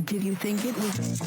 Did you think it was...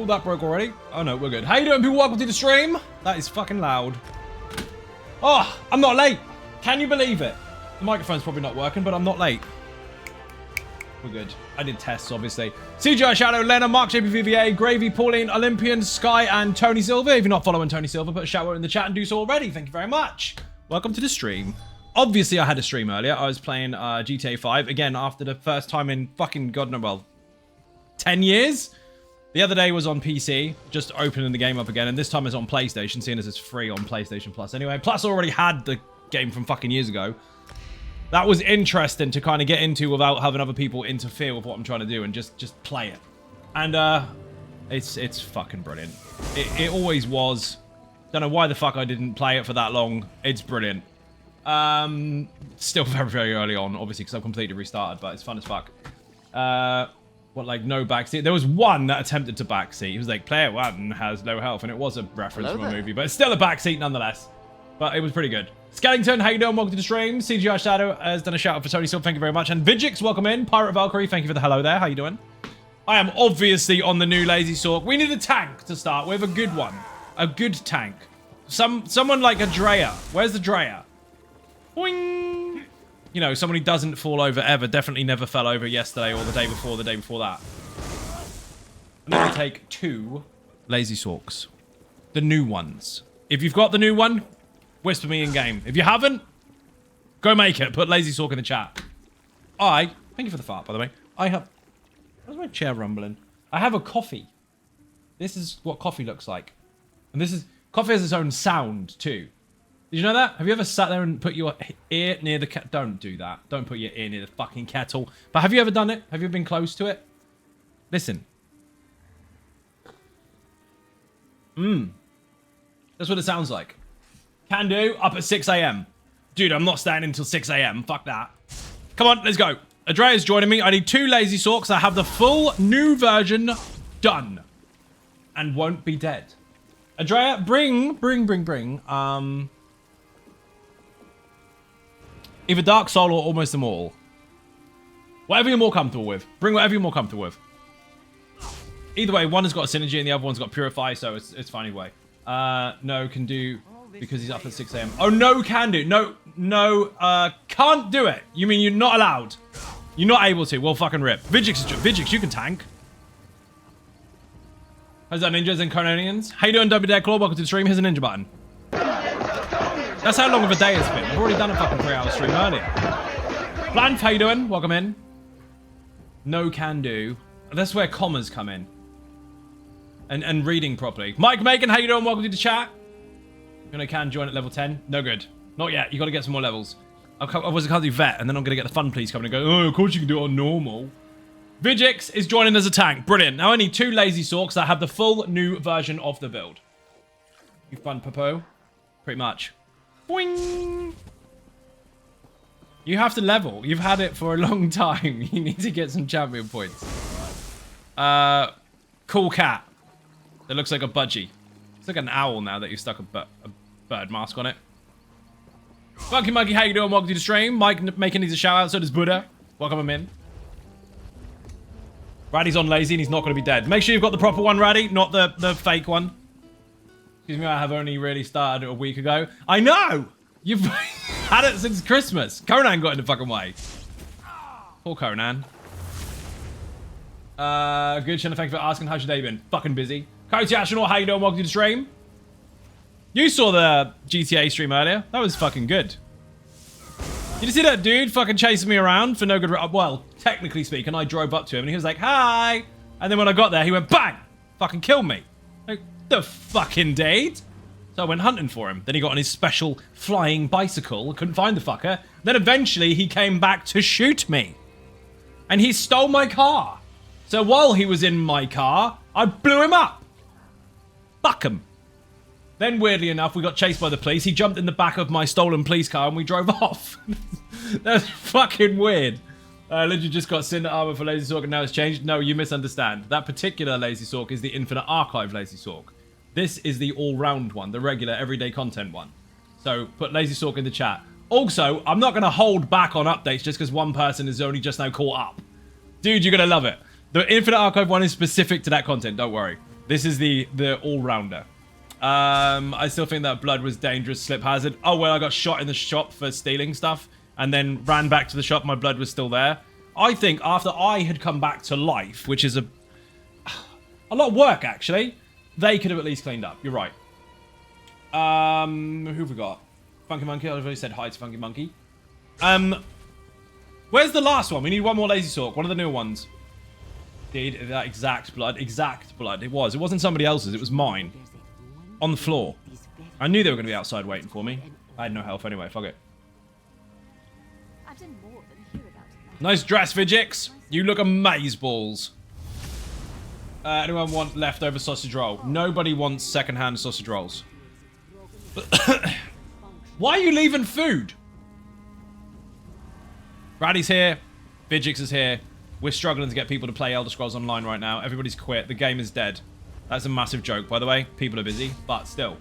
That broke already. Oh no, we're good. How you doing, people? Welcome to the stream. That is fucking loud. Oh, I'm not late. Can you believe it? The microphone's probably not working, but I'm not late. We're good. I did tests, obviously. CGI Shadow, Lena, Mark JPVVA, Gravy, Pauline, Olympian, Sky, and Tony Silver. If you're not following Tony Silver, put a shout out in the chat and do so already. Thank you very much. Welcome to the stream. Obviously, I had a stream earlier. I was playing GTA 5 again after the first time in fucking God knows, well, 10 years. The other day was on PC, just opening the game up again, and this time it's on PlayStation, seeing as it's free on PlayStation Plus anyway. Plus, I already had the game from fucking years ago. That was interesting to kind of get into without having other people interfere with what I'm trying to do and just play it. And it's fucking brilliant. It always was. Don't know why the fuck I didn't play it for that long. It's brilliant. Still very, very early on, obviously, because I've completely restarted, but it's fun as fuck. What, like, no backseat? There was one that attempted to backseat. He was like, player one has low health, and it was a reference from a movie, but it's still a backseat nonetheless. But it was pretty good. Skellington, how you doing? Welcome to the stream. CGI Shadow has done a shout out for Tony Silver. Thank you very much. And Vigix, welcome in. Pirate Valkyrie, thank you for the hello there. How you doing? I am obviously on the new Lazy Sorc. We need a tank to start with, a good one. A good tank. Someone like a Drea. Where's the Drea? Boing! You know, someone who doesn't fall over ever. Definitely never fell over yesterday or the day before that. I'm going to take 2 Lazy Sorcs. The new ones. If you've got the new one, whisper me in game. If you haven't, go make it. Put Lazy Sorc in the chat. Thank you for the fart, by the way. Where's my chair rumbling? I have a coffee. This is what coffee looks like. And coffee has its own sound, too. Did you know that? Have you ever sat there and put your ear near the kettle? Don't do that. Don't put your ear near the fucking kettle. But have you ever done it? Have you been close to it? Listen. That's what it sounds like. Can do. Up at 6 a.m. Dude, I'm not staying until 6 a.m. Fuck that. Come on, let's go. Andrea's joining me. I need 2 Lazy Sorcs. I have the full new version done. And won't be dead. Andrea, bring. Either Dark Soul or Almost Immortal. Whatever you're more comfortable with. Bring whatever you're more comfortable with. Either way, one has got a synergy and the other one's got purify, so it's fine either way. No, can do because he's up at 6 a.m. Oh, no, can do. No, can't do it. You mean you're not allowed? You're not able to. Well, fucking rip. Vigix, you can tank. How's that, ninjas and Cononians? How you doing, W Dead Claw? Welcome to the stream. Here's a ninja button. That's how long of a day it's been. I've already done a fucking 3-hour stream earlier. Blanf, how you doing? Welcome in. No can do. That's where commas come in. And reading properly. Mike Macon, how you doing? Welcome to the chat. Gonna can join at level 10. No good. Not yet. You gotta get some more levels. Otherwise I can't do vet, and then I'm gonna get the fun please coming and go, oh, of course you can do it on normal. Vigix is joining as a tank. Brilliant. Now I need 2 Lazy Sorcs that have the full new version of the build. You fun, Popo? Pretty much. Boing! You have to level. You've had it for a long time. You need to get some champion points. Cool cat. That looks like a budgie. It's like an owl now that you've stuck a bird mask on it. Funky Monkey, how you doing? Welcome to the stream. Mike making these a shout out, so does Buddha. Welcome him in. Raddy's on lazy and he's not going to be dead. Make sure you've got the proper one, Raddy, not the fake one. Excuse me, I have only really started a week ago. I know! You've had it since Christmas. Conan got in the fucking way. Poor Conan. Good, Shanna, thank you for asking. How's your day been? Fucking busy. Cozy Astronaut, how you doing? Welcome to the stream. You saw the GTA stream earlier. That was fucking good. Did you see that dude fucking chasing me around for no good reason? Well, technically speaking, I drove up to him and he was like, hi. And then when I got there, he went, bang! Fucking killed me. Like, the fucking date. So I went hunting for him. Then he got on his special flying bicycle. Couldn't find the fucker. Then eventually he came back to shoot me. And he stole my car. So while he was in my car, I blew him up. Fuck him. Then, weirdly enough, we got chased by the police. He jumped in the back of my stolen police car and we drove off. That's fucking weird. Literally just got Cinder Armor for Lazy Sorc and now it's changed. No, you misunderstand. That particular Lazy Sorc is the Infinite Archive Lazy Sorc. This is the all-round one, the regular, everyday content one. So, put Lazy Sorc in the chat. Also, I'm not going to hold back on updates just because one person is only just now caught up. Dude, you're going to love it. The Infinite Archive one is specific to that content, don't worry. This is the all-rounder. I still think that blood was dangerous slip hazard. Oh, well, I got shot in the shop for stealing stuff and then ran back to the shop. My blood was still there. I think after I had come back to life, which is a lot of work, actually, they could have at least cleaned up. You're right. Who have we got? Funky Monkey. I've already said hi to Funky Monkey. Where's the last one? We need one more Lazy Sorc. One of the newer ones. Indeed, that exact blood. Exact blood. It was. It wasn't somebody else's. It was mine. On the floor. I knew they were going to be outside waiting for me. I had no health anyway. Fuck it. Nice dress, Vigix. You look amazeballs. Anyone want leftover sausage roll? Nobody wants secondhand sausage rolls. Why are you leaving food? Raddy's here. Vigix is here. We're struggling to get people to play Elder Scrolls Online right now. Everybody's quit. The game is dead. That's a massive joke, by the way. People are busy, but still.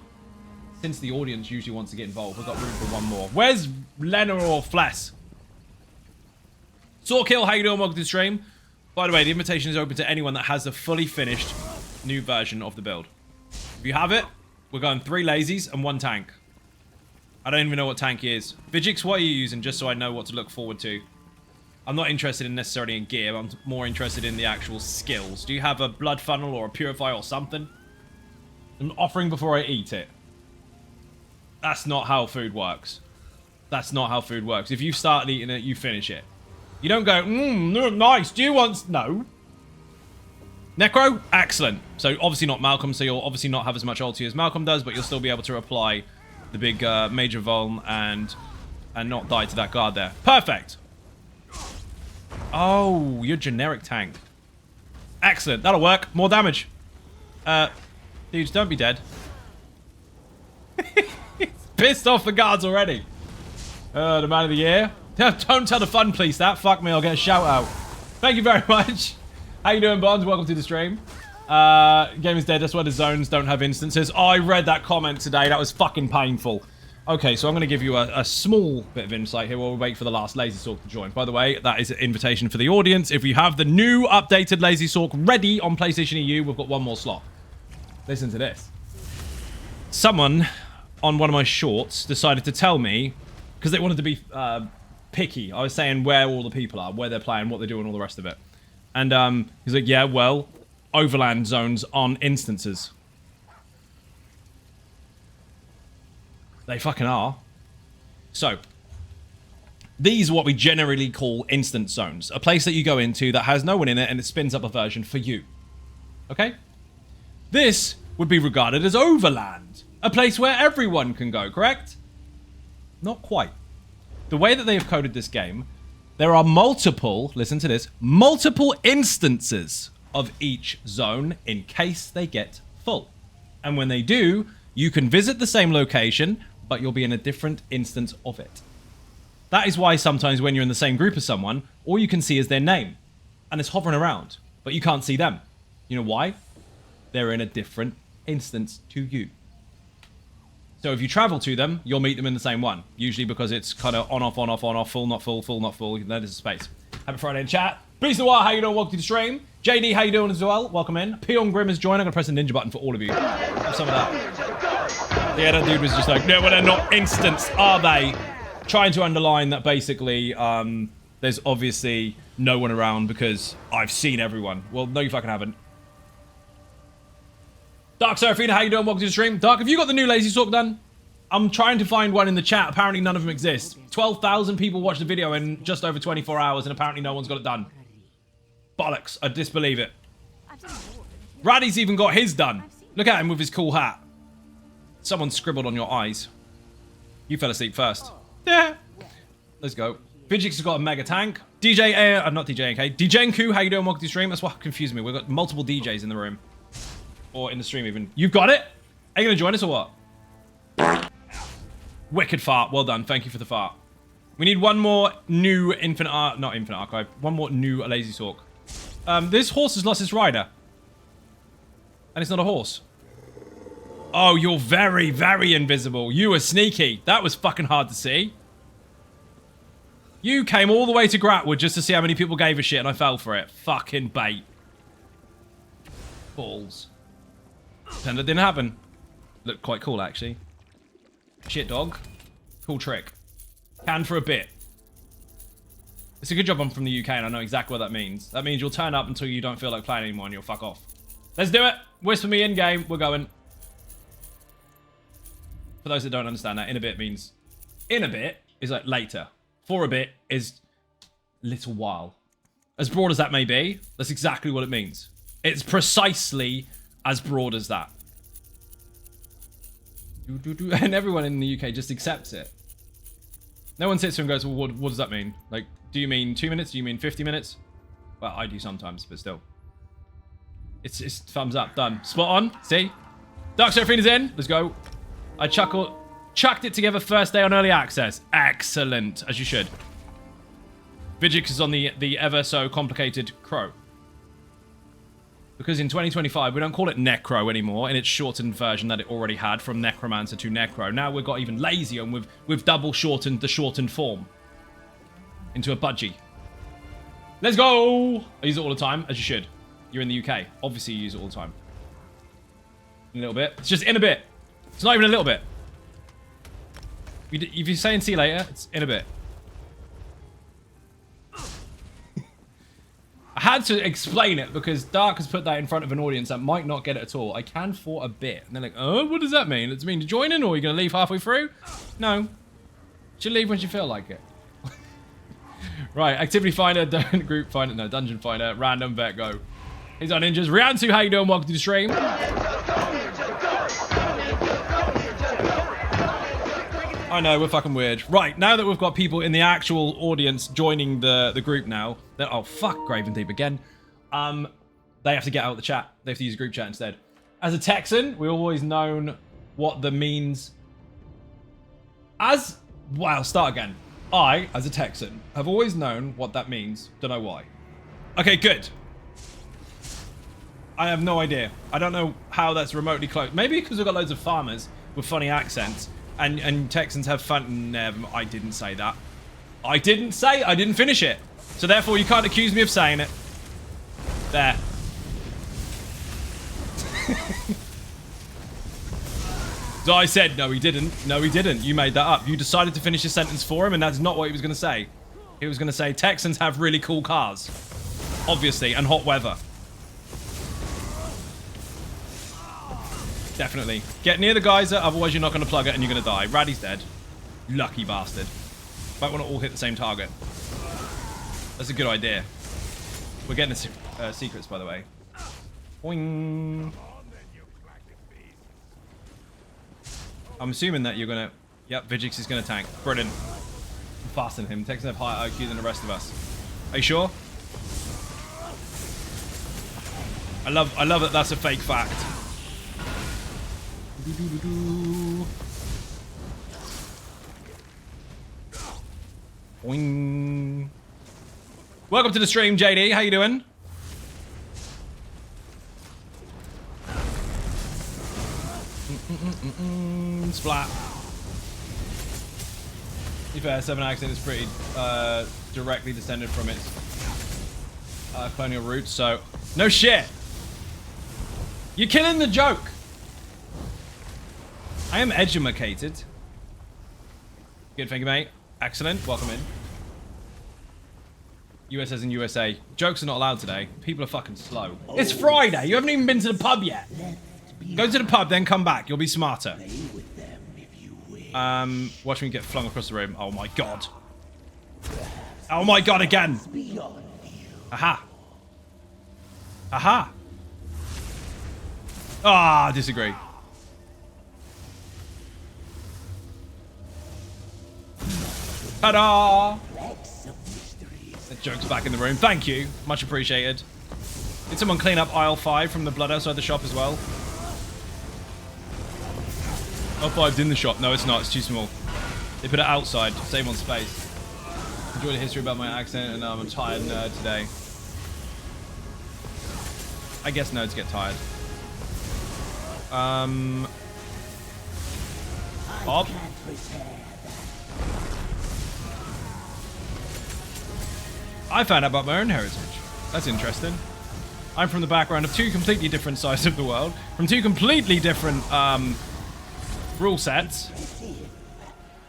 Since the audience usually wants to get involved, we've got room for one more. Where's Lena or Fless? Sorkill, how you doing? Welcome to the stream. By the way, the invitation is open to anyone that has a fully finished new version of the build. If you have it, we're going 3 lazies and 1 tank. I don't even know what tank he is. Vigix, what are you using? Just so I know what to look forward to. I'm not interested in necessarily in gear. I'm more interested in the actual skills. Do you have a blood funnel or a purify or something? An offering before I eat it. That's not how food works. That's not how food works. If you start eating it, you finish it. You don't go, nice. Do you want... No. Necro? Excellent. So obviously not Malcolm, so you'll obviously not have as much ulti as Malcolm does, but you'll still be able to apply the big major vuln and not die to that guard there. Perfect. Oh, you're generic tank. Excellent. That'll work. More damage. Dudes, don't be dead. He's pissed off the guards already. The man of the year. Don't tell the fun police that. Fuck me, I'll get a shout out. Thank you very much. How you doing, Bonds? Welcome to the stream. Game is dead. That's why the zones don't have instances. Oh, I read that comment today. That was fucking painful. Okay, so I'm going to give you a small bit of insight here while we wait for the last Lazy Sorc to join. By the way, that is an invitation for the audience. If you have the new updated Lazy Sorc ready on PlayStation EU, we've got one more slot. Listen to this. Someone on one of my shorts decided to tell me, because they wanted to be picky. I was saying where all the people are, where they're playing, what they're doing, all the rest of it. And he's like, yeah, well, overland zones on instances. They fucking are. So, these are what we generally call instance zones. A place that you go into that has no one in it and it spins up a version for you. Okay? This would be regarded as overland. A place where everyone can go, correct? Not quite. The way that they have coded this game, there are multiple, listen to this, multiple instances of each zone in case they get full. And when they do, you can visit the same location, but you'll be in a different instance of it. That is why sometimes when you're in the same group as someone, all you can see is their name. And it's hovering around, but you can't see them. You know why? They're in a different instance to you. So if you travel to them, you'll meet them in the same one. Usually because it's kind of on, off, on, off, on, off, full, not full, full, not full. That is a space. Happy Friday in chat. Peace Noir, how you doing? Welcome to the stream. JD, how you doing as well? Welcome in. Peon Grim has joined. I'm going to press the ninja button for all of you. Have some of that. Yeah, that dude was just like, no, well, they're not instants, are they? Trying to underline that basically there's obviously no one around because I've seen everyone. Well, no, you fucking haven't. Dark Seraphina, how you doing? Welcome to the stream. Dark, have you got the new Lazy Sorc done? I'm trying to find one in the chat. Apparently none of them exist. 12,000 people watched the video in just over 24 hours and apparently no one's got it done. Bollocks. I disbelieve it. Raddy's even got his done. Look at him with his cool hat. Someone scribbled on your eyes. You fell asleep first. Yeah. Let's go. Vigix has got a mega tank. DJ, not DJ NK. DJNku, how you doing? Welcome to the stream. That's what confused me. We've got multiple DJs in the room. Or in the stream even. You've got it? Are you going to join us or what? Wicked fart. Well done. Thank you for the fart. We need one more new not Infinite Archive. One more new Lazy Sorc. This horse has lost its rider. And it's not a horse. Oh, you're very, very invisible. You were sneaky. That was fucking hard to see. You came all the way to Gratwood just to see how many people gave a shit and I fell for it. Fucking bait. Balls. And that didn't happen. Looked quite cool, actually. Shit, dog. Cool trick. Can for a bit. It's a good job I'm from the UK and I know exactly what that means. That means you'll turn up until you don't feel like playing anymore and you'll fuck off. Let's do it. Whisper me in game. We're going. For those that don't understand that, in a bit means... In a bit is like later. For a bit is little while. As broad as that may be, that's exactly what it means. It's precisely as broad as that. And everyone in the UK just accepts it. No one sits here and goes, well, what does that mean? Like, do you mean 2 minutes? Do you mean 50 minutes? Well, I do sometimes, but still. It's thumbs up. Done. Spot on. See? Dark Seraphina's in. Let's go. I chucked it together first day on early access. Excellent. As you should. Vigix is on the ever so complicated Crow. Because in 2025, we don't call it Necro anymore in its shortened version that it already had from Necromancer to Necro. Now we've got even lazier and we've double shortened the shortened form into a budgie. Let's go! I use it all the time, as you should. You're in the UK. Obviously you use it all the time. In a little bit. It's just in a bit. It's not even a little bit. If you're saying see you later, it's in a bit. I had to explain it because Dark has put that in front of an audience that might not get it at all. I can for a bit. And they're like, oh, what does that mean? Does it mean to join in or are you going to leave halfway through? No. She'll leave when you feel like it. Right, activity finder, group finder, no, dungeon finder, random, vet, go. He's on ninjas. Riansu, how you doing? Welcome to the stream. I know, we're fucking weird. Right, now that we've got people in the actual audience joining the group now, oh fuck, Graven Deep again. They have to get out of the chat. They have to use group chat instead. As a Texan, we've always known what the means. Wow, start again. I, as a Texan, have always known what that means. Don't know why. Okay, good. I have no idea. I don't know how that's remotely close. Maybe because we've got loads of farmers with funny accents. And Texans have fun. Never. I didn't say that. I didn't finish it. So therefore, you can't accuse me of saying it. There. So I said, no, he didn't. No, he didn't. You made that up. You decided to finish his sentence for him, and that's not what he was going to say. He was going to say, Texans have really cool cars. Obviously, and hot weather. Definitely. Get near the geyser, otherwise you're not going to plug it and you're going to die. Raddy's dead. Lucky bastard. Might want to all hit the same target. That's a good idea. We're getting the secrets, by the way. Boing. I'm assuming that you're going to... Yep, Vigix is going to tank. Brilliant. I'm faster than him. Texans have higher IQ than the rest of us. Are you sure? I love that that's a fake fact. Boing. Welcome to the stream, JD. How you doing? Splat. To be fair, 7 accent is pretty directly descended from its colonial roots, so no shit. You're killing the joke. I am edumacated. Good, thank you, mate. Excellent. Welcome in. US as in USA. Jokes are not allowed today. People are fucking slow. It's Friday. You haven't even been to the pub yet. Go to the pub, then come back. You'll be smarter. Watch me get flung across the room. Oh my god. Oh my god, again. Aha. Aha. Ah, disagree. Ta-da! The joke's back in the room. Thank you. Much appreciated. Did someone clean up aisle 5 from the blood outside the shop as well? Aisle 5's in the shop. No, it's not. It's too small. They put it outside. Save on space. Enjoy the history about my accent, and I'm a tired nerd today. I guess nerds get tired. Bob? I found out about my own heritage. That's interesting. I'm from the background of 2 completely different sides of the world, from 2 completely different rule sets,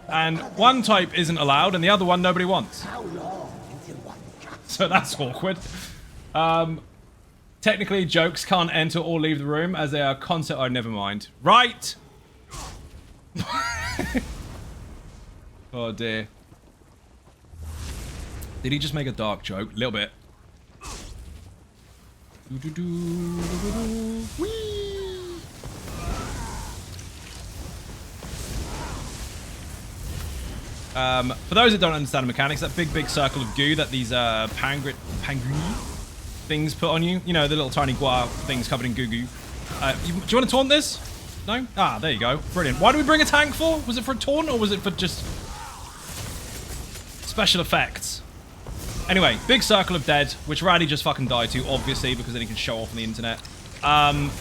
and one type isn't allowed and the other one nobody wants. So that's awkward. Technically, jokes can't enter or leave the room as they are concept. Oh, never mind. Right. Oh dear. Did he just make a dark joke? A little bit. Whee! For those that don't understand the mechanics, that big circle of goo that these pangri things put on you, you know, the little tiny guar things covered in goo goo. Do you want to taunt this? No? Ah, there you go. Brilliant. Why did we bring a tank for? Was it for a taunt or was it for just special effects? Anyway, big circle of dead, which Raddy just fucking died to, obviously, because then he can show off on the internet.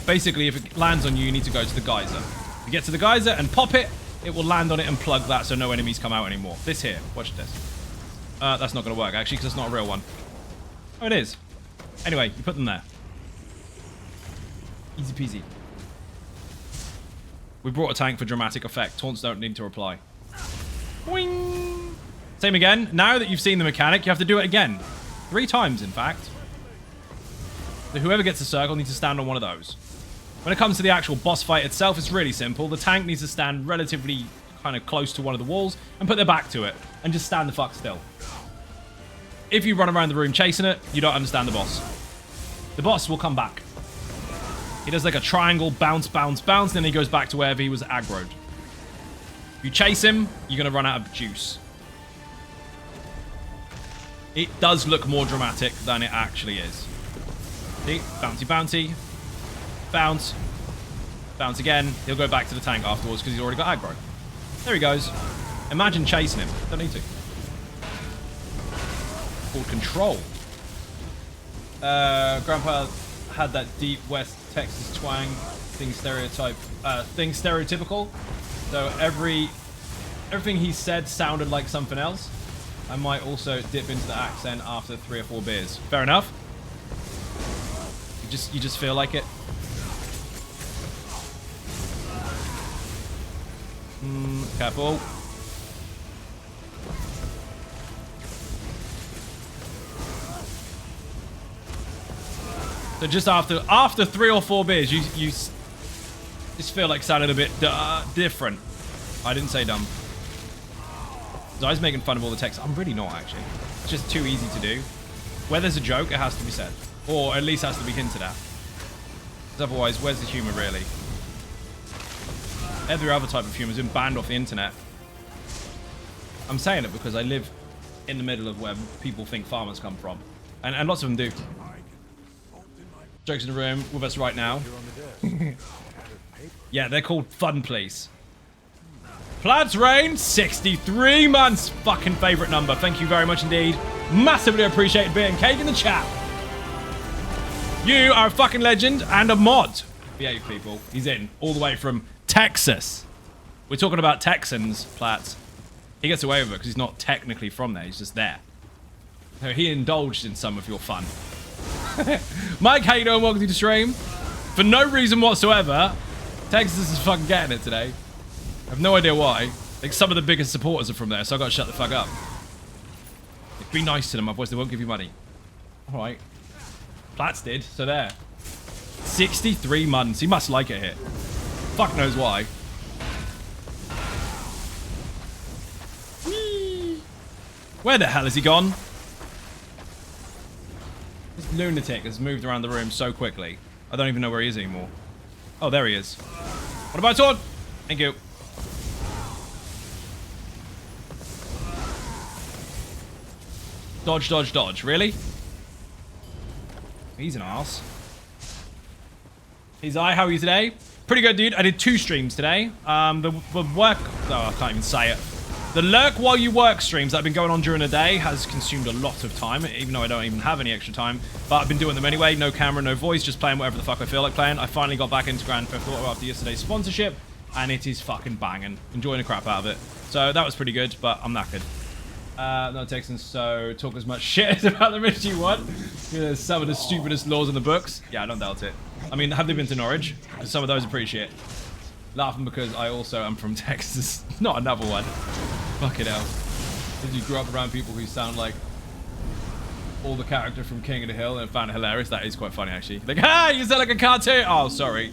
Basically, if it lands on you, you need to go to the geyser. You get to the geyser and pop it, it will land on it and plug that so no enemies come out anymore. This here, watch this. That's not going to work, actually, because it's not a real one. Oh, it is. Anyway, you put them there. Easy peasy. We brought a tank for dramatic effect. Taunts don't need to reply. Boing! Same again. Now that you've seen the mechanic, you have to do it again. 3 times, in fact. So whoever gets a circle needs to stand on one of those. When it comes to the actual boss fight itself, it's really simple. The tank needs to stand relatively kind of close to one of the walls and put their back to it and just stand the fuck still. If you run around the room chasing it, you don't understand the boss. The boss will come back. He does like a triangle, bounce, bounce, bounce, then he goes back to wherever he was aggroed. If you chase him, you're going to run out of juice. It does look more dramatic than it actually is. See? Bouncy, bouncy. Bounce. Bounce again. He'll go back to the tank afterwards because he's already got aggro. There he goes. Imagine chasing him. Don't need to. Called control. Grandpa had that deep West Texas twang thing stereotypical. So everything he said sounded like something else. I might also dip into the accent after 3 or 4 beers. Fair enough. You just feel like it. Careful. So just after 3 or 4 beers, you just feel like sounding a bit different. I didn't say dumb. So I was making fun of all the text. I'm really not, actually. It's just too easy to do. Where there's a joke, it has to be said. Or at least has to be hinted at. Because otherwise, where's the humor, really? Every other type of humor has been banned off the internet. I'm saying it because I live in the middle of where people think farmers come from. And lots of them do. Jokes in the room with us right now. Yeah, they're called fun, please. Plaid's reign, 63 months. Fucking favorite number. Thank you very much indeed. Massively appreciated being cake in the chat. You are a fucking legend and a mod. Behave, people. He's in all the way from Texas. We're talking about Texans, Platts. He gets away with it because he's not technically from there. He's just there. So he indulged in some of your fun. Mike, how you doing? Welcome to the stream. For no reason whatsoever, Texas is fucking getting it today. I have no idea why. Like, some of the biggest supporters are from there, so I gotta shut the fuck up. Like, be nice to them, otherwise they won't give you money. Alright. Platts did, so there. 63 months. He must like it here. Fuck knows why. Whee! Where the hell has he gone? This lunatic has moved around the room so quickly. I don't even know where he is anymore. Oh, there he is. What about sword? Thank you. Dodge, dodge, dodge. Really? He's an arse. He's how are you today? Pretty good, dude. I did 2 streams today. The work... Oh, I can't even say it. The lurk while you work streams that have been going on during the day has consumed a lot of time, even though I don't even have any extra time. But I've been doing them anyway. No camera, no voice, just playing whatever the fuck I feel like playing. I finally got back into Grand Theft Auto after yesterday's sponsorship, and it is fucking banging. Enjoying the crap out of it. So that was pretty good, but I'm knackered. No Texans, so talk as much shit about them as you want. There's some of the stupidest laws in the books. Yeah, I don't doubt it. I mean, have they been to Norwich? Because some of those are pretty shit. Laughing because I also am from Texas. Not another one. Fucking hell. Did you grow up around people who sound like all the character from King of the Hill and found it hilarious? That is quite funny, actually. Like, ah, you sound like a cartoon. Oh, sorry.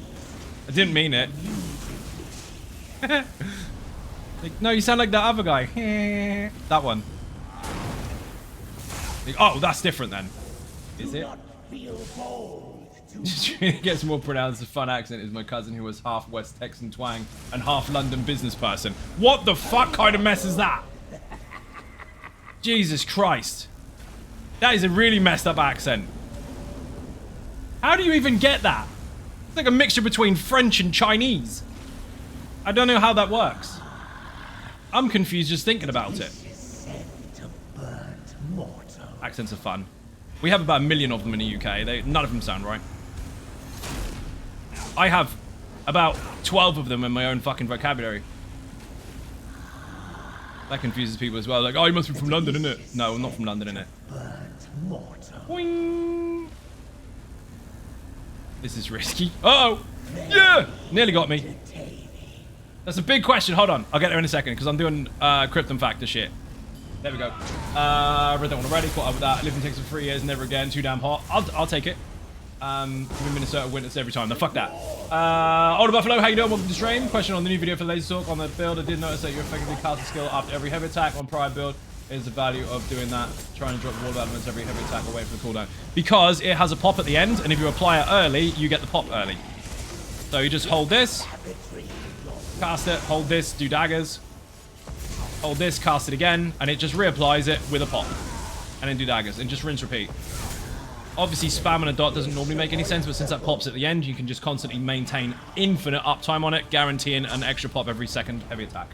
I didn't mean it. Like, no, you sound like that other guy. That one. Like, oh, that's different then. Is it? It gets more pronounced. The fun accent is my cousin who was half West Texan twang and half London business person. What the fuck kind of mess is that? Jesus Christ. That is a really messed up accent. How do you even get that? It's like a mixture between French and Chinese. I don't know how that works. I'm confused just thinking about it. Accents are fun. We have about 1 million of them in the UK. None of them sound right. I have about 12 of them in my own fucking vocabulary. That confuses people as well. Like, oh, you must be from London, innit? No, I'm not from London, innit? Boing. This is risky. Uh-oh! Yeah! Nearly got me. That's a big question. Hold on. I'll get there in a second because I'm doing Krypton Factor shit. There we go. Read that one already. Caught up with that. Lived in Texas for 3 years. Never again. Too damn hot. I'll take it. Give me Minnesota winters every time. No, fuck that. Older Buffalo, how you doing? Welcome to the stream. Question on the new video for Lazy Sorc on the build. I did notice that you effectively cast a skill after every heavy attack on prior build. Is the value of doing that? Trying to drop wall elements every heavy attack away from the cooldown. Because it has a pop at the end, and if you apply it early, you get the pop early. So you just hold this, cast it, hold this, do daggers. Hold this, cast it again, and it just reapplies it with a pop. And then do daggers, and just rinse, repeat. Obviously, spamming a dot doesn't normally make any sense, but since that pops at the end, you can just constantly maintain infinite uptime on it, guaranteeing an extra pop every second heavy attack.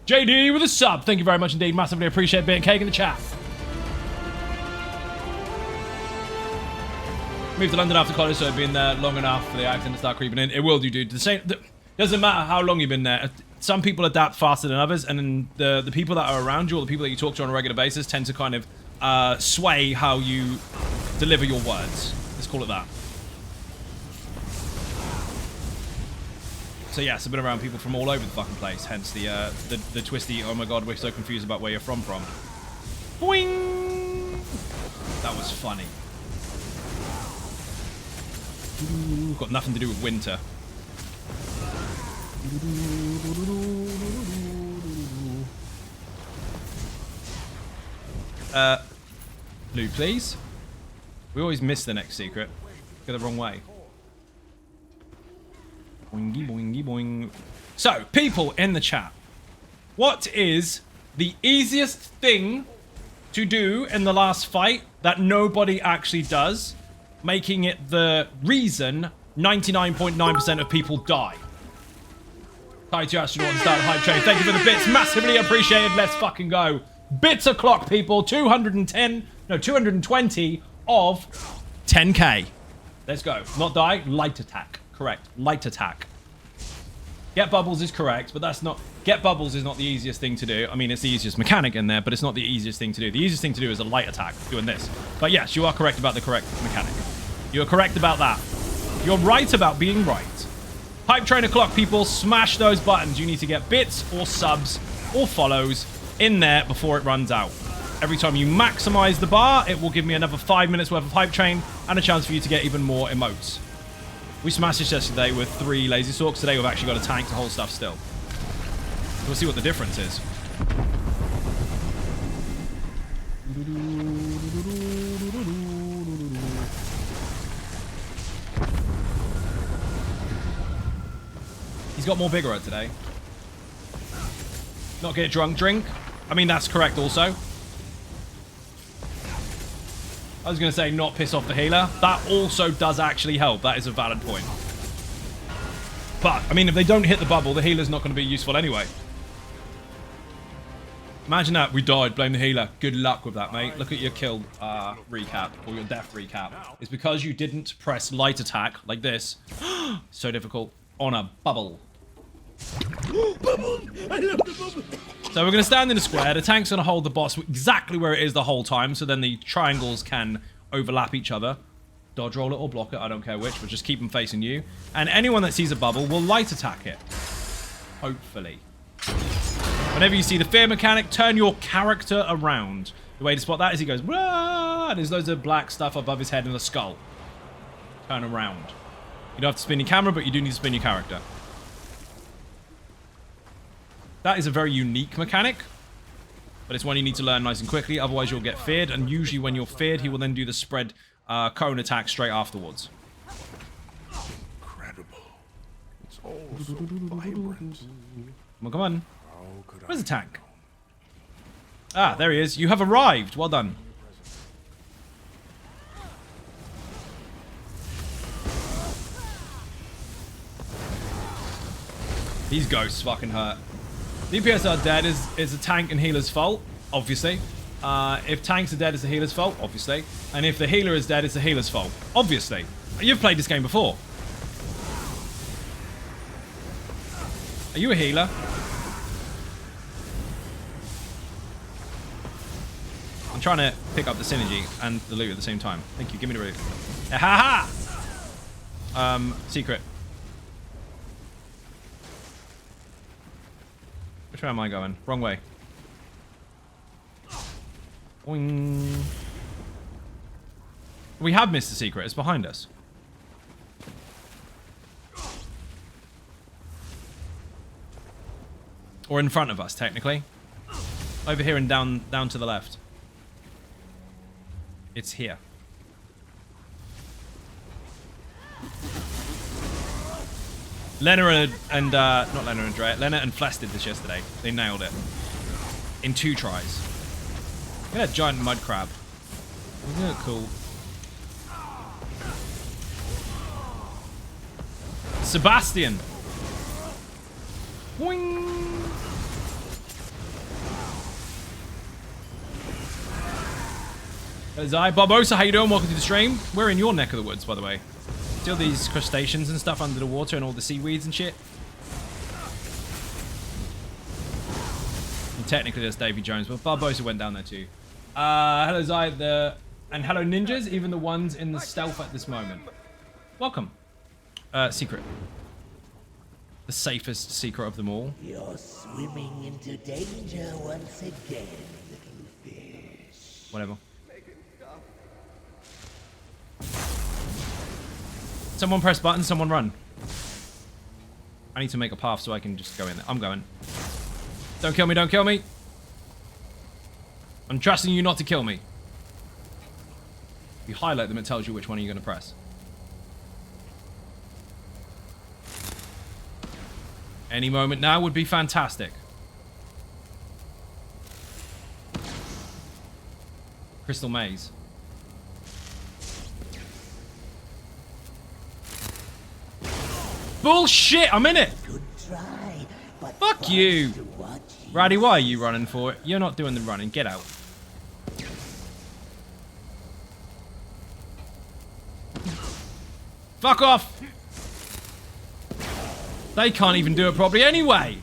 JD with a sub. Thank you very much indeed. Massively appreciate being cake in the chat. Moved to London after college, so I've been there long enough for the accent to start creeping in. It will do, dude. Doesn't matter how long you've been there. Some people adapt faster than others, and then the people that are around you, or the people that you talk to on a regular basis, tend to kind of sway how you deliver your words. Let's call it that. So yes, I've been around people from all over the fucking place, hence the twisty, oh my god, we're so confused about where you're from. Boing! That was funny. Got nothing to do with winter. Blue, please. We always miss the next secret. Go the wrong way. Boingy, boingy, boing. So, people in the chat, what is the easiest thing to do in the last fight that nobody actually does, making it the reason 99.9% of people die? Hi to Astronaut and start hype train. Thank you for the bits. Massively appreciated. Let's fucking go. Bits o'clock, people. 220 of 10k. Let's go. Not die. Light attack. Correct. Light attack. Get bubbles is correct, but that's not... Get bubbles is not the easiest thing to do. I mean, it's the easiest mechanic in there, but it's not the easiest thing to do. The easiest thing to do is a light attack, doing this. But yes, you are correct about the correct mechanic. You are correct about that. You're right about being right. Hype train o'clock, people. Smash those buttons. You need to get bits or subs or follows in there before it runs out. Every time you maximize the bar, it will give me another 5 minutes worth of hype train and a chance for you to get even more emotes. We smashed this yesterday with 3 Lazy Sorcs. Today we've actually got a tank to hold stuff still. We'll see what the difference is. He's got more Vigor today. Not get drunk, drink. I mean, that's correct also. I was going to say not piss off the healer. That also does actually help. That is a valid point. But, I mean, if they don't hit the bubble, the healer's not going to be useful anyway. Imagine that. We died. Blame the healer. Good luck with that, mate. Look at your kill recap, or your death recap. It's because you didn't press light attack like this. So difficult. On a bubble. Bubble! I love the bubble! So we're going to stand in a square. The tank's going to hold the boss exactly where it is the whole time, so then the triangles can overlap each other. Dodge roll it or block it, I don't care which, but just keep them facing you. And anyone that sees a bubble will light attack it. Hopefully. Whenever you see the fear mechanic, turn your character around. The way to spot that is he goes, "Wah!" and there's loads of black stuff above his head and a skull. Turn around. You don't have to spin your camera, but you do need to spin your character. That is a very unique mechanic, but it's one you need to learn nice and quickly, otherwise you'll get feared, and usually when you're feared, he will then do the spread cone attack straight afterwards. Incredible. It's all so vibrant. Come on. Where's the tank? Ah, there he is. You have arrived. Well done. These ghosts fucking hurt. DPS are dead is a tank and healer's fault, obviously. If tanks are dead, it's the healer's fault, obviously. And if the healer is dead, it's the healer's fault, obviously. You've played this game before. Are you a healer? I'm trying to pick up the synergy and the loot at the same time. Thank you, give me the loot. Ha ha! Secret. Which way am I going? Wrong way. Boing. We have missed the secret. It's behind us. Or in front of us, technically. Over here and down to the left. It's here. Lena and not Lena and Dread. Lena and Fless did this yesterday. They nailed it. In 2 tries. Look at that giant mud crab. Isn't it cool? Sebastian. Boing. That is I. Barbosa, how you doing? Welcome to the stream. We're in your neck of the woods, by the way. See all these crustaceans and stuff under the water and all the seaweeds and shit? And technically there's Davy Jones, but Barbosa went down there too. Hello Zai, and hello ninjas, even the ones in the stealth at this moment. Welcome. Secret. The safest secret of them all. You're swimming into danger once again, little fish. Whatever. Someone press button, someone run. I need to make a path so I can just go in there. I'm going. Don't kill me, don't kill me. I'm trusting you not to kill me. If you highlight them, it tells you which one you're going to press. Any moment now would be fantastic. Crystal Maze. Bullshit, I'm in it! Good try, but fuck you! Raddy, why are you running for it? You're not doing the running. Get out. Fuck off! They can't even do it properly anyway!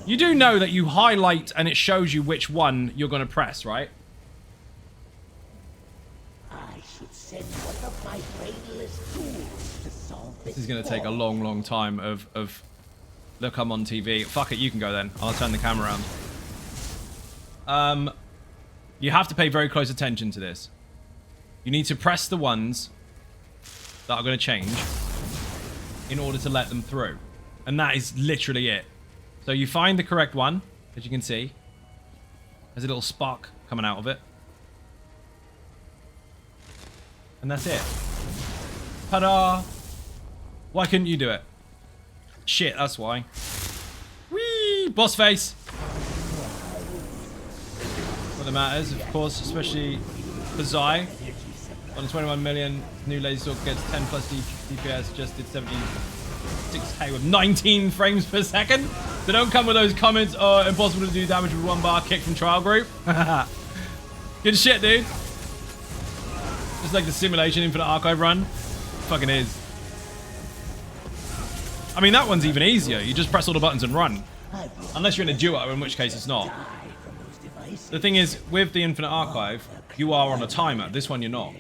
You do know that you highlight and it shows you which one you're going to press, right? I should send one of my brainless tools to solve This is going to take a long, long time of look, I'm on TV. Fuck it, you can go then. I'll turn the camera around. You have to pay very close attention to this. You need to press the ones that are going to change in order to let them through. And that is literally it. So you find the correct one, as you can see. There's a little spark coming out of it. And that's it. Ta-da! Why couldn't you do it? Shit, that's why. Whee! Boss face! What that matters, of course, especially for Zai. On the 21 million, new Lazy Sorc gets 10 plus DPS, just did 76k with 19 frames per second. So don't come with those comments, oh, impossible to do damage with 1 bar kick from trial group. Good shit, dude. Just like the simulation Infinite Archive run. Fucking is. I mean, that one's even easier. You just press all the buttons and run. Unless you're in a duo, in which case it's not. The thing is, with the Infinite Archive, you are on a timer. This one, you're not.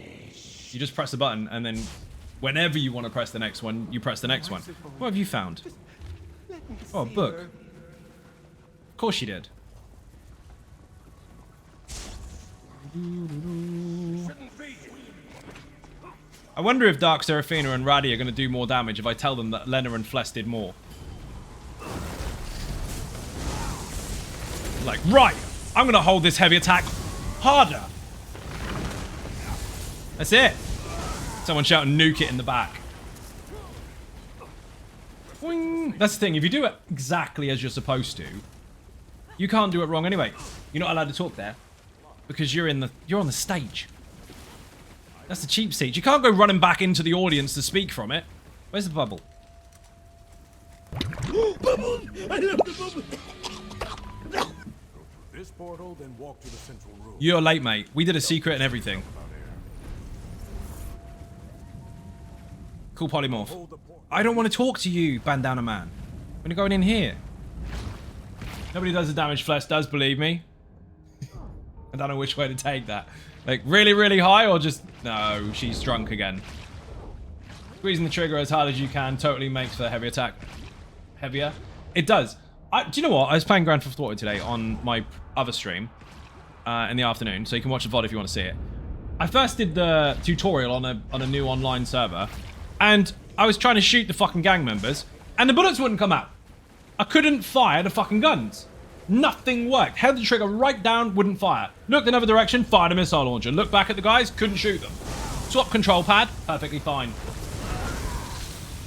You just press the button, and then whenever you want to press the next one, you press the next one. What have you found? Oh, a book. Of course you did. I wonder if Dark Seraphina and Raddy are going to do more damage if I tell them that Lena and Fless did more. Like, right, I'm going to hold this heavy attack harder. That's it. Someone shouting nuke it in the back. Boing. That's the thing, if you do it exactly as you're supposed to, you can't do it wrong anyway. You're not allowed to talk there because you're on the stage. That's the cheap seat. You can't go running back into the audience to speak from it. Where's the bubble? Bubble! I love the bubble! This portal, then walk to the central room. You're late, mate. We did a secret and everything. Cool polymorph. I don't want to talk to you, bandana man. We're going in here. Nobody does the damage Fless does, believe me. I don't know which way to take that. Like, really, really high or just... No, she's drunk again. Squeezing the trigger as hard as you can totally makes the heavy attack heavier. It does. Do you know what? I was playing Grand Theft Auto today on my other stream in the afternoon, so you can watch the VOD if you want to see it. I first did the tutorial on a new online server, and I was trying to shoot the fucking gang members, and the bullets wouldn't come out. I couldn't fire the fucking guns. Nothing worked. Held the trigger right down, wouldn't fire. Looked another direction, fired a missile launcher. Looked back at the guys, couldn't shoot them. Swap control pad, perfectly fine.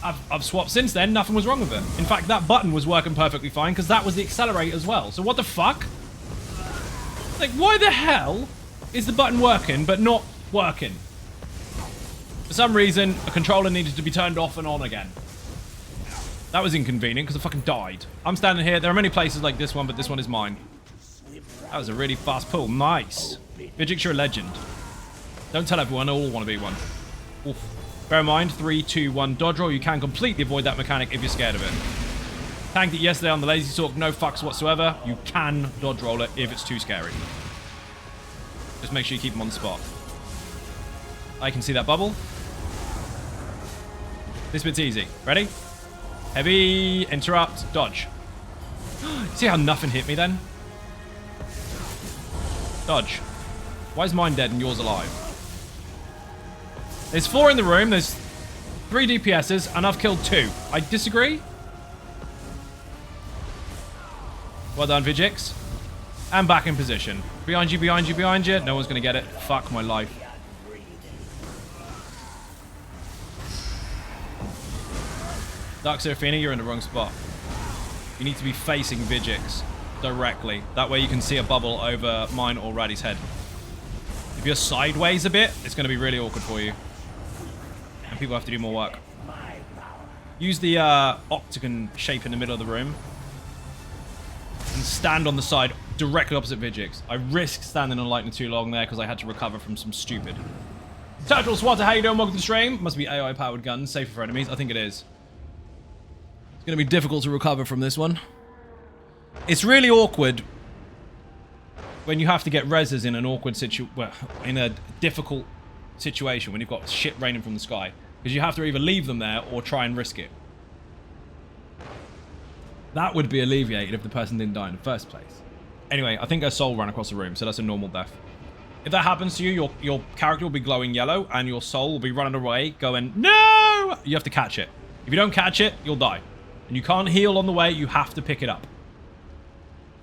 I've swapped since then, nothing was wrong with it. In fact, that button was working perfectly fine because that was the accelerator as well. So what the fuck? Like, why the hell is the button working but not working? For some reason, a controller needed to be turned off and on again. That was inconvenient because I fucking died. I'm standing here. There are many places like this one, but this one is mine. That was a really fast pull. Nice. Vigix, you're a legend. Don't tell everyone. They all want to be one. Oof. Bear in mind, 3, 2, 1 dodge roll. You can completely avoid that mechanic if you're scared of it. Tanked it yesterday on the Lazy Sorc. No fucks whatsoever. You can dodge roll it if it's too scary. Just make sure you keep them on the spot. I can see that bubble. This bit's easy. Ready? Heavy, interrupt, dodge. See how nothing hit me then? Dodge. Why is mine dead and yours alive? There's 4 in the room, there's 3 DPSs, and I've killed 2. I disagree. Well done, Vigix. And back in position. Behind you, behind you, behind you. No one's gonna get it. Fuck my life. Dark Seraphina, you're in the wrong spot. You need to be facing Vigix directly. That way you can see a bubble over mine or Raddy's head. If you're sideways a bit, it's going to be really awkward for you. And people have to do more work. Use the octagon shape in the middle of the room. And stand on the side directly opposite Vigix. I risked standing on lightning too long there because I had to recover from some stupid. Turtle Swatter, how you doing? Welcome to the stream. Must be AI-powered guns, safer for enemies. I think it is. It's going to be difficult to recover from this one. It's really awkward when you have to get reses in an awkward in a difficult situation when you've got shit raining from the sky. Because you have to either leave them there or try and risk it. That would be alleviated if the person didn't die in the first place. Anyway, I think her soul ran across the room, so that's a normal death. If that happens to you, your character will be glowing yellow and your soul will be running away going, no! You have to catch it. If you don't catch it, you'll die. And you can't heal on the way, you have to pick it up.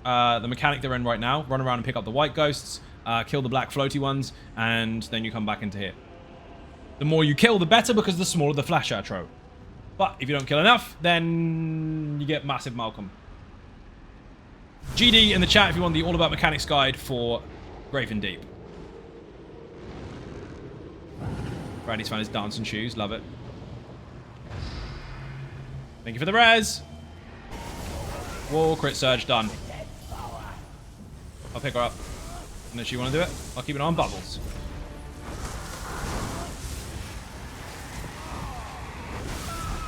The mechanic they're in right now, run around and pick up the white ghosts, kill the black floaty ones, and then you come back into here. The more you kill, the better, because the smaller the flash outro. But if you don't kill enough, then you get massive Malcolm. GD in the chat if you want the All About Mechanics guide for Graven Deep. Brady's found his dancing shoes, love it. Thank you for the res. Whoa, crit surge, done. I'll pick her up. Unless you want to do it, I'll keep it on bubbles.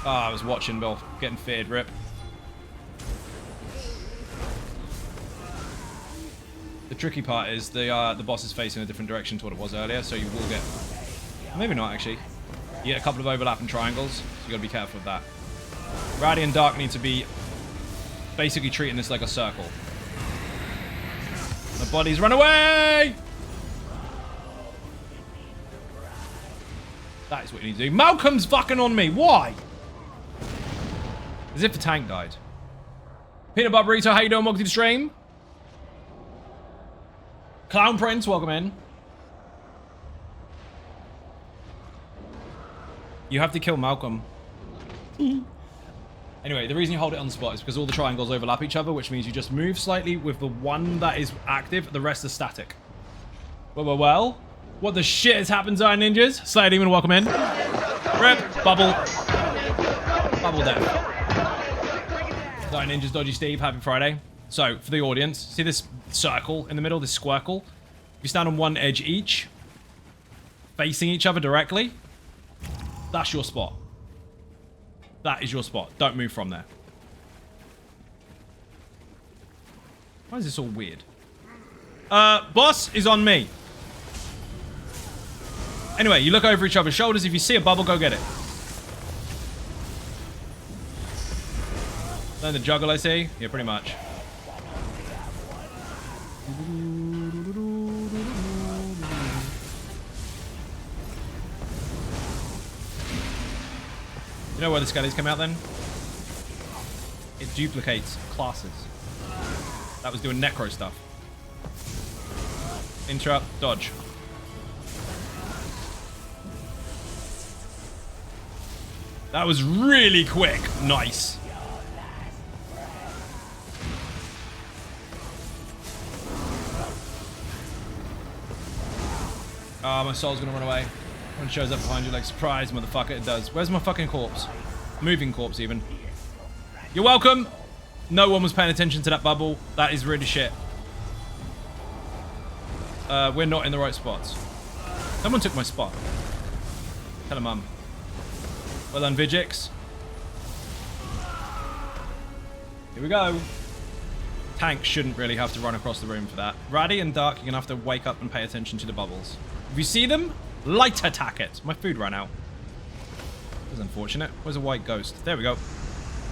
Ah, I was watching Bill getting feared, rip. The tricky part is the boss is facing a different direction to what it was earlier, so you will get... Maybe not, actually. You get a couple of overlapping triangles, so you got to be careful with that. Raddy and Dark need to be basically treating this like a circle. The bodies run away! That is what you need to do. Malcolm's fucking on me. Why? As if the tank died. Peanut Butter Burrito, how you doing? Welcome to the stream. Clown Prince, welcome in. You have to kill Malcolm. Anyway, the reason you hold it on the spot is because all the triangles overlap each other, which means you just move slightly with the one that is active, the rest is static. Well, what the shit has happened, Zion Ninjas? Slayer Demon, welcome in. Rip, bubble. Bubble death. Zion Ninjas, Dodgy Steve, happy Friday. So, for the audience, see this circle in the middle, this squircle? If you stand on one edge each, facing each other directly, that's your spot. That is your spot. Don't move from there. Why is this all weird? Boss is on me. Anyway, you look over each other's shoulders. If you see a bubble, go get it. Learn the juggle, I see. Yeah, pretty much. You know where the skellies come out then? It duplicates classes. That was doing necro stuff. Interrupt, dodge. That was really quick. Nice. Oh, my soul's gonna run away. When it shows up behind you like, surprise, motherfucker, it does. Where's my fucking corpse? Moving corpse, even. You're welcome! No one was paying attention to that bubble. That is really shit. We're not in the right spots. Someone took my spot. Tell him, Mum. Well done, Vigix. Here we go. Tank shouldn't really have to run across the room for that. Raddy and Dark, you're gonna have to wake up and pay attention to the bubbles. If you see them, light attack it. My food ran out. That was unfortunate. Where's a white ghost? There we go.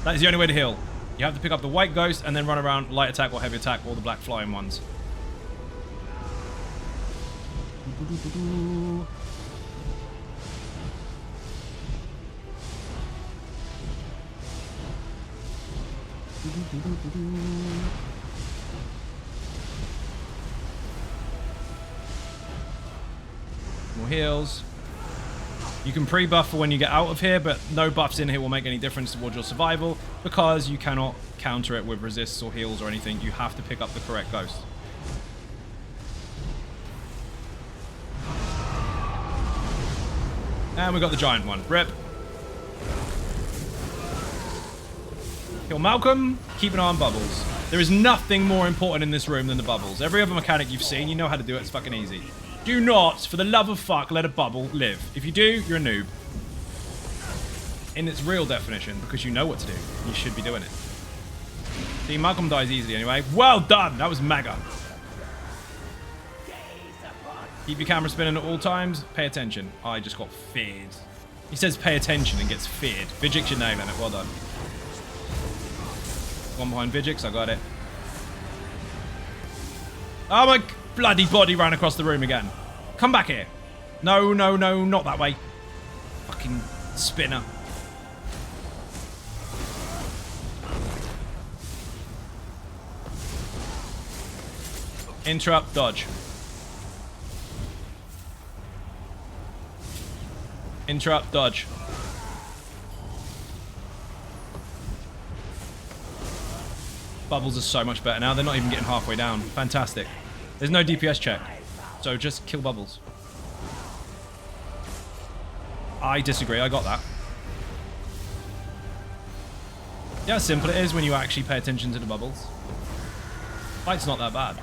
That is the only way to heal. You have to pick up the white ghost and then run around light attack or heavy attack or the black flying ones. More heals. You can pre-buff for when you get out of here, but no buffs in here will make any difference towards your survival because you cannot counter it with resists or heals or anything. You have to pick up the correct ghost. And we got the giant one. Rip. Kill Malcolm. Keep an eye on bubbles. There is nothing more important in this room than the bubbles. Every other mechanic you've seen, you know how to do it. It's fucking easy. Do not, for the love of fuck, let a bubble live. If you do, you're a noob. In its real definition, because you know what to do. You should be doing it. See, Malcolm dies easily anyway. Well done! That was mega. Keep your camera spinning at all times. Pay attention. I just got feared. He says pay attention and gets feared. Vigix, you're nailing it. Well done. One behind Vigix. I got it. Oh, my bloody body ran across the room again. Come back here. No, no, no. Not that way. Fucking spinner. Interrupt, dodge. Interrupt, dodge. Bubbles are so much better now. They're not even getting halfway down. Fantastic. There's no DPS check. So just kill bubbles. I disagree. I got that. Yeah, how simple it is when you actually pay attention to the bubbles. Fight's not that bad.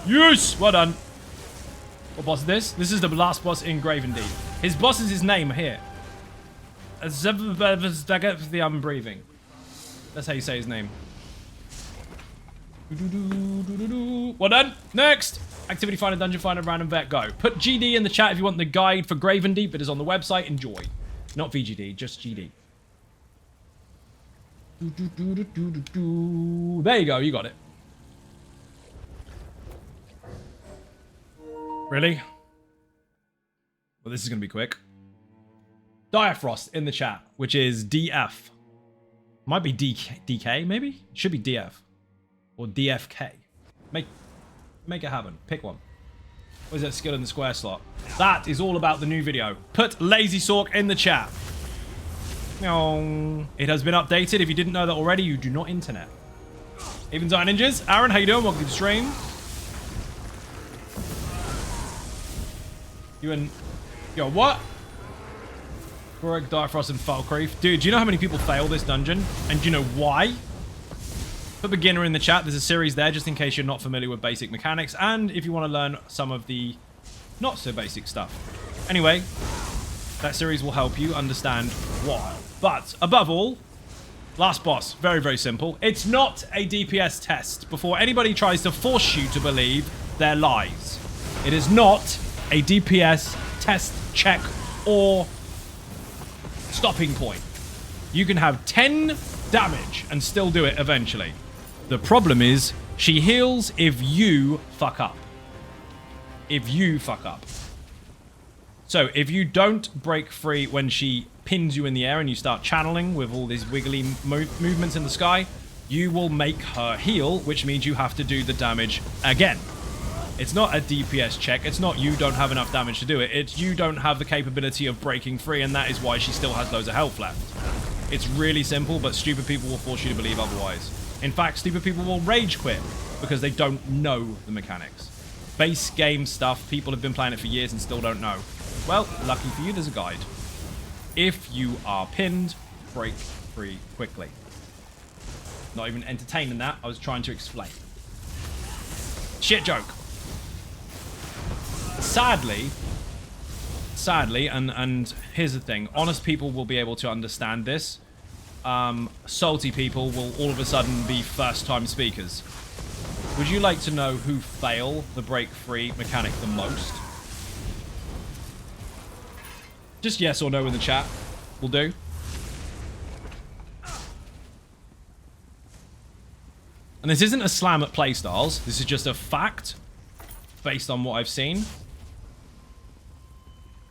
Yes! Well done. What boss is this? This is the last boss in Graven Deep. His boss is his name here. I'm breathing. That's how you say his name. Well done. Next. Activity finder, dungeon finder, random vet, go. Put GD in the chat if you want the guide for Graven Deep. It is on the website. Enjoy. Not VGD, just GD. There you go. You got it. Really? Well, this is going to be quick. Direfrost in the chat, which is DF. Might be DK, maybe? It should be DF. Or DFK. Make it happen. Pick one. What is that skill in the square slot? That is all about the new video. Put Lazy Sorc in the chat. It has been updated. If you didn't know that already, you do not internet. Even Zion Ninjas. Aaron, how you doing? Welcome to the stream. You and... Yo, what? Greg, Direfrost, and Falkreath. Dude, do you know how many people fail this dungeon? And do you know why? Put beginner in the chat. There's a series there just in case you're not familiar with basic mechanics. And if you want to learn some of the not so basic stuff. Anyway, that series will help you understand why. But above all, last boss. Very, very simple. It's not a DPS test before anybody tries to force you to believe their lies. It is not a DPS test, check, or stopping point. You can have 10 damage and still do it eventually. The problem is, she heals if you fuck up. If you fuck up. So, if you don't break free when she pins you in the air and you start channeling with all these wiggly movements in the sky, you will make her heal, which means you have to do the damage again. It's not a DPS check. It's not you don't have enough damage to do it. It's you don't have the capability of breaking free, and that is why she still has loads of health left. It's really simple, but stupid people will force you to believe otherwise. In fact, stupid people will rage quit because they don't know the mechanics. Base game stuff, people have been playing it for years and still don't know. Well, lucky for you, there's a guide. If you are pinned, break free quickly. Not even entertaining that, I was trying to explain. Shit joke. Sadly, and here's the thing, honest people will be able to understand this. Salty people will all of a sudden be first-time speakers. Would you like to know who fail the break-free mechanic the most? Just yes or no in the chat will do. And this isn't a slam at playstyles. This is just a fact based on what I've seen.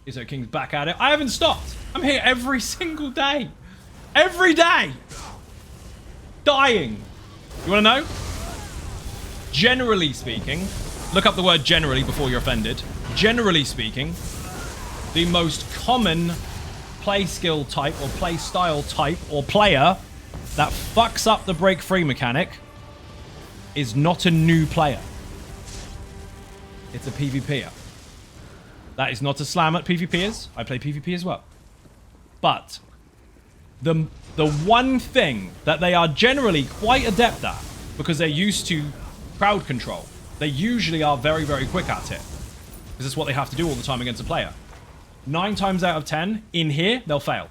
ESO King's back at it. I haven't stopped. I'm here every single day. Every day. Dying. You want to know? Generally speaking, look up the word generally before you're offended. Generally speaking, the most common play skill type or play style type or player that fucks up the break free mechanic is not a new player. It's a PvPer. That is not a slam at PvPers. I play PvP as well. But the one thing that they are generally quite adept at, because they're used to crowd control, they usually are very, very quick at it. Because it's what they have to do all the time against a player. 9 times out of 10, in here, they'll fail.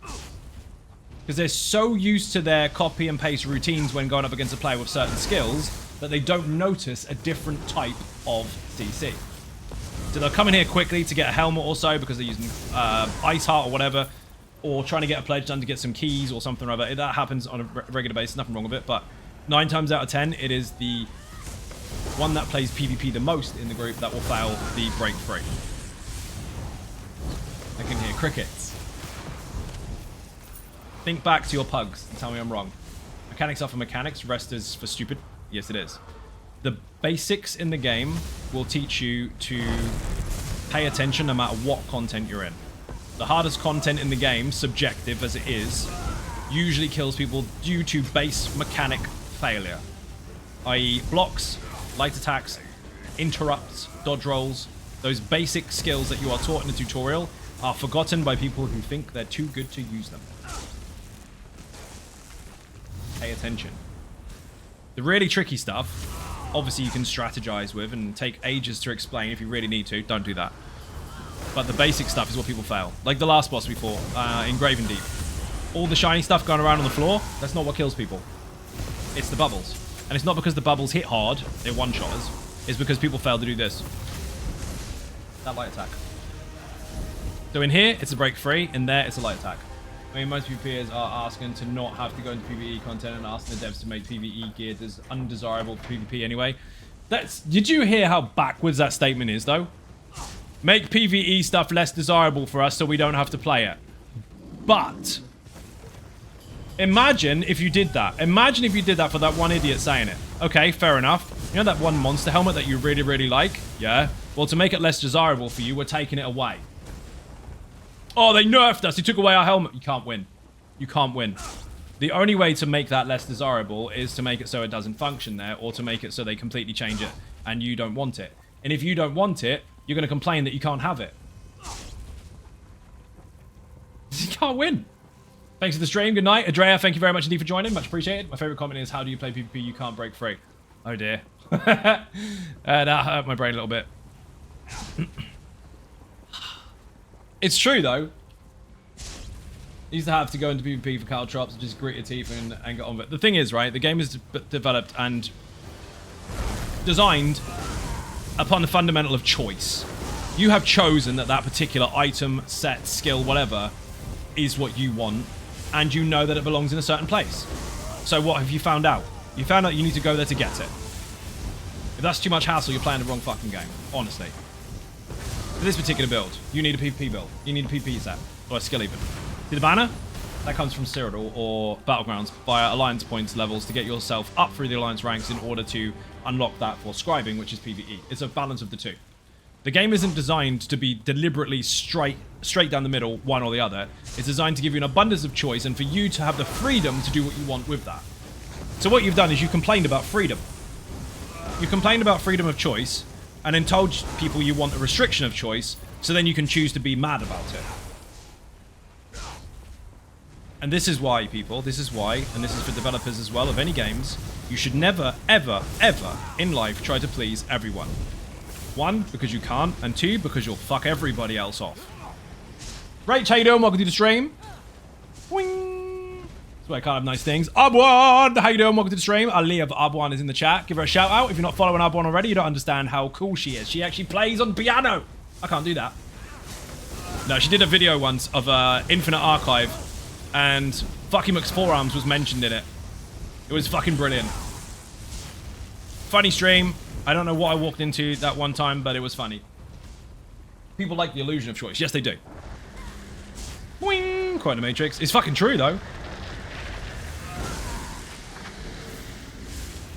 Because they're so used to their copy and paste routines when going up against a player with certain skills that they don't notice a different type of CC. So they'll come in here quickly to get a helmet or so because they're using Ice Heart or whatever, or trying to get a pledge done to get some keys or something or other. That happens on a regular basis, nothing wrong with it, but 9 times out of 10, it is the one that plays PvP the most in the group that will fail the break free. I can hear crickets. Think back to your pugs and tell me I'm wrong. Mechanics are for mechanics, rest is for stupid. Yes, it is. The basics in the game will teach you to pay attention no matter what content you're in. The hardest content in the game, subjective as it is, usually kills people due to base mechanic failure. I.e. blocks, light attacks, interrupts, dodge rolls. Those basic skills that you are taught in a tutorial are forgotten by people who think they're too good to use them. Pay attention. The really tricky stuff, obviously you can strategize with and take ages to explain if you really need to. Don't do that. But the basic stuff is what people fail. Like the last boss we fought in Graven Deep. All the shiny stuff going around on the floor, that's not what kills people. It's the bubbles. And it's not because the bubbles hit hard, they're one-shotters. It's because people fail to do this. That light attack. So in here, it's a break free. In there, it's a light attack. I mean, most PvPers are asking to not have to go into PvE content and asking the devs to make PvE gear as undesirable for PvP anyway. Did you hear how backwards that statement is, though? Make PvE stuff less desirable for us so we don't have to play it. But imagine if you did that. Imagine if you did that for that one idiot saying it. Okay, fair enough. You know that one monster helmet that you really, really like? Yeah? Well, to make it less desirable for you, we're taking it away. Oh, they nerfed us. They took away our helmet. You can't win. You can't win. The only way to make that less desirable is to make it so it doesn't function there, or to make it so they completely change it and you don't want it. And if you don't want it, you're going to complain that you can't have it. You can't win. Thanks for the stream. Good night. Adrea, thank you very much indeed for joining. Much appreciated. My favorite comment is, how do you play PvP? You can't break free. Oh dear. That hurt my brain a little bit. It's true, though. You used to have to go into PvP for caltrops and just grit your teeth and get on with it. The thing is, right, the game is developed and designed upon the fundamental of choice. You have chosen that that particular item, set, skill, whatever, is what you want, and you know that it belongs in a certain place. So what have you found out? You found out you need to go there to get it. If that's too much hassle, you're playing the wrong fucking game, honestly. For this particular build, you need a PvP build. You need a PvP set. Or a skill even. See the banner? That comes from Cyrodiil or Battlegrounds via Alliance points levels to get yourself up through the Alliance ranks in order to unlock that for scribing, which is PvE. It's a balance of the two. The game isn't designed to be deliberately straight down the middle, one or the other. It's designed to give you an abundance of choice and for you to have the freedom to do what you want with that. So what you've done is you complained about freedom. You complained about freedom of choice and then told people you want a restriction of choice, so then you can choose to be mad about it. And this is why, people, this is why, and this is for developers as well of any games, you should never, ever, ever in life try to please everyone. One, because you can't, and two, because you'll fuck everybody else off. Right, how you doing? Welcome to the stream. Wing. That's why I can't have nice things. Abwan! How you doing? Welcome to the stream. Ali of Abwan is in the chat. Give her a shout out. If you're not following Abwan already, you don't understand how cool she is. She actually plays on piano. I can't do that. No, she did a video once of Infinite Archive, and fucking Mc's forearms was mentioned in it. It was fucking brilliant. Funny stream. I don't know what I walked into that one time, but it was funny. People like the illusion of choice. Yes, they do. Boing! Quite the Matrix. It's fucking true, though.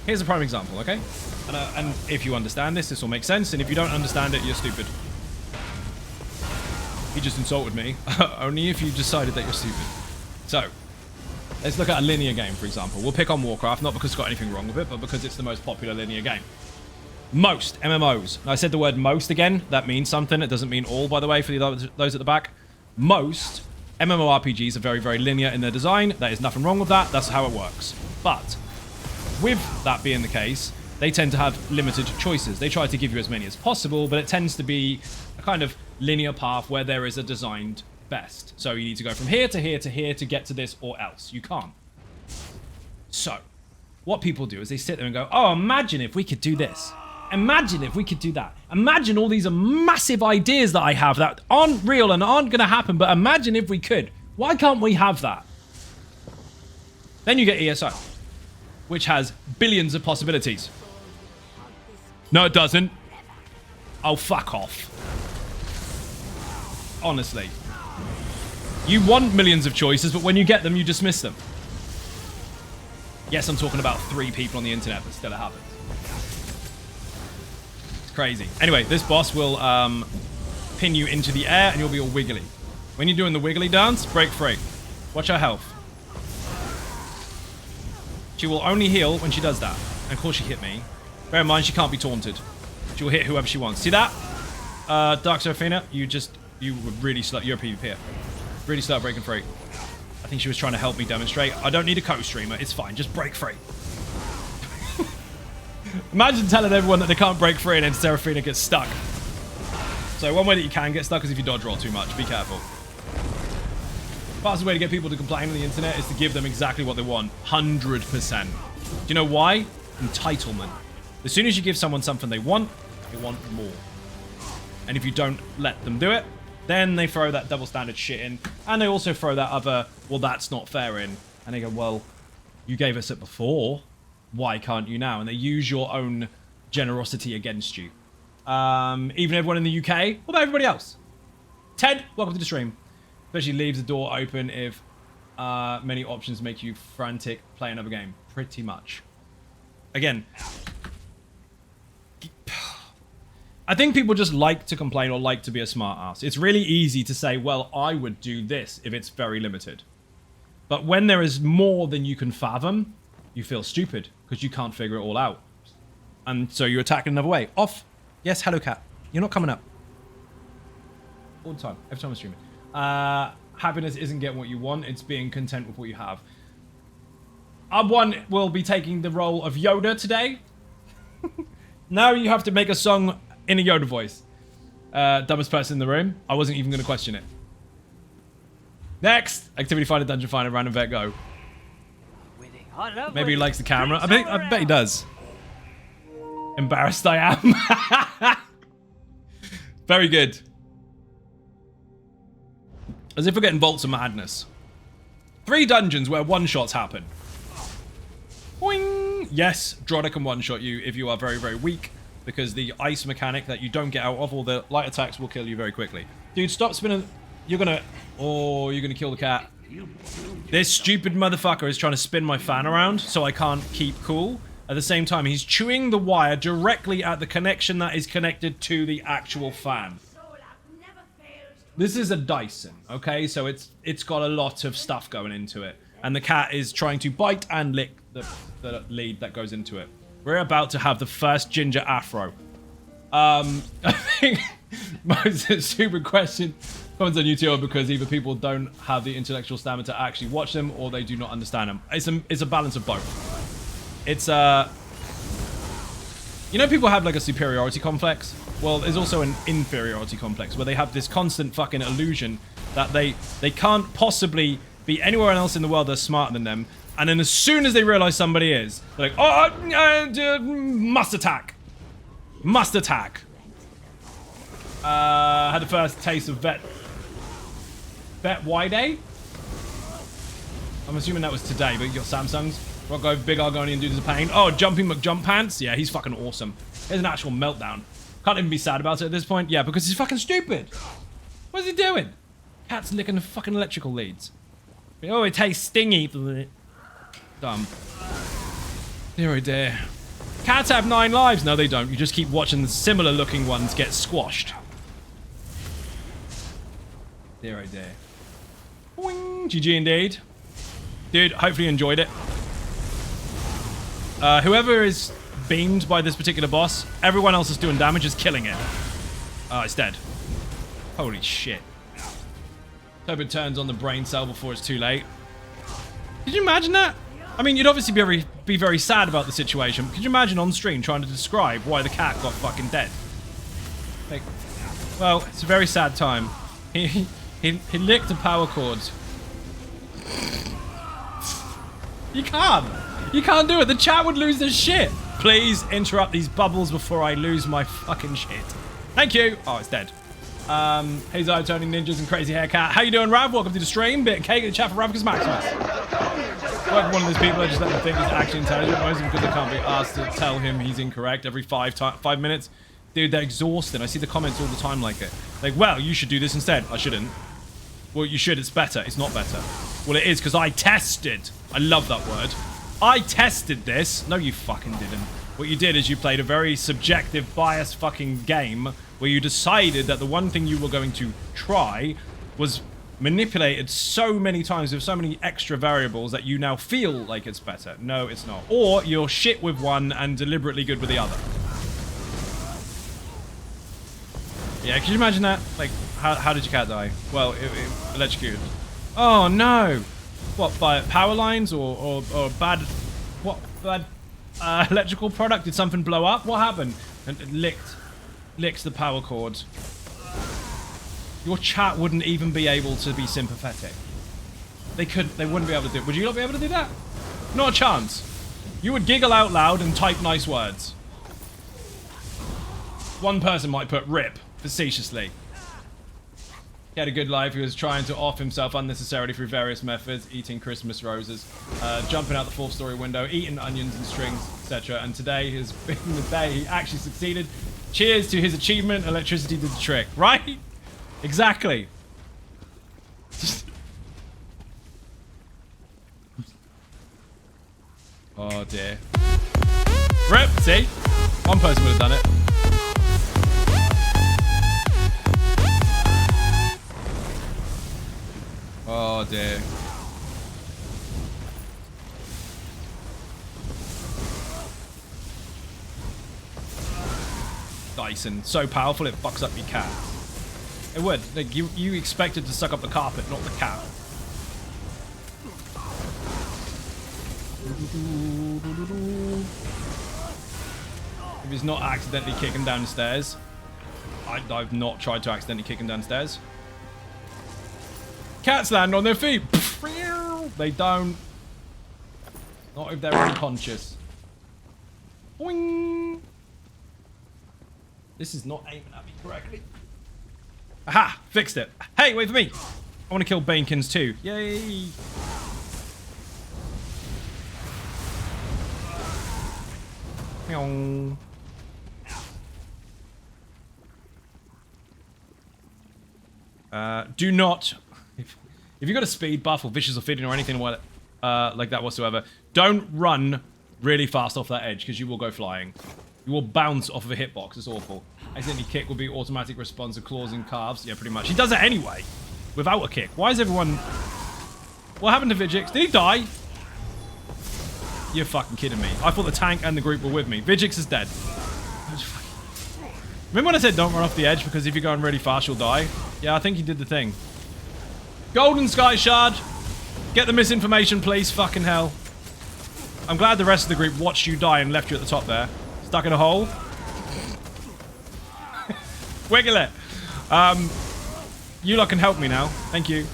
Here's a prime example, okay? And if you understand this, this will make sense. And if you don't understand it, you're stupid. He just insulted me. Only if you decided that you're stupid. So, let's look at a linear game, for example. We'll pick on Warcraft, not because it's got anything wrong with it, but because it's the most popular linear game. Most MMOs. Now, I said the word most again. That means something. It doesn't mean all, by the way, for those at the back. Most MMORPGs are very, very linear in their design. There is nothing wrong with that. That's how it works. But with that being the case, they tend to have limited choices. They try to give you as many as possible, but it tends to be a kind of linear path where there is a designed best. So you need to go from here to here to here to get to this, or else you can't. So what people do is they sit there and go, oh, imagine if we could do this. Imagine if we could do that. Imagine all these massive ideas that I have that aren't real and aren't going to happen, but imagine if we could. Why can't we have that? Then you get ESO, which has billions of possibilities. No, it doesn't. Oh, fuck off. Honestly. You want millions of choices, but when you get them, you dismiss them. Yes, I'm talking about 3 people on the internet, but still it happens. Crazy. Anyway, this boss will pin you into the air and you'll be all wiggly. When you're doing the wiggly dance, break free. Watch her health. She will only heal when she does that. And of course she hit me. Bear in mind, she can't be taunted. She will hit whoever she wants. See that? Dark Seraphina, you were really slow. You're a PvPer. Really slow at breaking free. I think she was trying to help me demonstrate. I don't need a co-streamer. It's fine. Just break free. Imagine telling everyone that they can't break free and then Seraphina gets stuck. So one way that you can get stuck is if you dodge roll too much. Be careful. Fastest way to get people to complain on the internet is to give them exactly what they want. 100%. Do you know why? Entitlement. As soon as you give someone something they want more. And if you don't let them do it, then they throw that double standard shit in. And they also throw that other, well, that's not fair in. And they go, well, you gave us it before. Why can't you now? And they use your own generosity against you. Even everyone in the UK. What about everybody else? Ted, welcome to the stream. Especially leaves the door open if many options make you frantic. Play another game. Pretty much. Again, I think people just like to complain or like to be a smart ass. It's really easy to say, well, I would do this if it's very limited. But when there is more than you can fathom, you feel stupid because you can't figure it all out. And so you attack another way. Off. Yes, hello, cat. You're not coming up. All the time. Every time I'm streaming. Happiness isn't getting what you want. It's being content with what you have. Abwan will be taking the role of Yoda today. Now you have to make a song in a Yoda voice. Dumbest person in the room. I wasn't even going to question it. Next. Activity finder, dungeon finder, random vet, go. Maybe he likes the camera. I bet he does. Embarrassed I am. Very good. As if we're getting Bolts of Madness. 3 dungeons where one-shots happen. Boing! Yes, Droda can one-shot you if you are very, very weak. Because the ice mechanic that you don't get out of, or the light attacks will kill you very quickly. Dude, stop spinning. You're gonna... Oh, you're gonna kill the cat. This stupid motherfucker is trying to spin my fan around so I can't keep cool. At the same time, he's chewing the wire directly at the connection that is connected to the actual fan. This is a Dyson, okay? So it's got a lot of stuff going into it. And the cat is trying to bite and lick the lead that goes into it. We're about to have the first ginger afro. I think most stupid question comments on YouTube because either people don't have the intellectual stamina to actually watch them or they do not understand them. It's a balance of both. It's you know, people have like a superiority complex. Well, there's also an inferiority complex where they have this constant fucking illusion that they can't possibly be anywhere else in the world that's smarter than them. And then as soon as they realize somebody is, they're like, oh, must attack. Must attack. Had the first taste of Vet Y-Day. I'm assuming that was today, but you got Samsung's. Rocco, Big Argonian Dudes of Pain. Oh, Jumping McJump Pants. Yeah, he's fucking awesome. Here's an actual meltdown. Can't even be sad about it at this point. Yeah, because he's fucking stupid. What is he doing? Cat's licking the fucking electrical leads. Oh, it tastes stingy. Dumb. Dear oh dear. Cats have 9 lives. No, they don't. You just keep watching the similar looking ones get squashed. Dear oh dear. Boing. GG indeed. Dude, hopefully you enjoyed it. Whoever is beamed by this particular boss, everyone else is doing damage is killing it. Oh, it's dead. Holy shit. Hope it turns on the brain cell before it's too late. Could you imagine that? I mean, you'd obviously be very sad about the situation. Could you imagine on stream trying to describe why the cat got fucking dead? Like, well, it's a very sad time. He licked a power cord. You can't. You can't do it. The chat would lose their shit. Please interrupt these bubbles before I lose my fucking shit. Thank you. Oh, it's dead. Hey, Zy, Turning Ninjas and Crazy Haircat. How you doing, Rav? Welcome to the stream. Bit of cake in the chat for Ravicus Maximus. Like one of those people, I just let them think he's actually intelligent, mostly because they can't be asked to tell him he's incorrect every 5 minutes. Dude, they're exhausting. I see the comments all the time like it. Like, well, you should do this instead. I shouldn't. Well, you should. It's better. It's not better. Well, it is because I tested. I love that word. I tested this. No, you fucking didn't. What you did is you played a very subjective, biased fucking game where you decided that the one thing you were going to try was manipulated so many times with so many extra variables that you now feel like it's better. No, it's not. Or you're shit with one and deliberately good with the other. Yeah, can you imagine that? Like, how did your cat die? Well, it electrocuted. Oh, no. What, by power lines or bad... What, bad electrical product? Did something blow up? What happened? And it licked the power cord. Your chat wouldn't even be able to be sympathetic. They wouldn't be able to do it. Would you not be able to do that? Not a chance. You would giggle out loud and type nice words. One person might put rip facetiously. He had a good life. He was trying to off himself unnecessarily through various methods, eating Christmas roses, jumping out the 4th-story window, eating onions and strings, etc. And today has been the day he actually succeeded. Cheers to his achievement. Electricity did the trick, right? Exactly. Oh dear. Rip, see? One person would have done it. Oh dear. Dyson, so powerful it fucks up your cat. It would. Like, you expect it to suck up the carpet, not the cat. If he's not accidentally kicking down the stairs. I've not tried to accidentally kick him downstairs. Cats land on their feet. They don't. Not if they're unconscious. Boing. This is not aiming at me correctly. Aha! Fixed it. Hey, wait for me. I want to kill Bankins too. Yay! Do not... If you've got a speed buff or vicious or fitting or anything like that whatsoever, don't run really fast off that edge because you will go flying. You will bounce off of a hitbox. It's awful. Accidentally kick will be automatic response to claws and calves. Yeah, pretty much. He does it anyway without a kick. Why is everyone... What happened to Vigix? Did he die? You're fucking kidding me. I thought the tank and the group were with me. Vigix is dead. Remember when I said don't run off the edge because if you're going really fast, you'll die? Yeah, I think he did the thing. Golden Sky Shard. Get the misinformation, please. Fucking hell. I'm glad the rest of the group watched you die and left you at the top there. Stuck in a hole. Wiggle it. You lot can help me now. Thank you.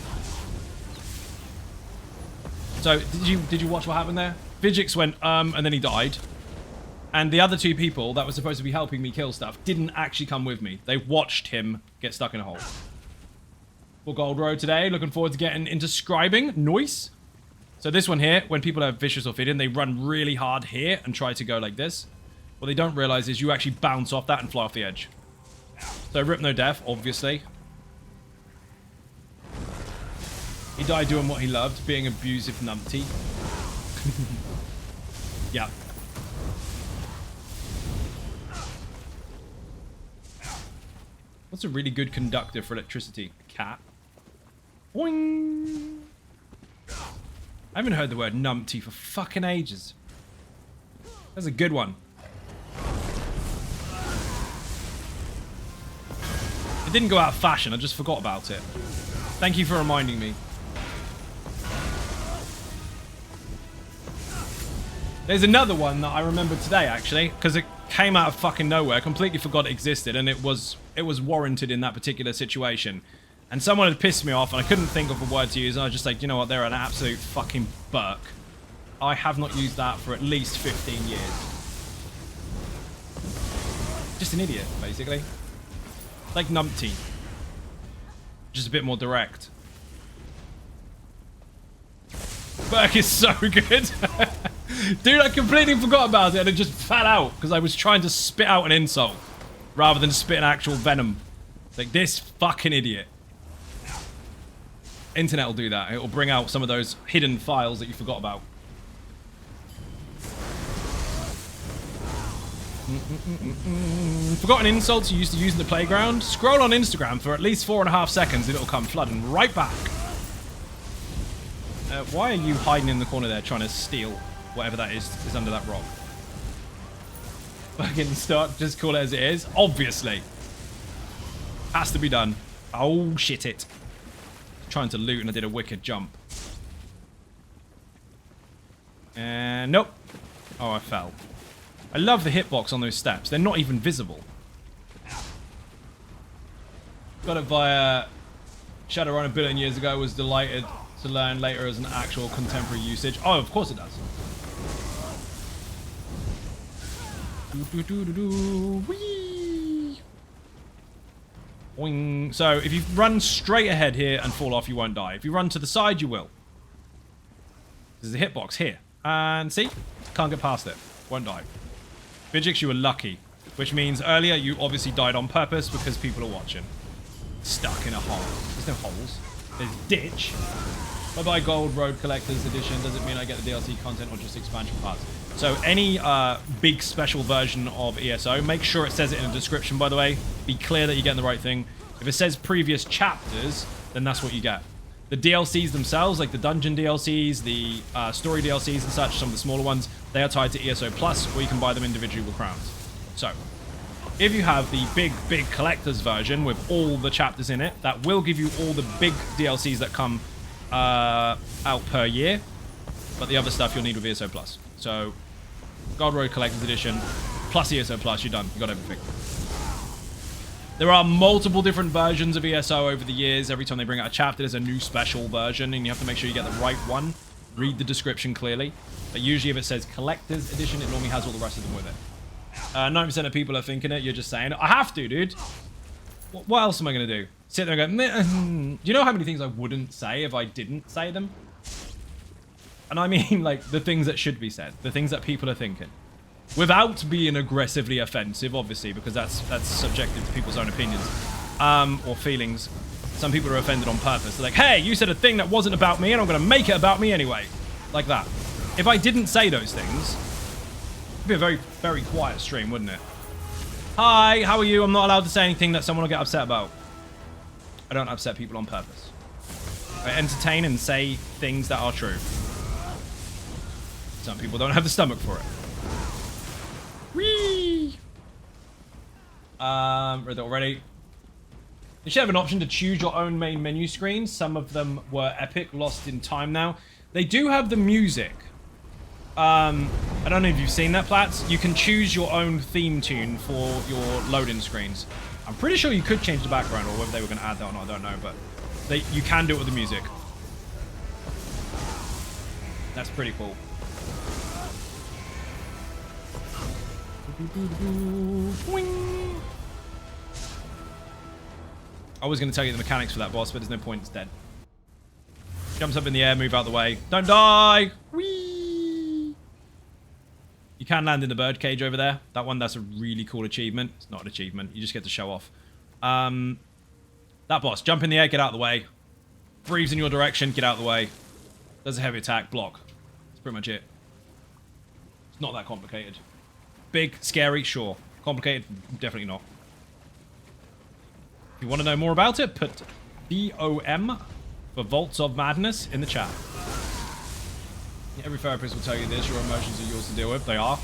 So, did you watch what happened there? Vigix went, and then he died. And the other two people that were supposed to be helping me kill stuff didn't actually come with me. They watched him get stuck in a hole. For Gold Road today, looking forward to getting into scribing. Nice. So this one here, when people have vicious or fit in, they run really hard here and try to go like this. What they don't realize is you actually bounce off that and fly off the edge. So rip no death, obviously. He died doing what he loved, being abusive numpty. Yeah. What's a really good conductor for electricity? A cat. Boing. I haven't heard the word numpty for fucking ages. That's a good one. It didn't go out of fashion, I just forgot about it. Thank you for reminding me. There's another one that I remembered today, actually, because it came out of fucking nowhere. I completely forgot it existed, and it was warranted in that particular situation. And someone had pissed me off, and I couldn't think of a word to use, and I was just like, you know what, they're an absolute fucking burk. I have not used that for at least 15 years. Just an idiot, basically. Like numpty. Just a bit more direct. Burk is so good. Dude, I completely forgot about it, and it just fell out, because I was trying to spit out an insult, rather than spit an actual venom. Like, this fucking idiot. Internet will do that. It will bring out some of those hidden files that you forgot about. Forgotten insults you used to use in the playground? Scroll on Instagram for at least 4.5 seconds and it'll come flooding right back. Why are you hiding in the corner there trying to steal whatever that is under that rock? Fucking start, just call it as it is. Obviously. Has to be done. Oh, shit it. Trying to loot and I did a wicked jump. And nope. Oh, I fell. I love the hitbox on those steps. They're not even visible. Got it via Shadowrun a billion years ago. Was delighted to learn later as an actual contemporary usage. Oh, of course it does. Whee! Boing. So if you run straight ahead here and fall off, you won't die. If you run to the side, you will. There's a hitbox here. And see? Can't get past it. Won't die. Vigix, you were lucky. Which means earlier you obviously died on purpose because people are watching. Stuck in a hole. There's no holes. There's ditch. Bye-bye Gold Road Collector's Edition. Does it mean I get the DLC content or just expansion parts? So any big special version of ESO, make sure it says it in the description, by the way. Be clear that you're getting the right thing. If it says previous chapters, then that's what you get. The DLCs themselves, like the dungeon DLCs, the story DLCs and such, some of the smaller ones, they are tied to ESO Plus, or you can buy them individually with crowns. So, if you have the big collector's version with all the chapters in it, that will give you all the big DLCs that come out per year, but the other stuff you'll need with ESO Plus. So, Gold Road Collector's Edition, plus ESO Plus, you're done. You got everything. There are multiple different versions of ESO over the years. Every time they bring out a chapter, there's a new special version, and you have to make sure you get the right one. Read the description clearly. But usually if it says Collector's Edition, it normally has all the rest of them with it. 90% of people are thinking it. You're just saying it. I have to, dude. What else am I going to do? Sit there and go, do you know how many things I wouldn't say if I didn't say them? And I mean, like, the things that should be said. The things that people are thinking. Without being aggressively offensive, obviously, because that's subjective to people's own opinions or feelings. Some people are offended on purpose. They're like, hey, you said a thing that wasn't about me, and I'm going to make it about me anyway. Like that. If I didn't say those things, it'd be a very, very quiet stream, wouldn't it? Hi, how are you? I'm not allowed to say anything that someone will get upset about. I don't upset people on purpose. I entertain and say things that are true. Some people don't have the stomach for it. Whee! Read that already. You should have an option to choose your own main menu screen. Some of them were epic, lost in time now. They do have the music. I don't know if you've seen that, Plats. You can choose your own theme tune for your loading screens. I'm pretty sure you could change the background, or whether they were going to add that or not, I don't know. But you can do it with the music. That's pretty cool. I was going to tell you the mechanics for that boss, but there's no point, it's dead. Jumps up in the air, move out the way. Don't die! Whee! You can land in the bird cage over there. That one, that's a really cool achievement. It's not an achievement, you just get to show off. That boss, jump in the air, get out of the way. Breathes in your direction, get out of the way. Does a heavy attack, block. That's pretty much it. It's not that complicated. Big, scary, sure. Complicated, definitely not. If you want to know more about it, put BOM for Vaults of Madness in the chat. Every therapist will tell you this, your emotions are yours to deal with. They are.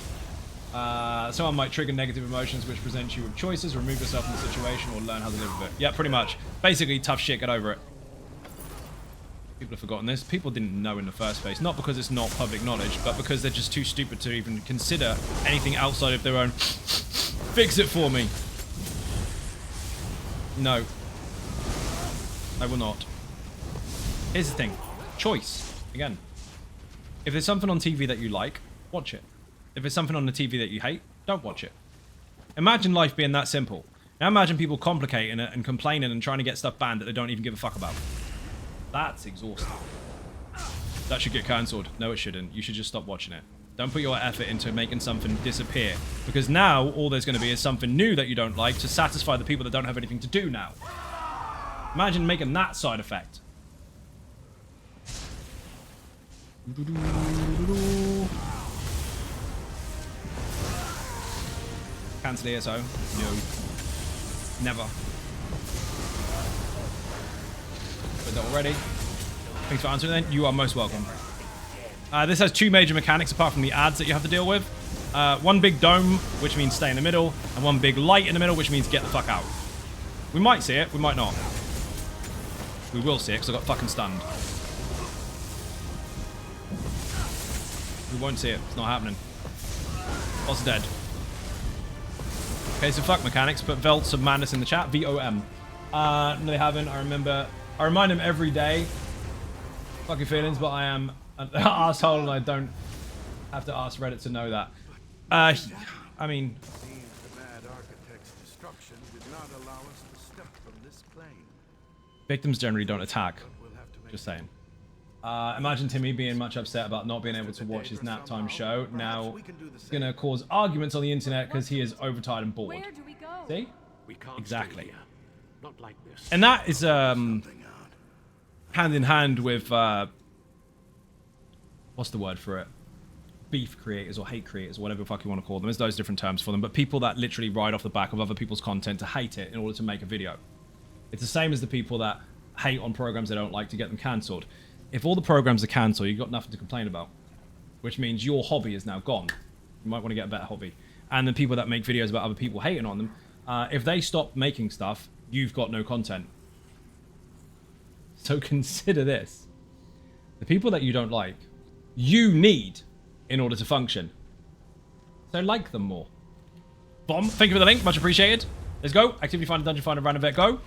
Someone might trigger negative emotions which present you with choices, remove yourself from the situation, or learn how to live with it. Yeah, pretty much. Basically, tough shit, get over it. People have forgotten this. People didn't know in the first place. Not because it's not public knowledge, but because they're just too stupid to even consider anything outside of their own. Fix it for me. No. I will not. Here's the thing. Choice. Again. If there's something on TV that you like, watch it. If there's something on the TV that you hate, don't watch it. Imagine life being that simple. Now imagine people complicating it and complaining and trying to get stuff banned that they don't even give a fuck about. That's exhausting. That should get cancelled. No, it shouldn't. You should just stop watching it. Don't put your effort into making something disappear. Because now, all there's going to be is something new that you don't like to satisfy the people that don't have anything to do now. Imagine making that side effect. Cancel ESO. No. Never. But that already. Thanks for answering then. You are most welcome. This has two major mechanics apart from the ads that you have to deal with. One big dome, which means stay in the middle, and one big light in the middle, which means get the fuck out. We might see it, we might not. We will see it, because I got fucking stunned. We won't see it, it's not happening. Boss is dead. Okay, so fuck mechanics, put Vaults of Madness in the chat, VOM. No, they haven't, I remember. I remind them every day. Fuck your feelings, but I am an asshole and I don't have to ask Reddit to know that. I mean... The mad architect's destruction did not allow us to step from this plane. Victims generally don't attack. Just saying. Imagine Timmy being much upset about not being able to watch his nap time show. Now, it's going to cause arguments on the internet because he is overtired and bored. See? Exactly. Not like this. And that is hand in hand with what's the word for it? Beef creators or hate creators, or whatever the fuck you want to call them. There's those different terms for them, but people that literally ride off the back of other people's content to hate it in order to make a video. It's the same as the people that hate on programs they don't like to get them cancelled. If all the programs are cancelled, you've got nothing to complain about, which means your hobby is now gone. You might want to get a better hobby. And the people that make videos about other people hating on them, if they stop making stuff, you've got no content. So consider this. The people that you don't like, you need in order to function. So like them more. Bomb, thank you for the link, much appreciated. Let's go. Activity finder, dungeon finder, random vet, go.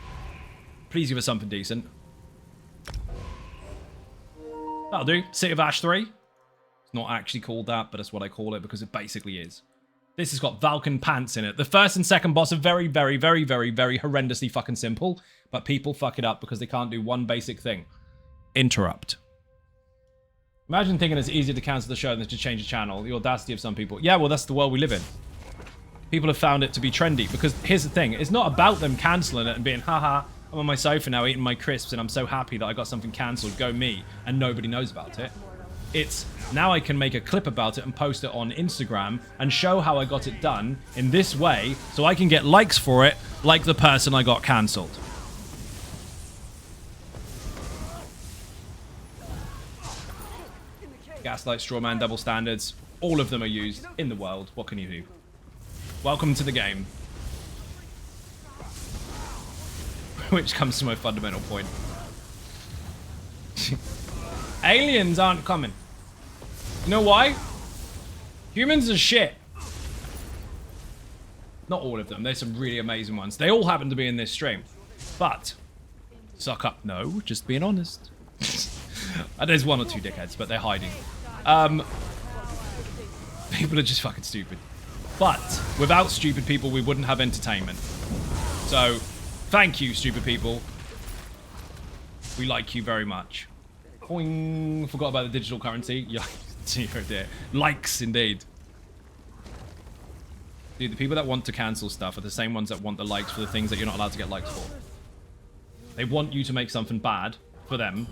Please give us something decent. That'll do. City of Ash 3. It's not actually called that, but that's what I call it because it basically is. This has got Vulcan pants in it. The first and second boss are very, very, very, very, very horrendously fucking simple, but people fuck it up because they can't do one basic thing. Interrupt. Imagine thinking it's easier to cancel the show than to change the channel. The audacity of some people. Yeah, well, that's the world we live in. People have found it to be trendy because here's the thing. It's not about them cancelling it and being, haha, I'm on my sofa now eating my crisps and I'm so happy that I got something cancelled. Go me. And nobody knows about it. It's now I can make a clip about it and post it on Instagram and show how I got it done in this way so I can get likes for it like the person I got cancelled. Gaslight, Strawman, double standards. All of them are used in the world. What can you do? Welcome to the game. Which comes to my fundamental point. Aliens aren't coming. You know why? Humans are shit. Not all of them. There's some really amazing ones. They all happen to be in this stream. But, suck up. No, just being honest. There's one or two dickheads, but they're hiding. People are just fucking stupid. But, without stupid people, we wouldn't have entertainment. So, thank you, stupid people. We like you very much. Boing. Forgot about the digital currency. Yeah, dear. Likes, indeed. Dude, the people that want to cancel stuff are the same ones that want the likes for the things that you're not allowed to get likes for. They want you to make something bad for them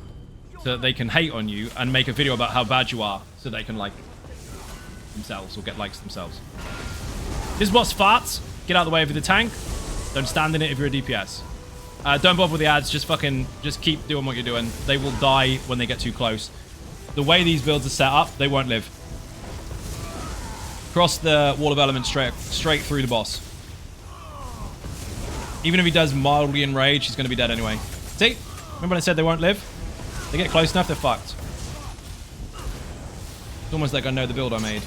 so that they can hate on you and make a video about how bad you are so they can like themselves or get likes themselves. This boss farts. Get out of the way of the tank. Don't stand in it if you're a DPS. Don't bother with the ads. Just keep doing what you're doing. They will die when they get too close. The way these builds are set up, they won't live. Cross the wall of elements straight through the boss. Even if he does mildly enrage, he's going to be dead anyway. See? Remember when I said they won't live? They get close enough, they're fucked. It's almost like I know the build I made.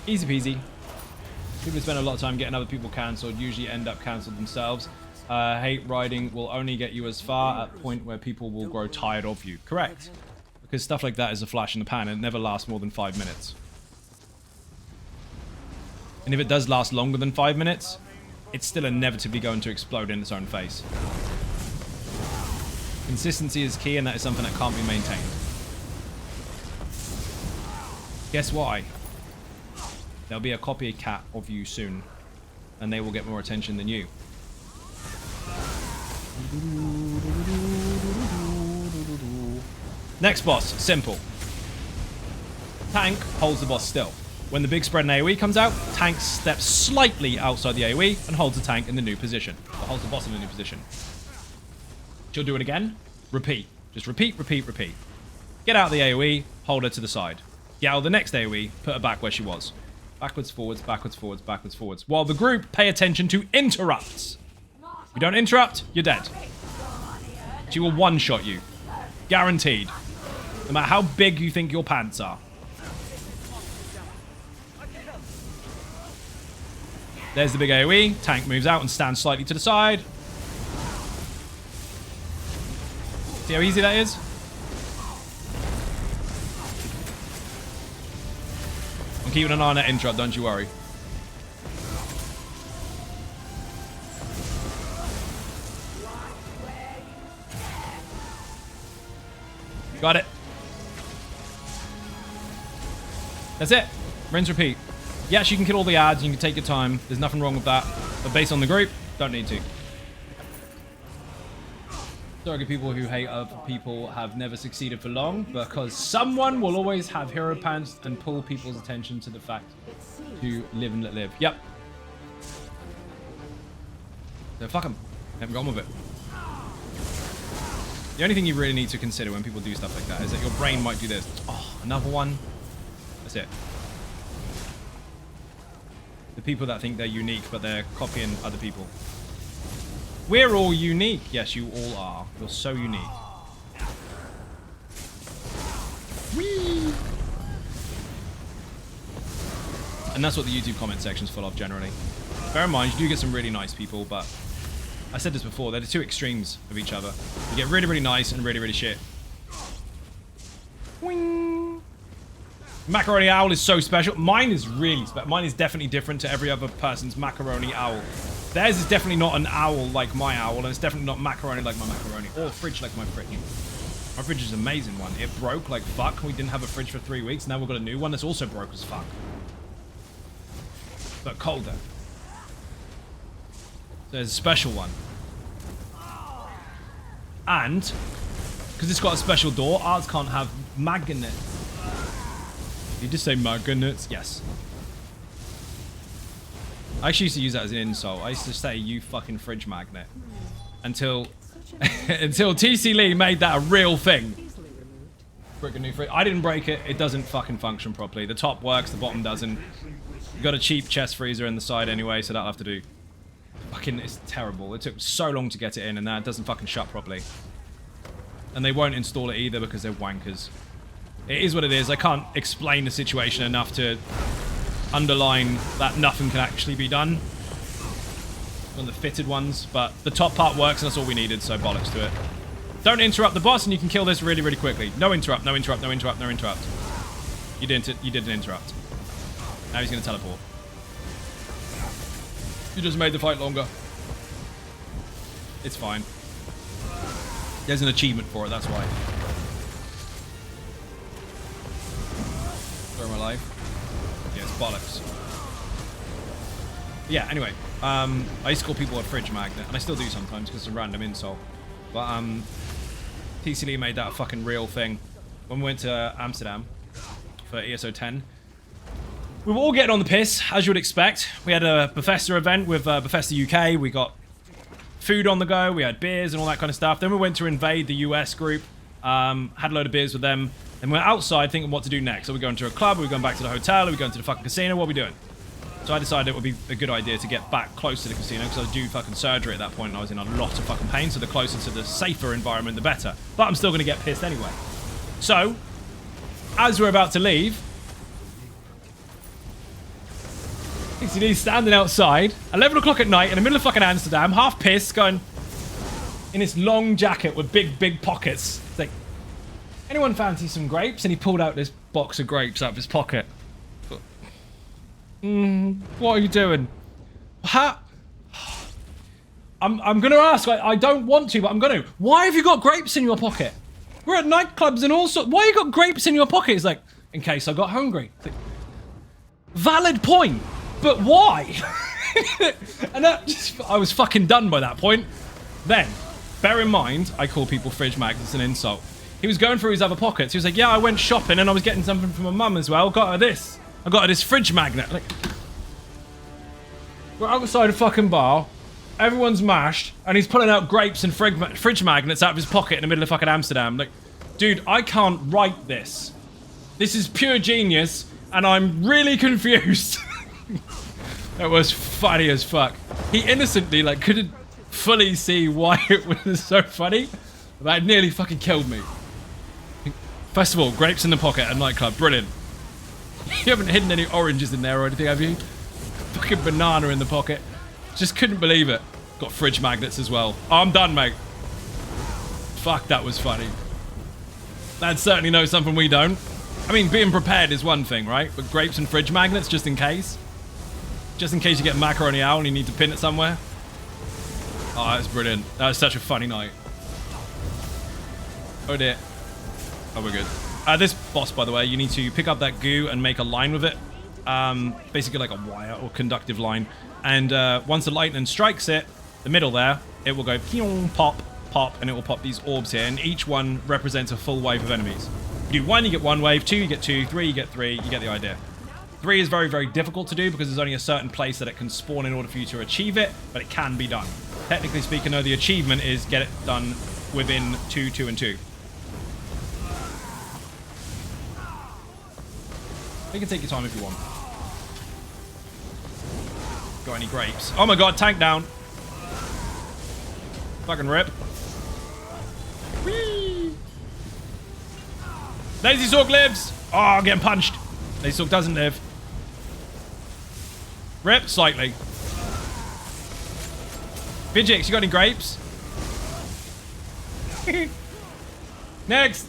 Easy peasy. People who spend a lot of time getting other people cancelled usually end up cancelled themselves. Hate riding will only get you as far at a point where people will grow tired of you. Correct. Because stuff like that is a flash in the pan and it never lasts more than 5 minutes. And if it does last longer than 5 minutes, it's still inevitably going to explode in its own face. Consistency is key and that is something that can't be maintained. Guess why? There'll be a copycat of you soon. And they will get more attention than you. Next boss, simple. Tank holds the boss still. When the big spread in AoE comes out, tank steps slightly outside the AoE and holds the tank in the new position. Or holds the boss in the new position. She'll do it again. Repeat. Just repeat, repeat, repeat. Get out of the AoE, hold her to the side. Get out of the next AoE, put her back where she was. Backwards, forwards, backwards, forwards, backwards, forwards. While the group pay attention to interrupts. If you don't interrupt, you're dead. She will one-shot you. Guaranteed. No matter how big you think your pants are. There's the big AoE. Tank moves out and stands slightly to the side. See how easy that is? I'm keeping an eye on that interrupt, don't you worry. Got it. That's it. Rinse, repeat. Yes, you can kill all the ads. You can take your time. There's nothing wrong with that. But based on the group, don't need to. Sorry, people who hate other people have never succeeded for long because someone will always have hero pants and pull people's attention to the fact to live and let live. Yep. So fuck them. Haven't gone with it. The only thing you really need to consider when people do stuff like that is that your brain might do this. Oh, another one. That's it. The people that think they're unique, but they're copying other people. We're all unique. Yes, you all are. You're so unique. Whee! And that's what the YouTube comment section's full of generally. Bear in mind, you do get some really nice people, but I said this before, they're the two extremes of each other. You get really, really nice and really, really shit. Wing. Macaroni owl is so special. Mine is really special. Mine is definitely different to every other person's macaroni owl. Theirs is definitely not an owl like my owl, and it's definitely not macaroni like my macaroni, or fridge like my fridge. My fridge is an amazing one. It broke like fuck. We didn't have a fridge for 3 weeks. Now we've got a new one that's also broke as fuck. But colder. There's a special one. And, because it's got a special door, arts can't have magnets. You just say magnets? Yes. I actually used to use that as an insult. I used to say, you fucking fridge magnet. Until TC Lee made that a real thing. Brick a new fridge. I didn't break it. It doesn't fucking function properly. The top works, the bottom doesn't. You got a cheap chest freezer in the side anyway, so that'll have to do. Fucking, it's terrible. It took so long to get it in, and that doesn't fucking shut properly. And they won't install it either because they're wankers. It is what it is. I can't explain the situation enough to underline that nothing can actually be done on the fitted ones, but the top part works, and that's all we needed, so bollocks to it. Don't interrupt the boss, and you can kill this really, really quickly. No interrupt, no interrupt, no interrupt, no interrupt. You didn't interrupt. Now he's going to teleport. You just made the fight longer. It's fine. There's an achievement for it, that's why. Throw my life. Yeah, it's bollocks. Yeah, anyway. I used to call people a fridge magnet, and I still do sometimes because it's a random insult. But, TC Lee made that a fucking real thing. When we went to Amsterdam for ESO 10, we were all getting on the piss, as you would expect. We had a Bethesda event with Bethesda UK. We got food on the go. We had beers and all that kind of stuff. Then we went to invade the US group. Had a load of beers with them. And we're outside thinking what to do next. Are we going to a club? Are we going back to the hotel? Are we going to the fucking casino? What are we doing? So I decided it would be a good idea to get back close to the casino because I was due fucking surgery at that point and I was in a lot of fucking pain. So the closer to the safer environment, the better. But I'm still going to get pissed anyway. So, as we're about to leave, he's standing outside, 11 o'clock at night, in the middle of fucking Amsterdam, half pissed, going in this long jacket with big, big pockets. It's like, anyone fancy some grapes? And he pulled out this box of grapes out of his pocket. What are you doing? How? I'm going to ask. I don't want to, but I'm going to. Why have you got grapes in your pocket? We're at nightclubs and all sorts. Why you got grapes in your pocket? It's like, in case I got hungry. Like, valid point. But why? And I was fucking done by that point. Then, bear in mind, I call people fridge magnets an insult. He was going through his other pockets. He was like, yeah, I went shopping and I was getting something from my mum as well. Got her this. I got her this fridge magnet. Like, we're outside a fucking bar. Everyone's mashed. And he's pulling out grapes and fridge magnets out of his pocket in the middle of fucking Amsterdam. Like, dude, I can't write this. This is pure genius. And I'm really confused. That was funny as fuck. He innocently, like, couldn't fully see why it was so funny. That nearly fucking killed me. First of all, grapes in the pocket at a nightclub. Brilliant. You haven't hidden any oranges in there or anything, have you? Fucking banana in the pocket. Just couldn't believe it. Got fridge magnets as well. Oh, I'm done, mate. Fuck, that was funny. That certainly knows something we don't. I mean, being prepared is one thing, right? But grapes and fridge magnets, just in case. Just in case you get macaroni owl and you need to pin it somewhere. Oh, that's brilliant. That was such a funny night. Oh dear. Oh, we're good. This boss, by the way, you need to pick up that goo and make a line with it. Basically like a wire or conductive line. And once the lightning strikes it, the middle there, it will go pop, pop, and it will pop these orbs here. And each one represents a full wave of enemies. You do 1, you get 1 wave. 2, you get 2. 3, you get 3. You get the idea. 3 is very, very difficult to do because there's only a certain place that it can spawn in order for you to achieve it, but it can be done. Technically speaking, though, the achievement is get it done within 2, 2, and 2. You can take your time if you want. Got any grapes? Oh my god, tank down. Fucking rip. Whee! Lazy Sorc lives! Oh, getting punched. Lazy Sorc doesn't live. Rip, slightly. Vijix, you got any grapes? Next!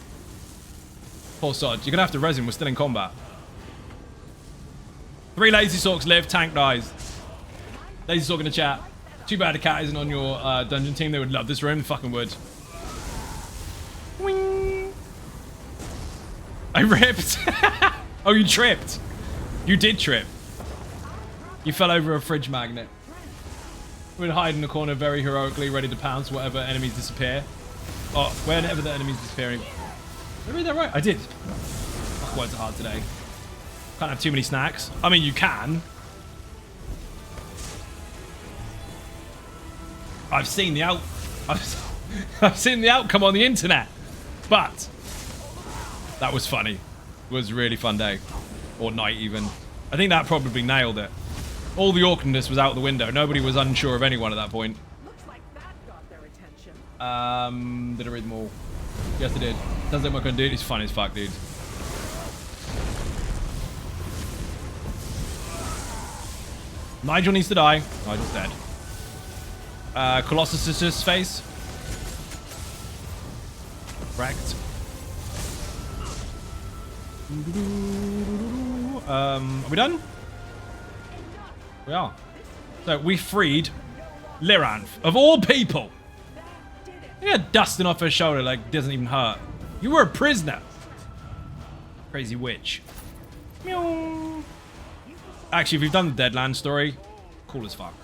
Poor sod, you're gonna have to res him, we're still in combat. 3 Lazy Sorcs live, tank dies. Lazy Sorc in the chat. Too bad the cat isn't on your dungeon team, they would love this room, they fucking would. Wing. I ripped. Oh, you tripped. You did trip. You fell over a fridge magnet. We'd hide in the corner very heroically, ready to pounce whatever enemies disappear. Oh, whenever the enemy's disappearing. Did I read that right? I did. Fuck, words are hard today. Can't have too many snacks. I mean, you can. I've seen the I've seen the outcome on the internet. But that was funny. It was a really fun day. Or night even. I think that probably nailed it. All the awkwardness was out the window. Nobody was unsure of anyone at that point. Looks like that got their attention. Did I read them all? Yes, I did. Sounds like my gun, dude. It's fun as fuck, dude. Nigel needs to die. Nigel's dead. Colossus' face. Wrecked. Are we done? We are. So we freed Liranth, of all people. Yeah, dusting off her shoulder like doesn't even hurt. You were a prisoner. Crazy witch. Meow. Actually, if we've done the Deadlands story, cool as fuck.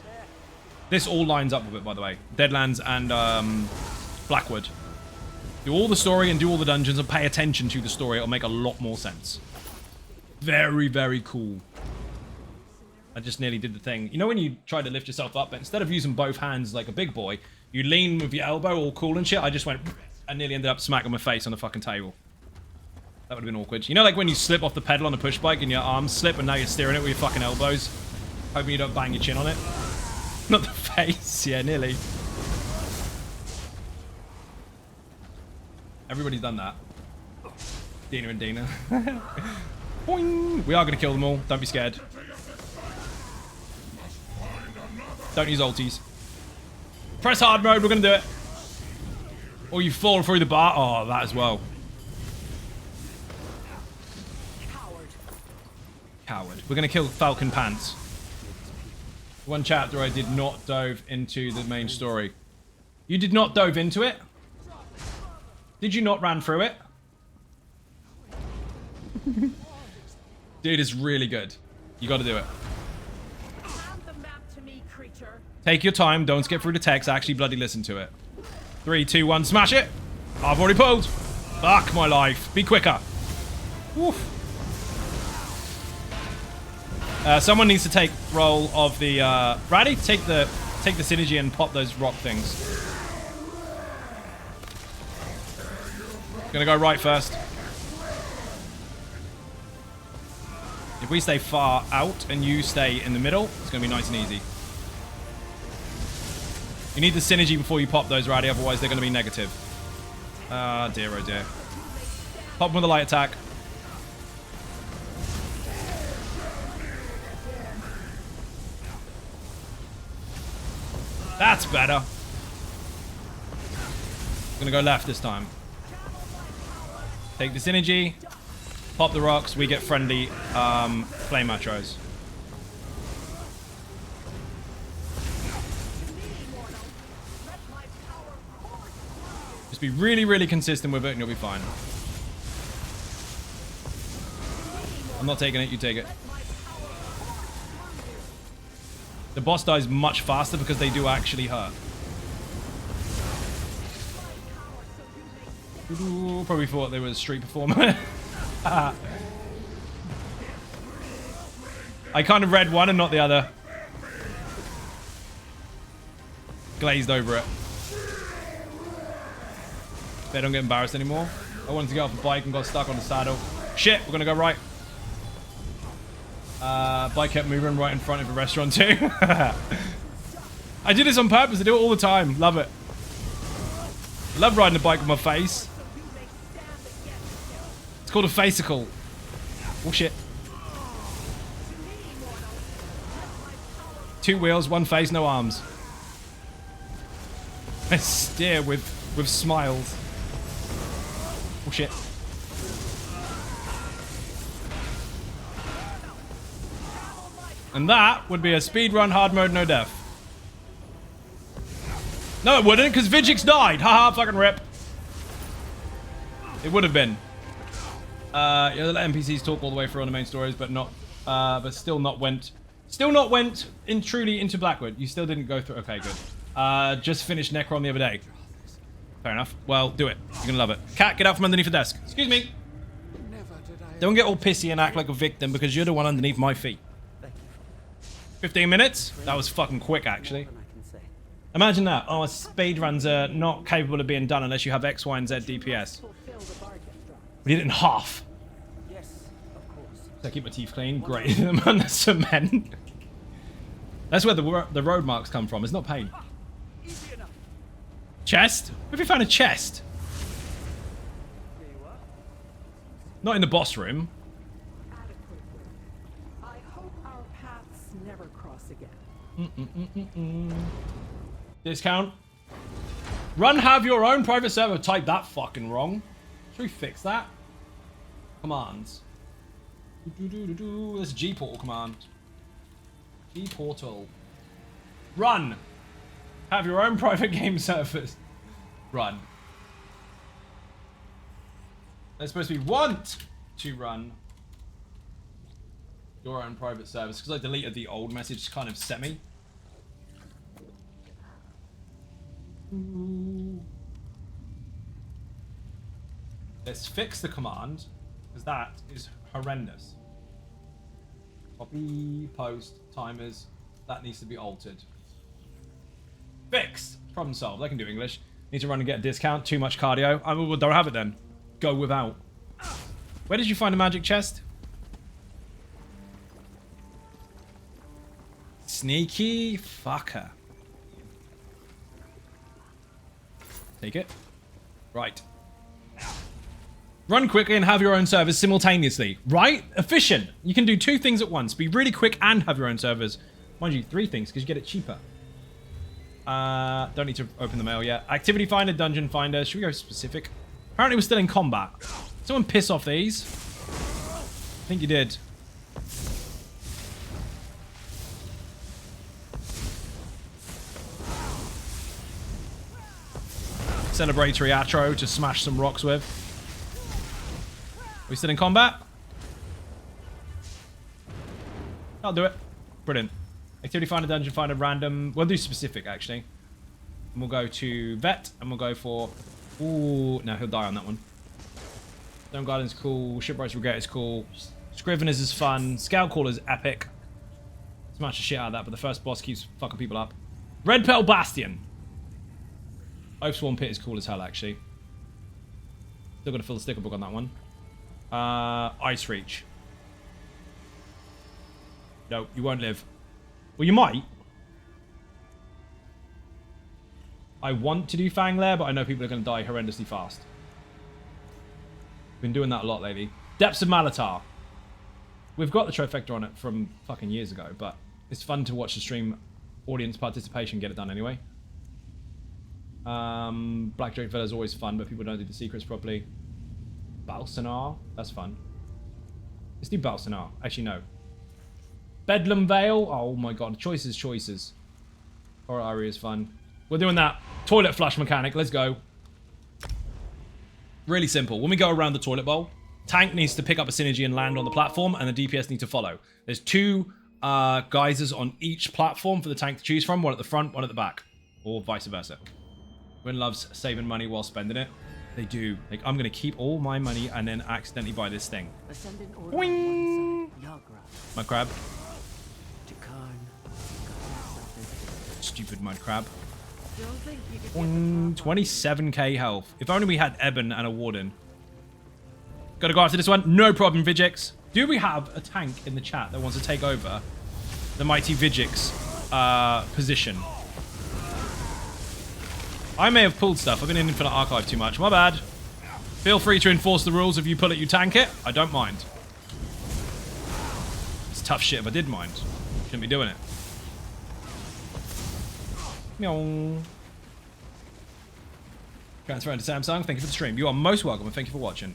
This all lines up with it, by the way. Deadlands and Blackwood. Do all the story and do all the dungeons and pay attention to the story. It'll make a lot more sense. Very, very cool. I just nearly did the thing. You know when you try to lift yourself up, but instead of using both hands like a big boy, you lean with your elbow all cool and shit? I just went and nearly ended up smacking my face on the fucking table. That would have been awkward. You know like when you slip off the pedal on a push bike and your arms slip and now you're steering it with your fucking elbows? Hoping you don't bang your chin on it. Not the face. Yeah, nearly. Everybody's done that. Dina and Dina. Boing. We are going to kill them all. Don't be scared. Don't use ulties. Press hard mode. We're going to do it. Or you fall through the bar. Oh, that as well. Coward. We're going to kill Falcon Pants. One chapter I did not dove into the main story. You did not dove into it? Did you not ran through it? Dude, it's really good. You got to do it. Take your time. Don't skip through the text. Actually bloody listen to it. 3, 2, 1. Smash it. I've already pulled. Fuck my life. Be quicker. Woof. Someone needs to take roll of the Raddy, take the synergy and pop those rock things. Gonna go right first. If we stay far out and you stay in the middle, it's gonna be nice and easy. You need the synergy before you pop those, Raddy, otherwise they're gonna be negative. Ah, dear, oh dear. Pop them with a light attack. That's better. Gonna go left this time. Take the synergy. Pop the rocks. We get friendly flame arrows. Just be really, really consistent with it and you'll be fine. I'm not taking it. You take it. The boss dies much faster because they do actually hurt. Ooh, probably thought they were a street performer. I kind of read one and not the other. Glazed over it. They don't get embarrassed anymore. I wanted to get off the bike and got stuck on the saddle. Shit, we're gonna go right. Bike kept moving right in front of a restaurant too. I do this on purpose. I do it all the time. Love it. I love riding a bike with my face. It's called a facicle. Oh shit. 2 wheels, 1 face, no arms. I steer with smiles. Oh shit. And that would be a speedrun hard mode, no death. No, it wouldn't, because Vigix died. Haha, fucking rip. It would have been. Yeah, let NPCs talk all the way through on the main stories, but not, but still not went Still not went in truly into Blackwood. You still didn't go through. Okay, good. Just finished Necron the other day. Fair enough. Well, do it. You're gonna love it. Cat, get out from underneath the desk. Excuse me. Don't get all pissy and act like a victim because you're the one underneath my feet. 15 minutes? That was fucking quick, actually. Imagine that. Oh, speed runs are not capable of being done unless you have X, Y, and Z DPS. We did it in half. So I keep my teeth clean. Great. I'm on the cement. That's where the road marks come from. It's not paint. Chest? Where have you found a chest? Not in the boss room. I hope our paths never cross again. Discount. Run have your own private server. Type that fucking wrong. Should we fix that? Commands. This G portal command. G portal. Run. Have your own private game servers. Run. They're supposed to be want to run your own private service because I deleted the old message kind of semi. Let's fix the command because that is horrendous. Copy, post, timers. That needs to be altered. Fixed. Problem solved. I can do English. Need to run and get a discount. Too much cardio. I will, don't have it then. Go without. Where did you find a magic chest? Sneaky fucker. Take it. Right. Run quickly and have your own servers simultaneously. Right? Efficient. You can do 2 things at once. Be really quick and have your own servers. Mind you, 3 things because you get it cheaper. Don't need to open the mail yet. Activity finder, dungeon finder. Should we go specific? Apparently we're still in combat. Someone piss off these. I think you did. Celebratory Atro to smash some rocks with. Are we still in combat? I'll do it. Brilliant. Activity finder, dungeon finder, random. We'll do specific, actually. And we'll go to vet, and we'll go for... Ooh, no, he'll die on that one. Stone Garden's cool. Shipwright's Regret is cool. Scriveners is fun. Scout Call is epic. Smash the shit out of that, but the first boss keeps fucking people up. Red Pearl Bastion. Oathsworn Pit is cool as hell, actually. Still got to fill the sticker book on that one. Ice Reach. No, you won't live. Well, you might. I want to do Fang Lair, but I know people are going to die horrendously fast. Been doing that a lot lately. Depths of Malatar. We've got the trifecta on it from fucking years ago, but it's fun to watch the stream audience participation get it done anyway. Black Drake Villa is always fun, but people don't do the secrets properly. Balsanar, that's fun. Let's do Balsanar. Actually, no. Bedlam Vale. Oh my god, choices. Horror Aerie is fun. We're doing that toilet flush mechanic. Let's go. Really simple. When we go around the toilet bowl, tank needs to pick up a synergy and land on the platform, and the DPS need to follow. There's 2 geysers on each platform for the tank to choose from. One at the front, one at the back. Or vice versa. Win loves saving money while spending it. They do. Like, I'm going to keep all my money and then accidentally buy this thing. Boing! Mud crab. Stupid mud crab. 27k health. If only we had Eben and a Warden. Gotta go after this one. No problem, Vigix. Do we have a tank in the chat that wants to take over the mighty Vigix position? I may have pulled stuff. I've been in Infinite Archive too much. My bad. Feel free to enforce the rules. If you pull it, you tank it. I don't mind. It's tough shit if I did mind. Shouldn't be doing it. Meow. Transfer into Samsung. Thank you for the stream. You are most welcome and thank you for watching.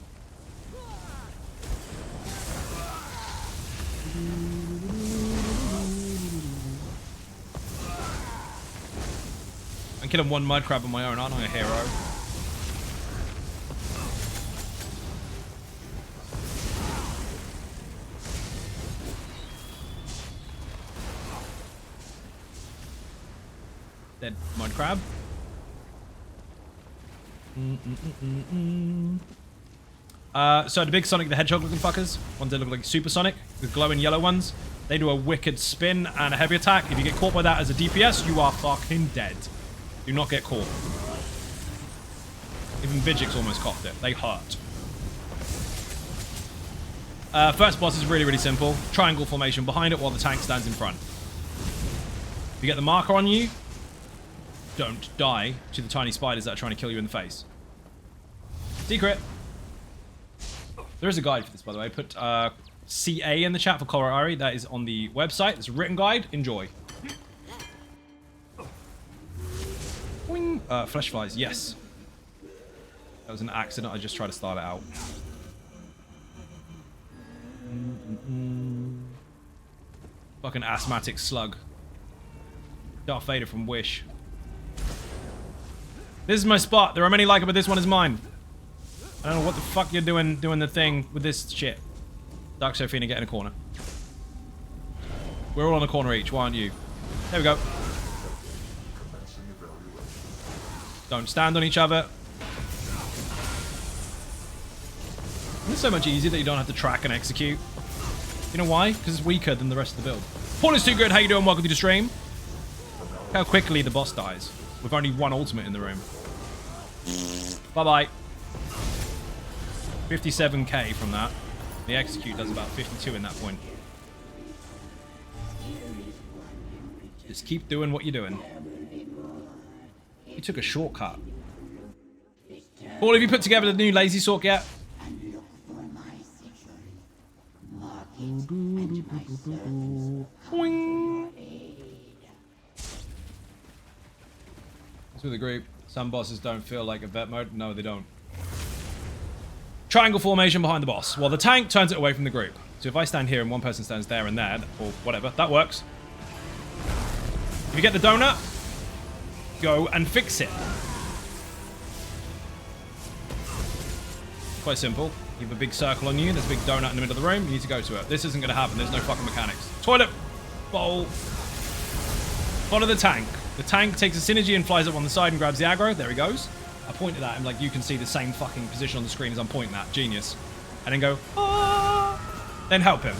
I'm killing 1 mud crab on my own. Aren't I a hero? Dead mud crab. So the big Sonic the Hedgehog looking fuckers, ones that look like supersonic, the glowing yellow ones, they do a wicked spin and a heavy attack. If you get caught by that as a DPS, you are fucking dead. Do not get caught. Even Vigix almost copped it. They hurt. First boss is really, really simple. Triangle formation behind it while the tank stands in front. If you get the marker on you, don't die to the tiny spiders that are trying to kill you in the face. Secret. There is a guide for this, by the way. Put CA in the chat for Color Aerie. That is on the website. It's a written guide. Enjoy. Boing. Flesh flies. Yes. That was an accident. I just tried to start it out. Fucking asthmatic slug. Darth Vader from Wish. This is my spot. There are many like it, but this one is mine. I don't know what the fuck you're doing the thing with this shit. Dark Sophina, get in a corner. We're all on a corner each. Why aren't you? There we go. Don't stand on each other. It's so much easier that you don't have to track and execute. You know why? Because it's weaker than the rest of the build. Paul is too good. How you doing? Welcome to the stream. Look how quickly the boss dies. With only one ultimate in the room. Bye-bye. 57k from that. The execute does about 52 in that point. Just keep doing what you're doing. You took a shortcut. Paul, have you put together the new Lazy Sorc yet? To the group. Some bosses don't feel like a vet mode. No, they don't. Triangle formation behind the boss, while the tank turns it away from the group. So if I stand here and one person stands there and there, or whatever, that works. If you get the donut, go and fix it. Quite simple. You have a big circle on you, there's a big donut in the middle of the room, you need to go to it. This isn't going to happen, there's no fucking mechanics. Toilet bowl. Follow the tank. The tank takes a synergy and flies up on the side and grabs the aggro. There he goes. I pointed at him like you can see the same fucking position on the screen as I'm pointing at. Genius. And then go, ah! Then help him.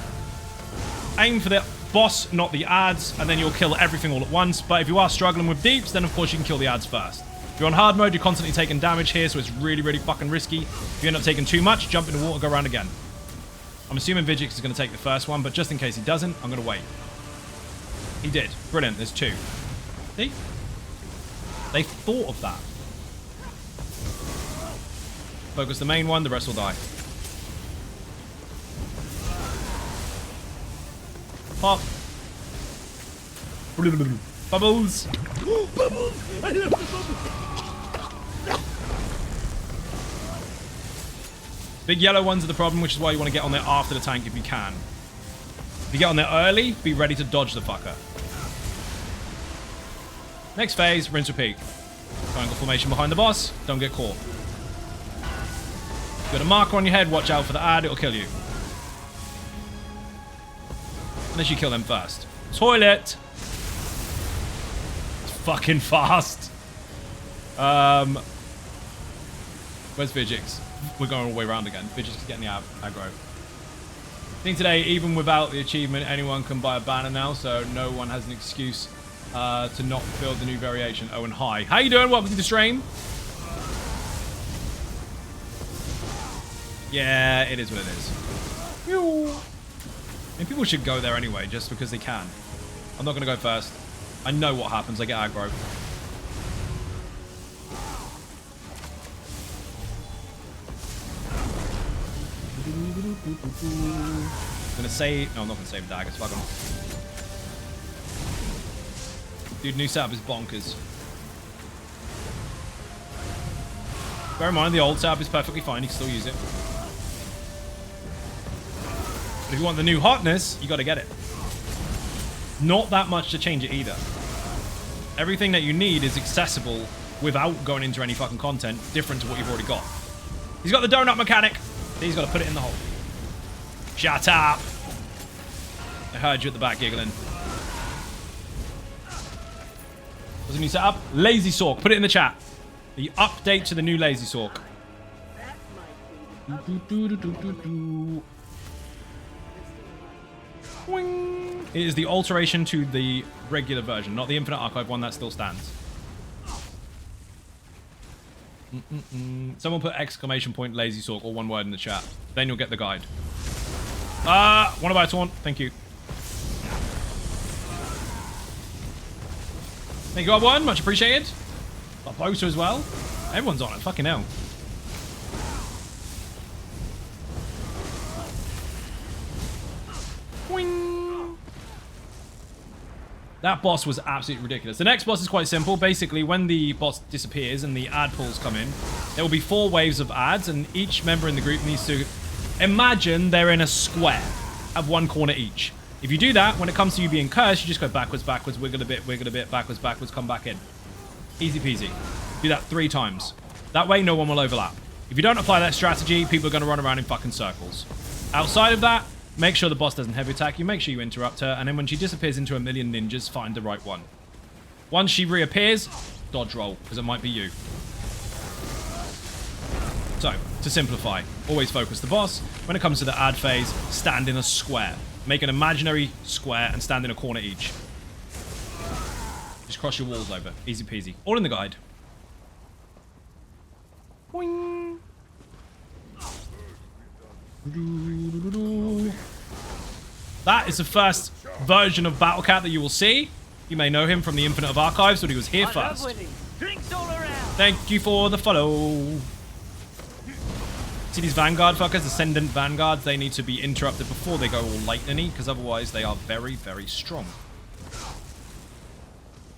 Aim for the boss, not the ads, and then you'll kill everything all at once. But if you are struggling with deeps, then of course you can kill the ads first. If you're on hard mode, you're constantly taking damage here, so it's really, really fucking risky. If you end up taking too much, jump in the water, go around again. I'm assuming Vigix is going to take the first one, but just in case he doesn't, I'm going to wait. He did. Brilliant. There's two. See? They thought of that. Focus the main one, the rest will die. Pop. Bubbles. Bubbles. I love the bubbles. Big yellow ones are the problem, which is why you want to get on there after the tank if you can. If you get on there early, be ready to dodge the fucker. Next phase, rinse repeat. Triangle formation behind the boss, don't get caught. Got a marker on your head, watch out for the ad, it'll kill you. Unless you kill them first. Toilet! It's fucking fast. Where's Vigix? We're going all the way around again. Vigix is getting the aggro. I think today, even without the achievement, anyone can buy a banner now, so no one has an excuse to not build the new variation. Owen, hi. How you doing? Welcome to the stream. Yeah, it is what it is. I mean, people should go there anyway, just because they can. I'm not going to go first. I know what happens. I get aggro. I'm going to save... No, I'm not going to save daggers. Fuck them. Dude, new setup is bonkers. Bear in mind, the old setup is perfectly fine. You can still use it. But if you want the new hotness, you got to get it. Not that much to change it either. Everything that you need is accessible without going into any fucking content different to what you've already got. He's got the donut mechanic. He's got to put it in the hole. Shut up. I heard you at the back giggling. What's the new setup? Lazy Sorc. Put it in the chat. The update to the new Lazy Sorc. It is the alteration to the regular version, not the Infinite Archive one that still stands. Someone put exclamation point Lazy Sorc or one word in the chat. Then you'll get the guide. Want to buy a taunt? Thank you. Thank you, one. Much appreciated. Got Bosa as well. Everyone's on it. Fucking hell. Boing. That boss was absolutely ridiculous. The next boss is quite simple. Basically, when the boss disappears and the ad pulls come in, there will be 4 waves of ads, and each member in the group needs to imagine they're in a square, have 1 corner each. If you do that, when it comes to you being cursed, you just go backwards, backwards, wiggle a bit, backwards, backwards, come back in. Easy peasy. Do that 3 times. That way, no one will overlap. If you don't apply that strategy, people are going to run around in fucking circles. Outside of that, make sure the boss doesn't heavy attack you, make sure you interrupt her, and then when she disappears into a million ninjas, find the right one. Once she reappears, dodge roll, because it might be you. So, to simplify, always focus the boss. When it comes to the ad phase, stand in a square. Make an imaginary square and stand in a corner each. Just cross your walls over. Easy peasy. All in the guide. Boing. That is the first version of Battle Cat that you will see. You may know him from the Infinite of Archives, but he was here first. Thank you for the follow. See these Vanguard fuckers, Ascendant Vanguards, they need to be interrupted before they go all lightning-y, because otherwise they are very, very strong.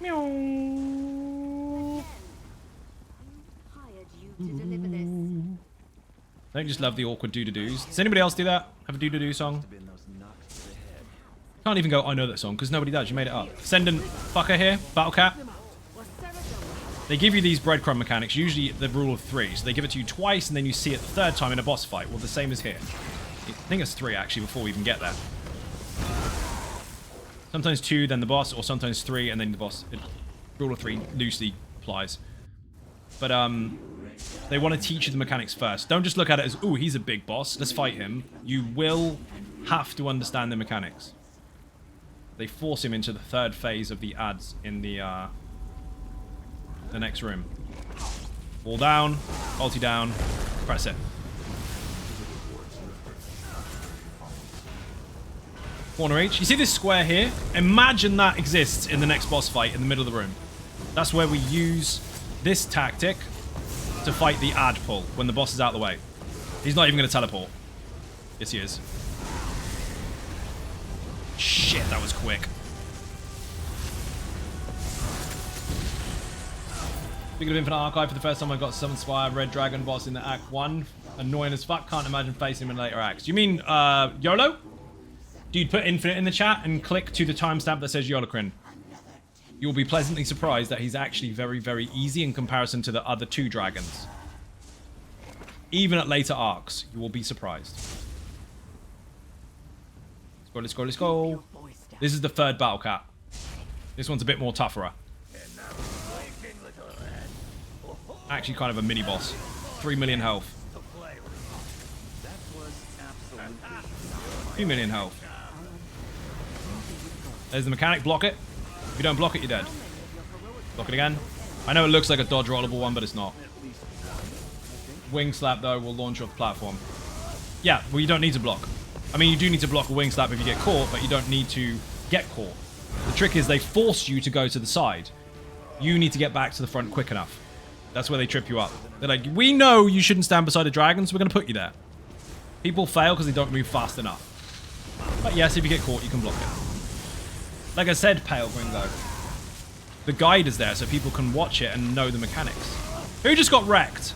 Meow. Don't just love the awkward doo-doo-doos. Does anybody else do that? Have a doo-doo-doo song? Can't even go, I know that song, because nobody does. You made it up. Ascendant fucker here, Battle Cat. They give you these breadcrumb mechanics, usually the rule of 3. So they give it to you twice, and then you see it the 3rd time in a boss fight. Well, the same as here. I think it's 3, actually, before we even get there. Sometimes 2, then the boss, or sometimes 3, and then the boss. Rule of 3 loosely applies. But, they want to teach you the mechanics first. Don't just look at it as, ooh, he's a big boss, let's fight him. You will have to understand the mechanics. They force him into the 3rd phase of the ads in the next room. Wall down, ulti down, press it. Corner each. You see this square here? Imagine that exists in the next boss fight in the middle of the room. That's where we use this tactic to fight the ad pull when the boss is out of the way. He's not even going to teleport. Yes, he is. Shit, that was quick. Speaking of Infinite Archive, for the first time I got Summon Spire Red Dragon boss in the Act 1. Annoying as fuck, can't imagine facing him in later acts. You mean, YOLO? Dude, put Infinite in the chat and click to the timestamp that says YOLOCRIN. You'll be pleasantly surprised that he's actually very, very easy in comparison to the other 2 dragons. Even at later arcs, you will be surprised. Let's go, let's go, let's go. This is the 3rd Battle Cat. This one's a bit more tougher. Actually kind of a mini boss. 3 million health. 2 million health. There's the mechanic. Block it. If you don't block it, you're dead. Block it again. I know it looks like a dodge rollable one, but it's not. Wing slap, though, will launch off the platform. Yeah, well, you don't need to block. I mean, you do need to block a wing slap if you get caught, but you don't need to get caught. The trick is they force you to go to the side. You need to get back to the front quick enough. That's where they trip you up. They're like, we know you shouldn't stand beside a dragon, so we're going to put you there. People fail because they don't move fast enough. But yes, if you get caught, you can block it. Like I said, Pale Gringo, the guide is there so people can watch it and know the mechanics. Who just got wrecked?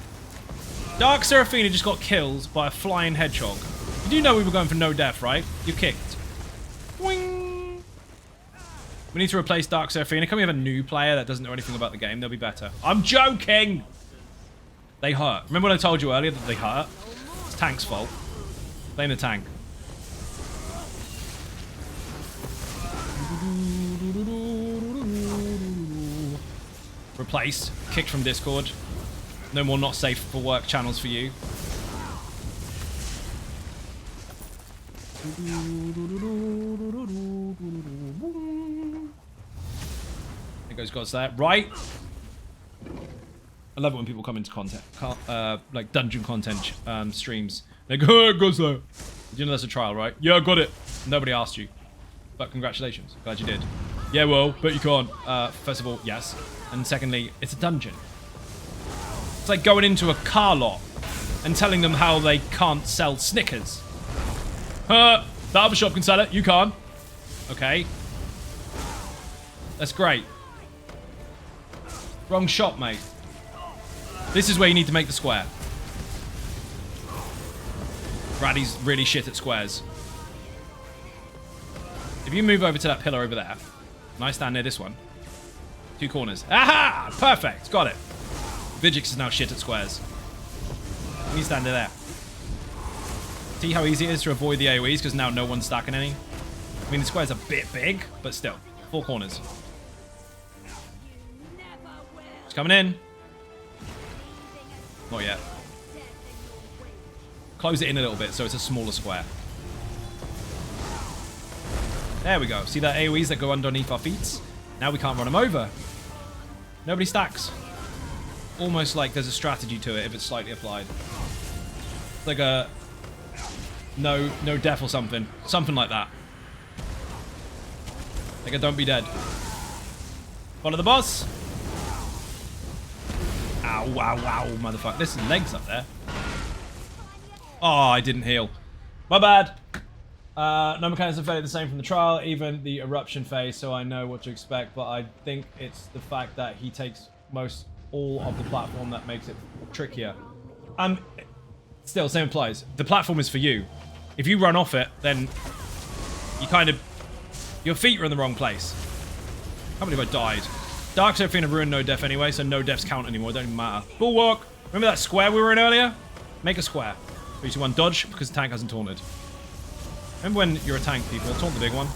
Dark Seraphina just got killed by a flying hedgehog. You do know we were going for no death, right? You're kicked. Wing. We need to replace Dark Seraphina. Can we have a new player that doesn't know anything about the game? They'll be better. I'm joking! They hurt. Remember what I told you earlier that they hurt? It's tank's fault. Blame the tank. Replaced. Kicked from Discord. No more not safe for work channels for you. There goes God's there. Right. I love it when people come into content, like dungeon content streams. They go, oh, God's there. You know that's a trial, right? Yeah, I got it. Nobody asked you. But congratulations. Glad you did. Yeah, well, but you can't. First of all, yes. And secondly, it's a dungeon. It's like going into a car lot and telling them how they can't sell Snickers. The other shop can sell it. You can't. Okay. That's great. Wrong shop, mate. This is where you need to make the square. Raddy's really shit at squares. If you move over to that pillar over there, and I stand near this one, 2 corners. Aha! Perfect. Got it. Vigix is now shit at squares. You stand there. See how easy it is to avoid the AoEs because now no one's stacking any? I mean, the square's a bit big, but still. 4 corners. It's coming in. Not yet. Close it in a little bit so it's a smaller square. There we go. See that AoEs that go underneath our feet? Now we can't run them over. Nobody stacks. Almost like there's a strategy to it if it's slightly applied. It's like a no death or something. Something like that. Like a don't be dead. Follow the boss. Ow, wow, wow, motherfucker. There's some legs up there. Oh, I didn't heal. My bad. No mechanics are fairly the same from the trial, even the eruption phase, so I know what to expect, but I think it's the fact that he takes all of the platform that makes it trickier. Still, same applies. The platform is for you. If you run off it, then you your feet are in the wrong place. I can't believe I died. Dark Seraphina ruined no death anyway, so no deaths count anymore. It don't even matter. Bulwark. Remember that square we were in earlier? Make a square. 3, 2, 1, dodge, because the tank hasn't taunted. Remember when you're a tank, people? Taunt the big one.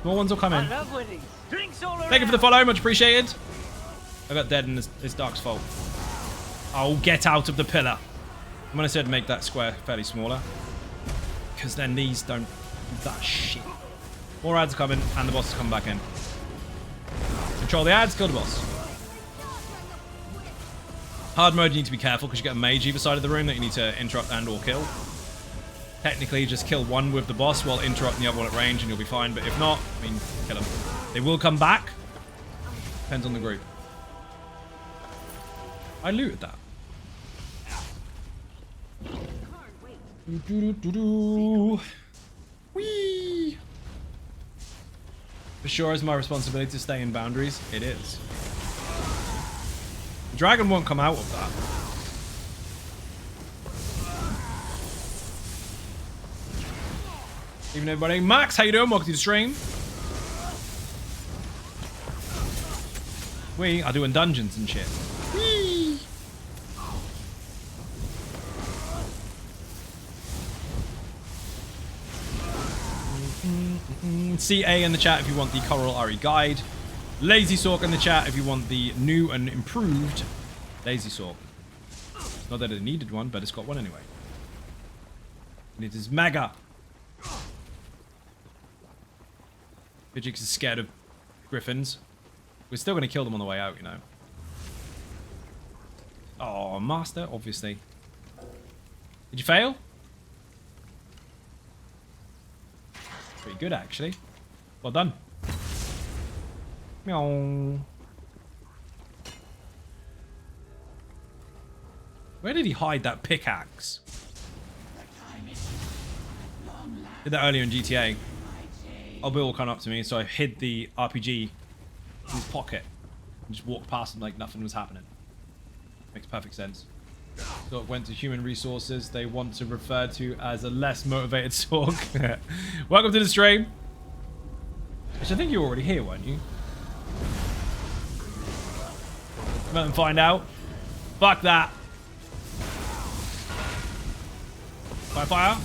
Small ones will come in. Thank you for the follow, much appreciated. I got dead and it's Dark's fault. Oh, get out of the pillar. I'm gonna say to make that square fairly smaller. Because then these don't do that shit. More ads are coming and the boss is coming back in. Control the ads, kill the boss. Hard mode, you need to be careful because you get a mage either side of the room that you need to interrupt and or kill. Technically, just kill one with the boss while interrupting the other one at range and you'll be fine. But if not, I mean, kill them. They will come back. Depends on the group. I looted that. Whee! For sure, it's my responsibility to stay in boundaries. It is. The dragon won't come out of that. Evening, everybody. Max, how you doing? Welcome to the stream. We are doing dungeons and shit. Whee! CA in the chat if you want the Coral Aerie guide. Lazy Sorc in the chat if you want the new and improved Lazy Sorc. Not that it needed one, but it's got one anyway. And it is mega. Vigix is scared of griffins. We're still going to kill them on the way out, you know. Oh, master, obviously. Did you fail? Pretty good, actually. Well done. Meow. Where did he hide that pickaxe? Did that earlier in GTA. Bill will come up to me, so I hid the RPG in his pocket and just walked past him like nothing was happening. Makes perfect sense. So it went to human resources. They want to refer to as a less motivated Sorc. Welcome to the stream. Which I think you were already here, weren't you? Come out and find out. Fuck that. Fire, fire.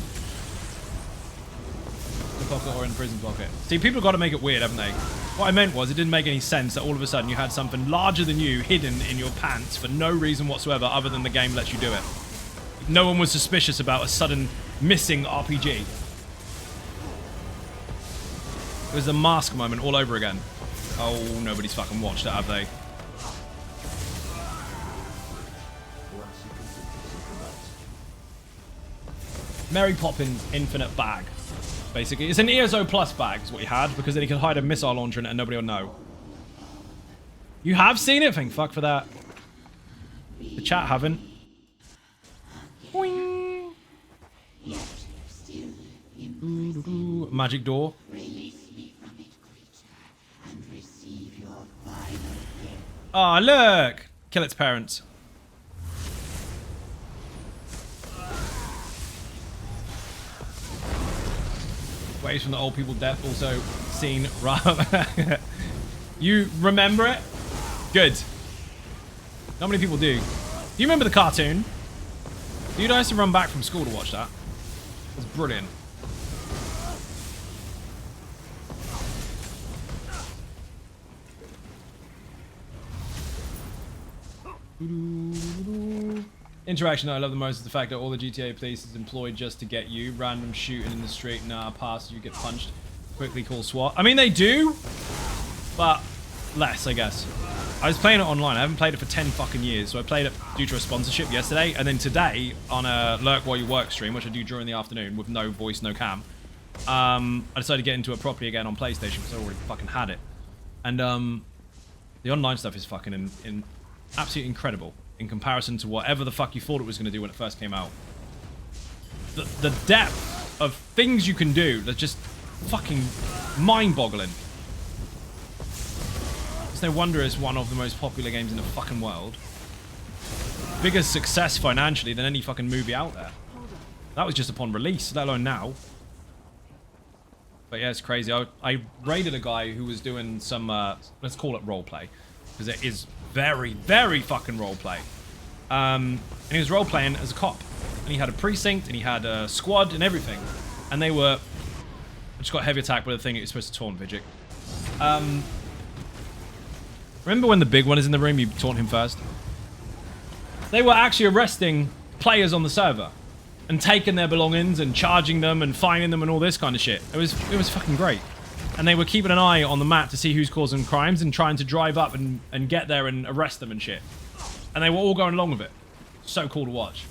the pocket or in the prison pocket. See, people have got to make it weird, haven't they? What I meant was, it didn't make any sense that all of a sudden you had something larger than you hidden in your pants for no reason whatsoever other than the game lets you do it. No one was suspicious about a sudden missing RPG. It was a mask moment all over again. Oh, nobody's fucking watched it, have they? Mary Poppins Infinite Bag. Basically, it's an ESO Plus bag is what he had, because then he could hide a missile launcher in it and nobody will know. You have seen it? Thank fuck for that. The chat haven't. Boing. Magic door. Oh, look! Kill its parents. Ways from the old people death also seen. You remember it? Good. Not many people do. Do you remember the cartoon? Dude, I used to run back from school to watch that. It was brilliant. Interaction that I love the most is the fact that all the GTA police is employed just to get you. Random shooting in the street, nah, pass, you get punched. Quickly call SWAT. I mean, they do, but less, I guess. I was playing it online. I haven't played it for 10 fucking years, so I played it due to a sponsorship yesterday, and then today on a Lurk While You Work stream, which I do during the afternoon with no voice, no cam, I decided to get into it properly again on PlayStation because I already fucking had it. And the online stuff is fucking absolutely incredible in comparison to whatever the fuck you thought it was going to do when it first came out. The depth of things you can do that's just fucking mind-boggling. It's no wonder it's one of the most popular games in the fucking world. Biggest success financially than any fucking movie out there. That was just upon release, let alone now. But yeah, it's crazy. I raided a guy who was doing some, let's call it roleplay. Because it is very, very fucking roleplay. And he was roleplaying as a cop. And he had a precinct, and he had a squad, and everything. And they were... I just got heavy attacked by the thing that you're supposed to taunt, Vigic. Remember when the big one is in the room, you taunt him first? They were actually arresting players on the server. And taking their belongings, and charging them, and fining them, and all this kind of shit. It was fucking great. And they were keeping an eye on the map to see who's causing crimes, and trying to drive up and get there and arrest them and shit. And they were all going along with it. So cool to watch.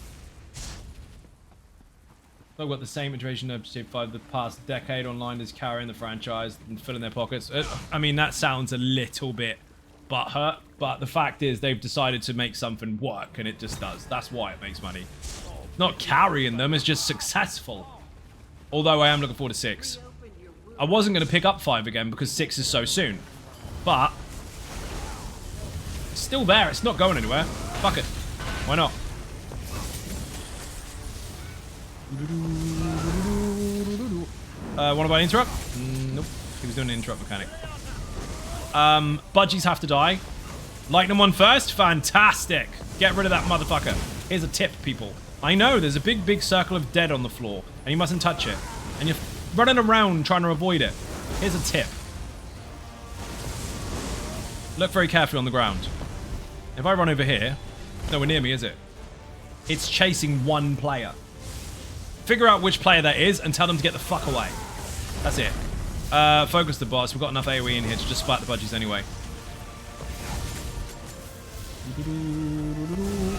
I've got the same iteration of GTA 5 the past decade online is carrying the franchise and filling their pockets. I mean, that sounds a little bit butthurt, but the fact is they've decided to make something work, and it just does. That's why it makes money. Not carrying them, it's just successful. Although I am looking forward to 6. I wasn't going to pick up 5 again because 6 is so soon. But it's still there. It's not going anywhere. Fuck it. Why not? Want to buy an interrupt? Nope. He was doing an interrupt mechanic. Budgies have to die. Lightning one first? Fantastic. Get rid of that motherfucker. Here's a tip, people. I know, there's a big, big circle of dead on the floor, and you mustn't touch it. And you're running around trying to avoid it. Here's a tip. Look very carefully on the ground. If I run over here, it's nowhere near me, is it? It's chasing one player. Figure out which player that is and tell them to get the fuck away. That's it. Focus the boss. We've got enough AoE in here to just splat the budgies anyway.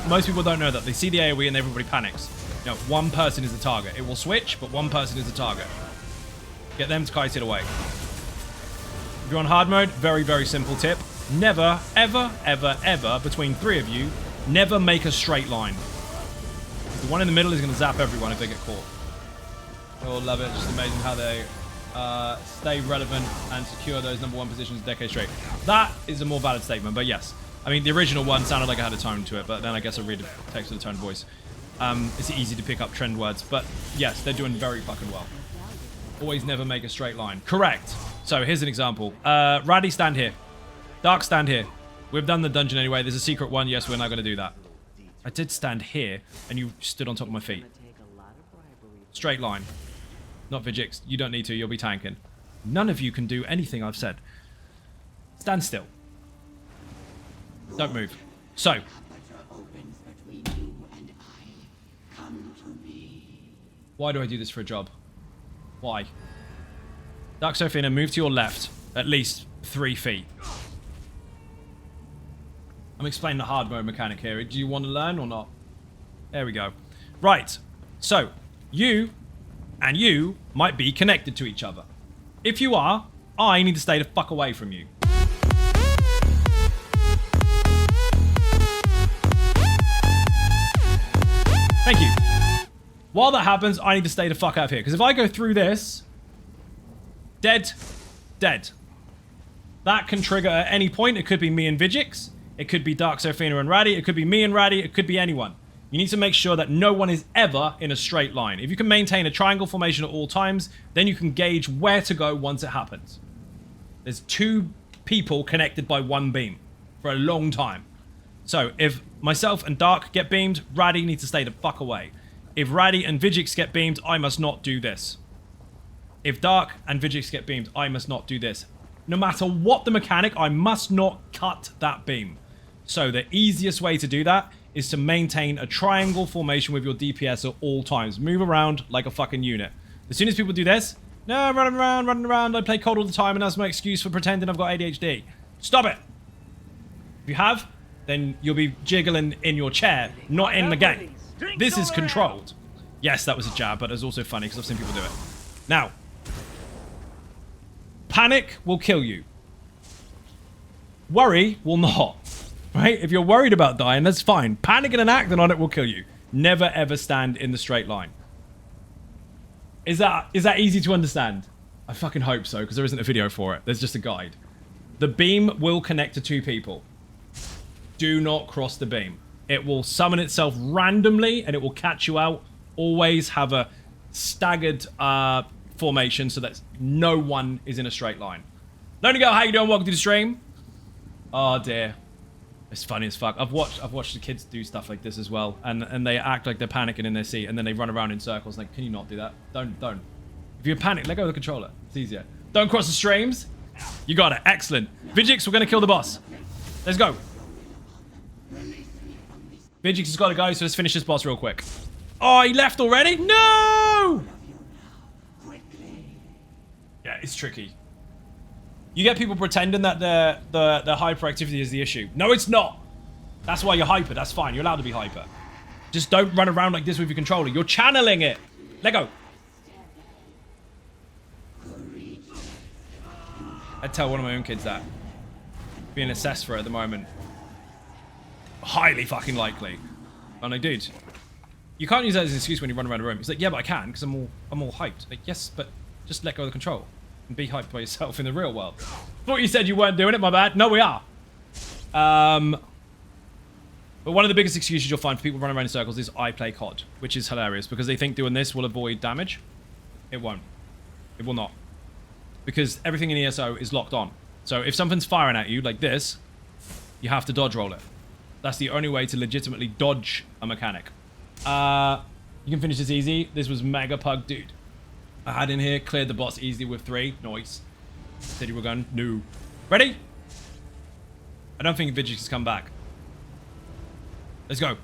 Most people don't know that. They see the AoE and everybody panics. You know, one person is the target. It will switch, but one person is the target. Get them to kite it away. If you're on hard mode, very, very simple tip. Never, ever, ever, ever, between 3 of you, never make a straight line. The one in the middle is going to zap everyone if they get caught. Oh, love it. Just amazing how they stay relevant and secure those #1 positions a decade straight. That is a more valid statement, but yes. I mean, the original one sounded like I had a tone to it, but then I guess I read the text with a tone of voice. It's easy to pick up trend words, but yes, they're doing very fucking well. Always never make a straight line. Correct. So here's an example. Raddy, stand here. Dark, stand here. We've done the dungeon anyway. There's a secret one. Yes, we're not going to do that. I did stand here, and you stood on top of my feet. Straight line. Not Vigix. You don't need to. You'll be tanking. None of you can do anything I've said. Stand still. Don't move. So. Why do I do this for a job? Why? Dark Sophina, move to your left. At least 3 feet. I'm explaining the hard mode mechanic here. Do you want to learn or not? There we go. Right. So, you and you might be connected to each other. If you are, I need to stay the fuck away from you. Thank you. While that happens, I need to stay the fuck out of here. Because if I go through this... Dead. Dead. That can trigger at any point. It could be me and Vigix. It could be Dark Sophina and Raddy. It could be me and Raddy. It could be anyone. You need to make sure that no one is ever in a straight line. If you can maintain a triangle formation at all times, then you can gauge where to go once it happens. There's 2 people connected by 1 beam for a long time. So if myself and Dark get beamed, Raddy needs to stay the fuck away. If Raddy and Vigix get beamed, I must not do this. If Dark and Vigix get beamed, I must not do this. No matter what the mechanic, I must not cut that beam. So the easiest way to do that is to maintain a triangle formation with your DPS at all times. Move around like a fucking unit. As soon as people do this, no, I'm running around, I play COD all the time and that's my excuse for pretending I've got ADHD. Stop it! If you have, then you'll be jiggling in your chair, not in the game. This is controlled. Yes, that was a jab, but it's also funny because I've seen people do it. Now, panic will kill you. Worry will not. Right? If you're worried about dying, that's fine. Panicking and acting on it will kill you. Never ever stand in the straight line. Is that easy to understand? I fucking hope so, because there isn't a video for it. There's just a guide. The beam will connect to 2 people. Do not cross the beam. It will summon itself randomly, and it will catch you out. Always have a staggered formation so that no one is in a straight line. Lonely Girl, how you doing? Welcome to the stream. Oh dear. It's funny as fuck. I've watched the kids do stuff like this as well, and they act like they're panicking in their seat, and then they run around in circles. Like, can you not do that? Don't. If you're panicked, let go of the controller. It's easier. Don't cross the streams. You got it. Excellent. Vigix, we're gonna kill the boss. Let's go. Vigix has got to go, so let's finish this boss real quick. Oh, he left already? No! Yeah, it's tricky. You get people pretending that their hyperactivity is the issue. No, it's not. That's why you're hyper. That's fine. You're allowed to be hyper. Just don't run around like this with your controller. You're channeling it. Let go. I'd tell one of my own kids that. Being assessed for it at the moment. Highly fucking likely. I'm like, dude, you can't use that as an excuse when you run around the room. He's like, yeah, but I can, because I'm all hyped. Like, yes, but just let go of the control. And be hyped by yourself in the real world. Thought you said you weren't doing it, my bad. No, we are. But one of the biggest excuses you'll find for people running around in circles is I play COD, which is hilarious because they think doing this will avoid damage. It won't. It will not. Because everything in ESO is locked on. So if something's firing at you like this, you have to dodge roll it. That's the only way to legitimately dodge a mechanic. You can finish this easy. This was mega pug, dude. I had in here, cleared the boss easily with 3. Nice. Said you were going. No. Ready? I don't think Vigix has come back. Let's go.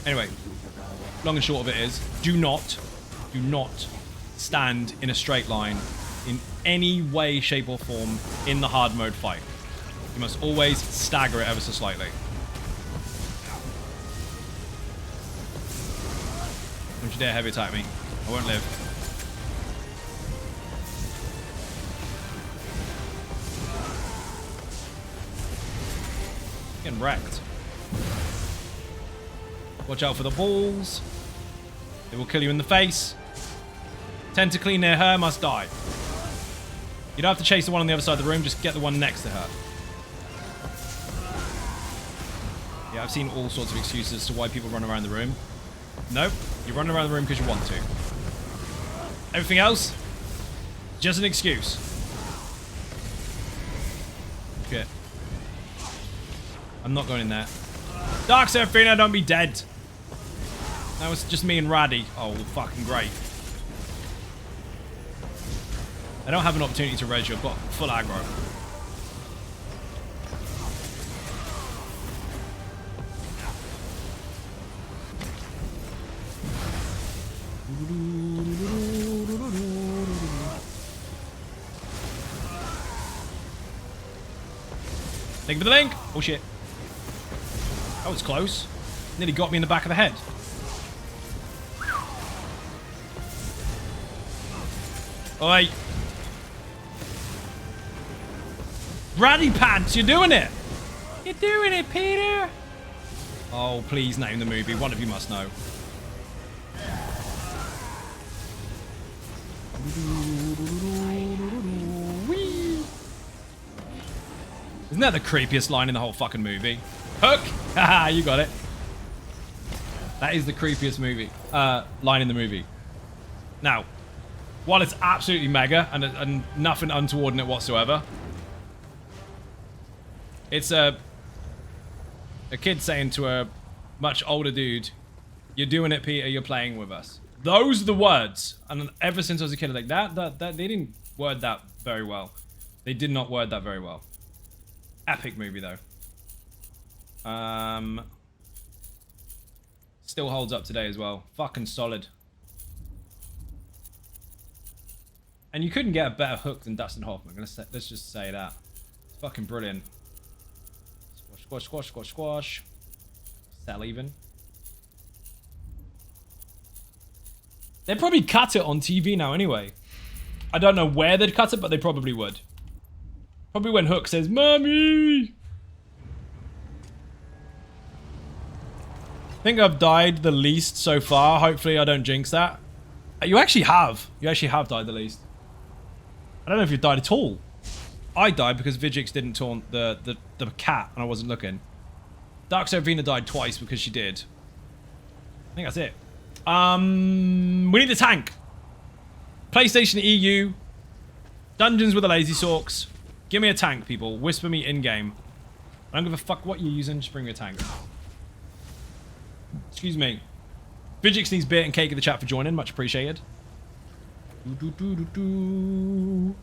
Anyway, long and short of it is, do not stand in a straight line in any way, shape, or form in the hard mode fight. You must always stagger it ever so slightly. Don't you dare heavy attack me. I won't live. Getting wrecked. Watch out for the balls. They will kill you in the face. Tentacly near her must die. You don't have to chase the one on the other side of the room, just get the one next to her. Yeah, I've seen all sorts of excuses as to why people run around the room. Nope, you're running around the room because you want to. Everything else, just an excuse. Shit. I'm not going in there. Dark Serafina, don't be dead. That was just me and Raddy. Oh, fucking great. I don't have an opportunity to reg you. I've got full aggro. Thank you for the link. Oh, shit. That was close. Nearly got me in the back of the head. Oi. Ratty Pants, you're doing it. You're doing it, Peter. Oh, please name the movie. One of you must know. Isn't that the creepiest line in the whole fucking movie? Hook! Haha, you got it. That is the creepiest movie line in the movie. Now, while it's absolutely mega and nothing untoward in it whatsoever, it's a kid saying to a much older dude, "You're doing it, Peter. You're playing with us." Those are the words. And ever since I was a kid, like that they didn't word that very well. They did not word that very well. Epic movie though. Still holds up today as well. Fucking solid. And you couldn't get a better hook than Dustin Hoffman. Let's just say that. It's fucking brilliant. Squash, squash, squash, squash, squash. Sell even. They'd probably cut it on TV now anyway. I don't know where they'd cut it, but they probably would. Probably when Hook says, "Mommy!" I think I've died the least so far. Hopefully I don't jinx that. You actually have. You actually have died the least. I don't know if you've died at all. I died because Vigix didn't taunt the cat and I wasn't looking. Dark Sovina died twice because she did. I think that's it. We need the tank. PlayStation EU. Dungeons with the Lazy Sorcs. Give me a tank, people. Whisper me in-game. I don't give a fuck what you're using. Just bring me a tank. Excuse me. Vigix needs beer and cake in the chat for joining. Much appreciated. I don't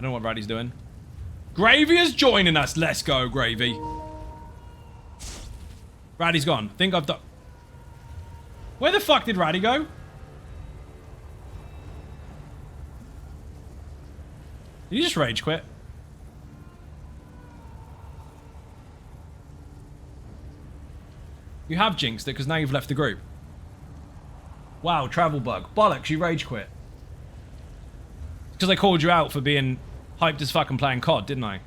know what Raddy's doing. Gravy is joining us. Let's go, Gravy. Raddy's gone. Think I've done... Where the fuck did Raddy go? Did you just rage quit? You have jinxed it because now you've left the group. Wow, travel bug. Bollocks, you rage quit. Because I called you out for being hyped as fucking playing COD, didn't I?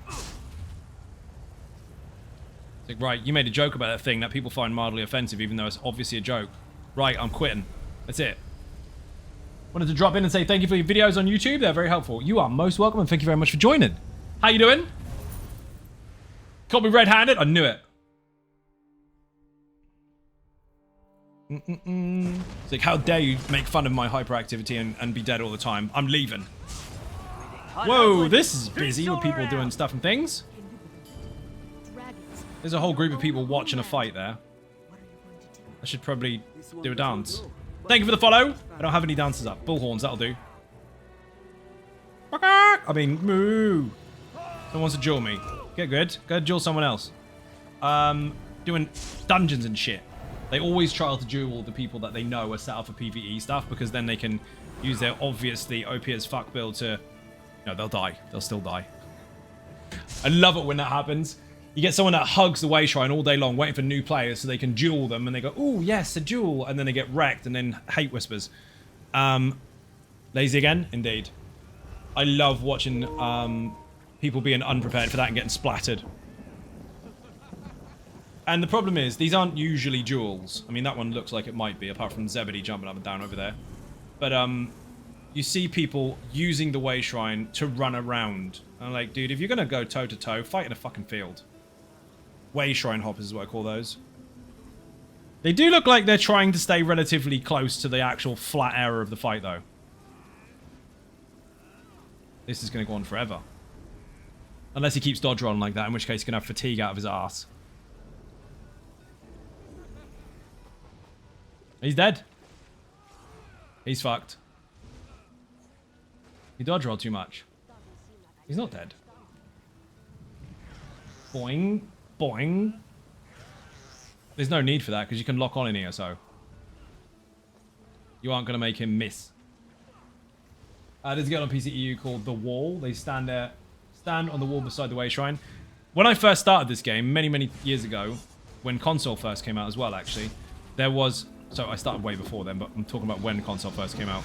It's like, right, you made a joke about that thing that people find mildly offensive even though it's obviously a joke. Right, I'm quitting. That's it. Wanted to drop in and say thank you for your videos on YouTube. They're very helpful. You are most welcome and thank you very much for joining. How you doing? Caught me red-handed? I knew it. It's like, how dare you make fun of my hyperactivity and be dead all the time. I'm leaving. Whoa, this is busy with people doing stuff and things. There's a whole group of people watching a fight there. I should probably do a dance. Thank you for the follow. I don't have any dances up. Bullhorns, that'll do. I mean, moo. Someone wants to duel me. Get good. Go duel someone else. Doing dungeons and shit. They always try to duel the people that they know are set up for PvE stuff because then they can use their obviously OP as fuck build to... No, they'll die. They'll still die. I love it when that happens. You get someone that hugs the Way Shrine all day long waiting for new players so they can duel them and they go, "Ooh, yes, a duel," and then they get wrecked and then hate whispers. Lazy again? Indeed. I love watching people being unprepared for that and getting splattered. And the problem is, these aren't usually duels. I mean, that one looks like it might be, apart from Zebedee jumping up and down over there. But you see people using the Way Shrine to run around. And I'm like, dude, if you're going to go toe-to-toe, fight in a fucking field. Way Shrine hoppers is what I call those. They do look like they're trying to stay relatively close to the actual flat area of the fight, though. This is going to go on forever. Unless he keeps dodge rolling like that, in which case he's going to have fatigue out of his ass. He's dead. He's fucked. He dodge rolled too much. He's not dead. Boing. Boing. There's no need for that because you can lock on in ESO. You aren't going to make him miss. There's a girl on PCEU called The Wall. They stand on the wall beside the Way Shrine. When I first started this game, many years ago, when console first came out as well, actually, there was... So I started way before then, but I'm talking about when console first came out.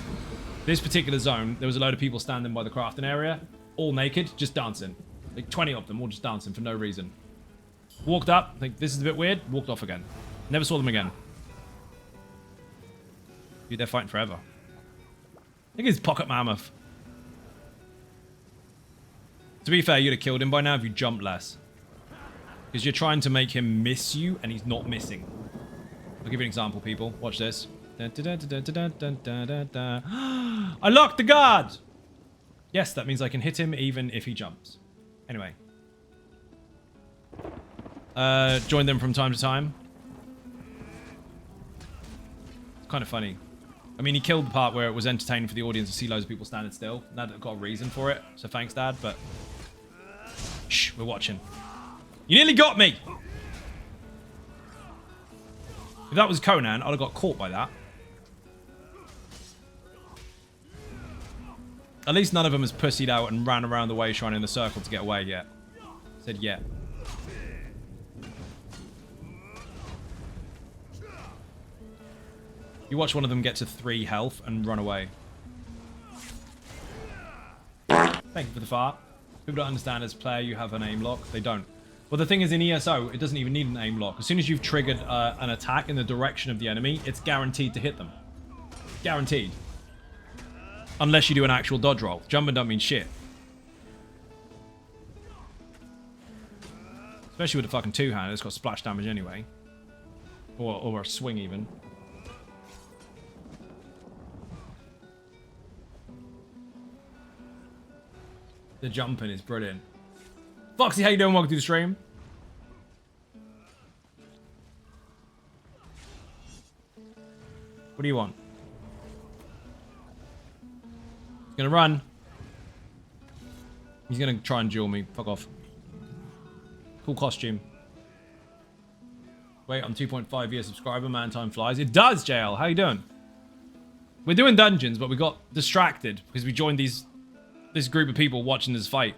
This particular zone, there was a load of people standing by the crafting area, all naked, just dancing. Like 20 of them, all just dancing for no reason. Walked up, think this is a bit weird, walked off again. Never saw them again. Dude, they're fighting forever. I think it's Pocket Mammoth. To be fair, you'd have killed him by now if you jumped less. Because you're trying to make him miss you, and he's not missing. I'll give you an example, people. Watch this. I locked the guard! Yes, that means I can hit him even if he jumps. Anyway. Join them from time to time. It's kind of funny. I mean, he killed the part where it was entertaining for the audience to see loads of people standing still. Now that I've got a reason for it. So thanks, Dad, but... Shh, we're watching. You nearly got me! If that was Conan, I'd have got caught by that. At least none of them has pussied out and ran around the Way Shrine in a circle to get away yet. Said yet. You watch one of them get to 3 health and run away. Thank you for the fart. People don't understand as a player you have an aim lock. They don't. Well, the thing is, in ESO, it doesn't even need an aim lock. As soon as you've triggered an attack in the direction of the enemy, it's guaranteed to hit them. Guaranteed. Unless you do an actual dodge roll. Jumping don't mean shit. Especially with a fucking two-hander. It's got splash damage anyway. Or a swing, even. The jumping is brilliant. Foxy, how you doing? Welcome to the stream. What do you want? He's gonna run. He's gonna try and duel me. Fuck off. Cool costume. Wait, I'm 2.5 year subscriber. Man, time flies. It does, JL. How you doing? We're doing dungeons, but we got distracted because we joined this group of people watching this fight.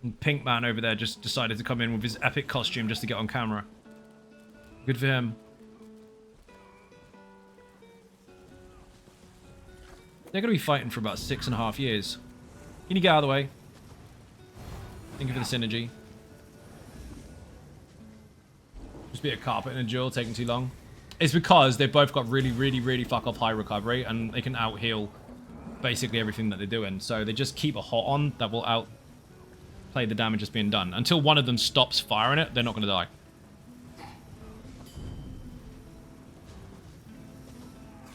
And Pink Man over there just decided to come in with his epic costume just to get on camera. Good for him. They're going to be fighting for about 6.5 years. Can you get out of the way? Thank you for the synergy. Just be a carpet in a duel taking too long. It's because they've both got really fuck off high recovery and they can out heal basically everything that they're doing. So they just keep a hot on that will outplay the damage that's being done. Until one of them stops firing it, they're not going to die.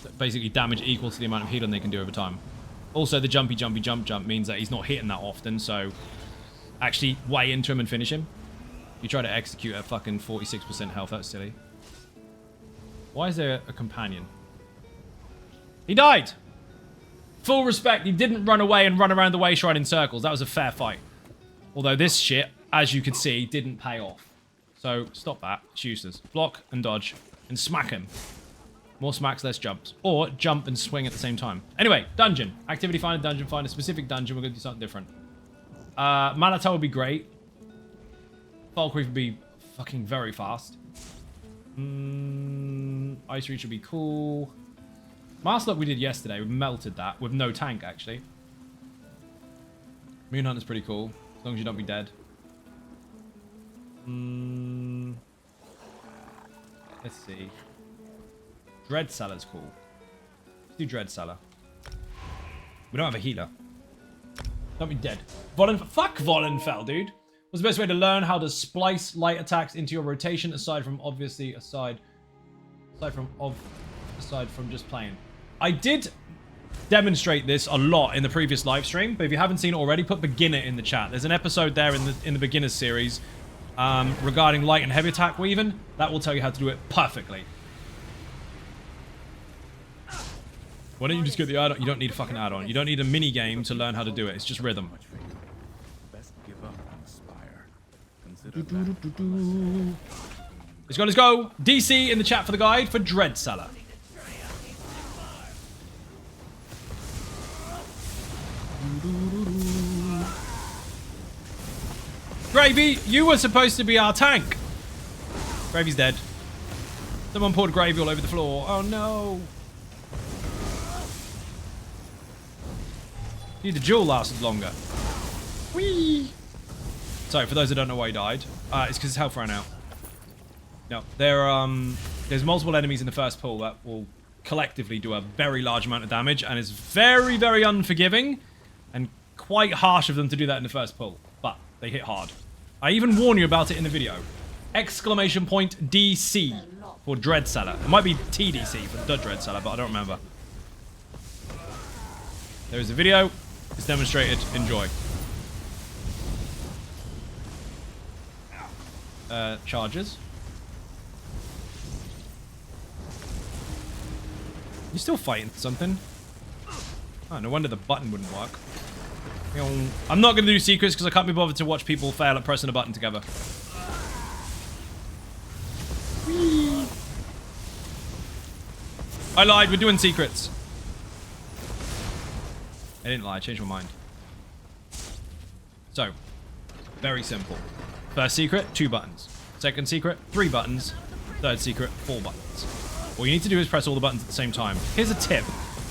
So basically damage equal to the amount of healing they can do over time. Also, the jumpy jump means that he's not hitting that often, so actually way into him and finish him. You try to execute at fucking 46% health, that's silly. Why is there a companion? He died! Full respect, he didn't run away and run around the Way Shrine in circles. That was a fair fight. Although this shit, as you can see, didn't pay off. So, stop that. It's useless. Block and dodge. And smack him. More smacks, less jumps. Or jump and swing at the same time. Anyway, dungeon. Activity find a dungeon. Find a specific dungeon. We're going to do something different. Malata would be great. Falkreath would be fucking very fast. Ice Reach would be cool. Master we did yesterday, we melted that with no tank, actually. Moonhunter's pretty cool, as long as you don't be dead. Let's see. Dread Cellar's cool. Let's do Dread Cellar. We don't have a healer. Don't be dead. Fuck Volenfell, dude. What's the best way to learn how to splice light attacks into your rotation aside from just playing? I did demonstrate this a lot in the previous live stream, but if you haven't seen it already, put beginner in the chat. There's an episode there in the beginners series regarding light and heavy attack weaving that will tell you how to do it perfectly. Why don't you just get the add-on? You don't need a fucking add-on. You don't need a mini game to learn how to do it. It's just rhythm. Best give up and aspire. Consider Let's go, let's go. DC in the chat for the guide for Dread Cellar. Gravy, you were supposed to be our tank. Gravy's dead. Someone poured gravy all over the floor. Oh no. Dude, the duel lasted longer. Whee! So, for those that don't know why he died, it's because his health ran out. No, there's multiple enemies in the first pool that will collectively do a very large amount of damage, and is very, very unforgiving, and quite harsh of them to do that in the first pull. But they hit hard. I even warn you about it in the video. Exclamation point DC for Dread Cellar. It might be TDC for the Dread Cellar, but I don't remember. There is a video. It's demonstrated. Enjoy. Charges. You still fighting something? Oh, no wonder the button wouldn't work. I'm not going to do secrets because I can't be bothered to watch people fail at pressing a button together. Whee! I lied, we're doing secrets. I didn't lie, I changed my mind. So, very simple. First secret, 2 buttons. Second secret, 3 buttons. Third secret, 4 buttons. All you need to do is press all the buttons at the same time. Here's a tip.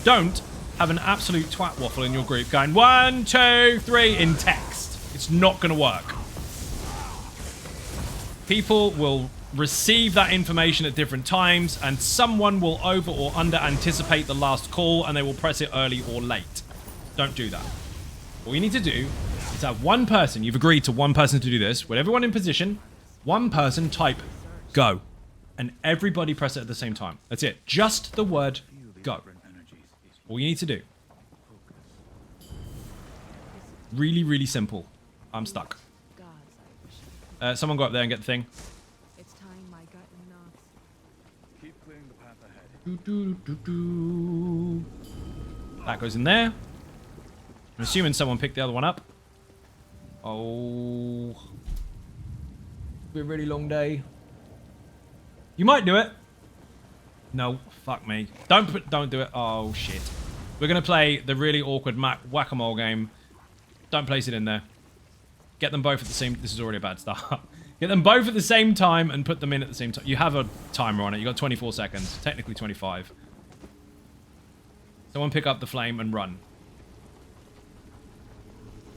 Don't have an absolute twat waffle in your group going 1, 2, 3 in text. It's not going to work. People will receive that information at different times, and someone will over or under anticipate the last call, and they will press it early or late. Don't do that. All you need to do is have one person, you've agreed to one person to do this, with everyone in position, one person type go, and everybody press it at the same time. That's it. Just the word go. All you need to do. Really, really simple. I'm stuck. Someone go up there and get the thing. It's tying my gut in knots. keep clearing the path ahead. That goes in there. I'm assuming someone picked the other one up. Oh. It'll be a really long day. You might do it. No, fuck me. Don't do it. Oh shit. We're gonna play the really awkward whack-a-mole game. Don't place it in there. Get them both at the same. This is already a bad start. Get them both at the same time and put them in at the same time. You have a timer on it. You got 24 seconds. Technically 25. Someone pick up the flame and run.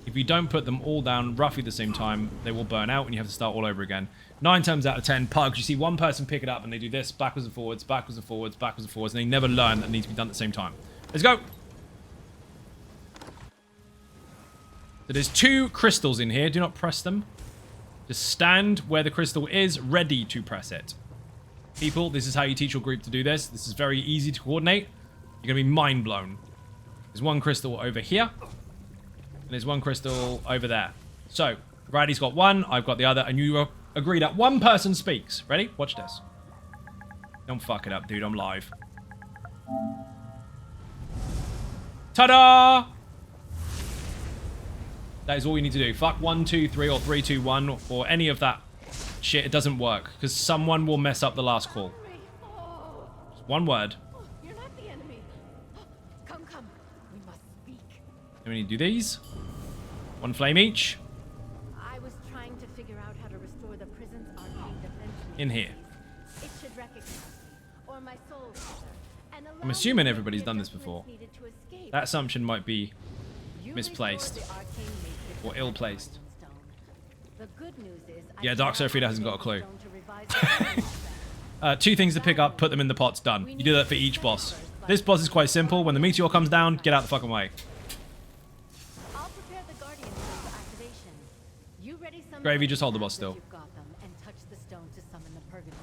If you don't put them all down roughly the same time, they will burn out and you have to start all over again. 9 times out of 10, pugs, you see one person pick it up and they do this, backwards and forwards, backwards and forwards, backwards and forwards, and they never learn that it needs to be done at the same time. Let's go! So there's 2 crystals in here. Do not press them. Just stand where the crystal is, ready to press it. People, this is how you teach your group to do this. This is very easy to coordinate. You're going to be mind blown. There's 1 crystal over here. And there's 1 crystal over there. So, Bradley's got 1, I've got the other, and you agree that 1 person speaks. Ready? Watch this. Don't fuck it up, dude. I'm live. Ta-da! That is all you need to do. Fuck 1, 2, 3, or 3, 2, 1, or any of that shit. It doesn't work, because someone will mess up the last call. Just 1 word. You're not the enemy. Come. We must speak. Then we need to do these. 1 flame each. I was trying to figure out how to restore the prison's arcane defense. In here. It should recognize, or my soul rather, and allow I'm assuming me to everybody's make done this adjustments before. needed to escape. That assumption might be You misplaced. restored the arcane matrix Or with ill-placed. the stone. The good news is I Yeah, can Dark now Sophia hasn't got a activate clue. the stone to revise the arcane 2 things to pick up, put them in the pots, done. You do that for each boss. This boss is quite simple. When the meteor comes down, get out the fucking way. I'll prepare the guardian for activation. You ready some Gravy, just hold the boss now that still. you've got them, and touch the stone to summon the purgatory.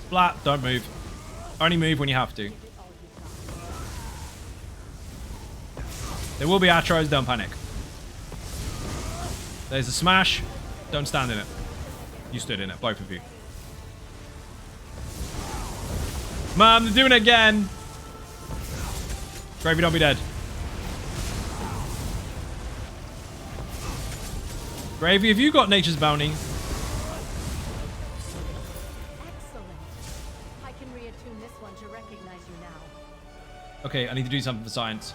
Splat, don't move. Only move when you have to. There will be Atros, don't panic. There's a smash. Don't stand in it. You stood in it, both of you. Mom, they're doing it again. Gravy, don't be dead. Gravy, have you got Nature's Bounty? Excellent. I can reattune this one to recognize you now. Okay, I need to do something for science.